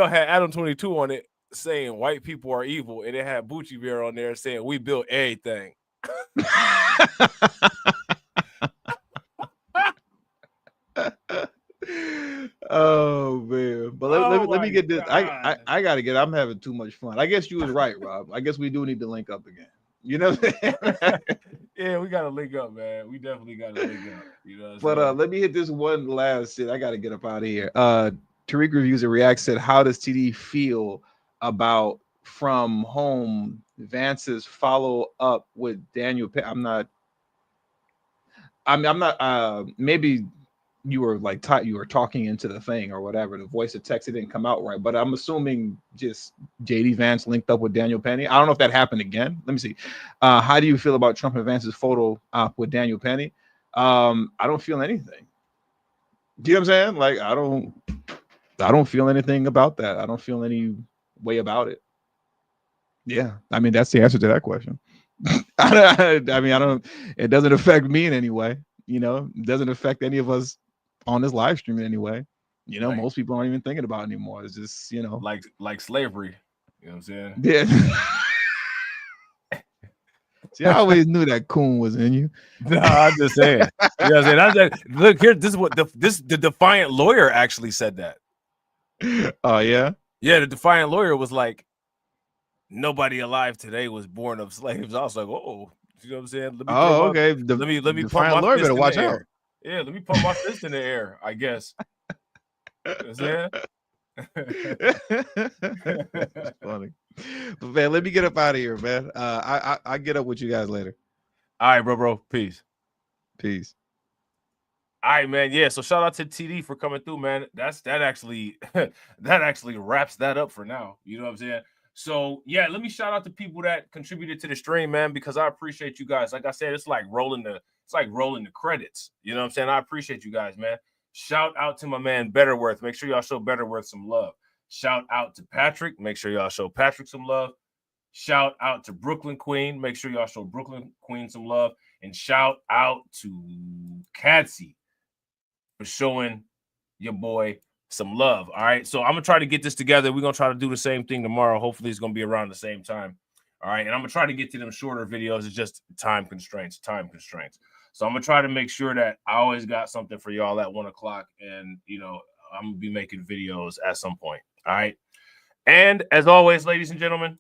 had Adam 22 on it saying white people are evil, and it had Bucci Bear on there saying we built everything. Oh man, but let me get this. I gotta get. I'm having too much fun. I guess you was right, Rob. I guess we do need to link up again. You know what I'm saying? Yeah, we gotta link up, man. We definitely gotta link up. You know. But let me hit this one last shit. I gotta get up out of here. Tariq Reviews and React said, "How does TD feel about from home Vance's follow up with Daniel?" I'm not. Maybe you were like you were talking into the thing or whatever. The voice of text, it didn't come out right, but I'm assuming just JD Vance linked up with Daniel Penny. I don't know if that happened again. Let me see. How do you feel about Trump and Vance's photo op with Daniel Penny? I don't feel anything. Do you know what I'm saying? Like I don't feel anything about that. I don't feel any way about it. Yeah, I mean that's the answer to that question. I don't. It doesn't affect me in any way. You know, it doesn't affect any of us on this live stream in any way. You know, most people aren't even thinking about it anymore. It's just, you know, like slavery. You know what I'm saying? Yeah. See, I always knew that coon was in you. No, I'm just saying. You know what I'm saying? Look here. This is what the defiant lawyer actually said that. Oh yeah. Yeah, the defiant lawyer was like, nobody alive today was born of slaves. I was like, oh. You know what I'm saying? Okay. Let me pump my lawyer fist better in watch the out. air. Yeah, let me pump my fist in the air, I guess. You know what I'm saying? That's funny. But man, let me get up out of here, man. I get up with you guys later. All right, bro. Peace. All right, man. Yeah. So shout out to TD for coming through, man. That actually wraps that up for now. You know what I'm saying? So yeah, let me shout out to people that contributed to the stream, man, because I appreciate you guys. Like I said, it's like rolling the credits. You know what I'm saying? I appreciate you guys, man. Shout out to my man Betterworth. Make sure y'all show Betterworth some love. Shout out to Patrick. Make sure y'all show Patrick some love. Shout out to Brooklyn Queen. Make sure y'all show Brooklyn Queen some love. And shout out to Catsy for showing your boy some love. All right. So I'm gonna try to get this together. We're gonna try to do the same thing tomorrow. Hopefully it's gonna be around the same time. All right. And I'm gonna try to get to them shorter videos. It's just time constraints. So I'm gonna try to make sure that I always got something for y'all at 1 o'clock. And you know, I'm gonna be making videos at some point. All right. And as always, ladies and gentlemen,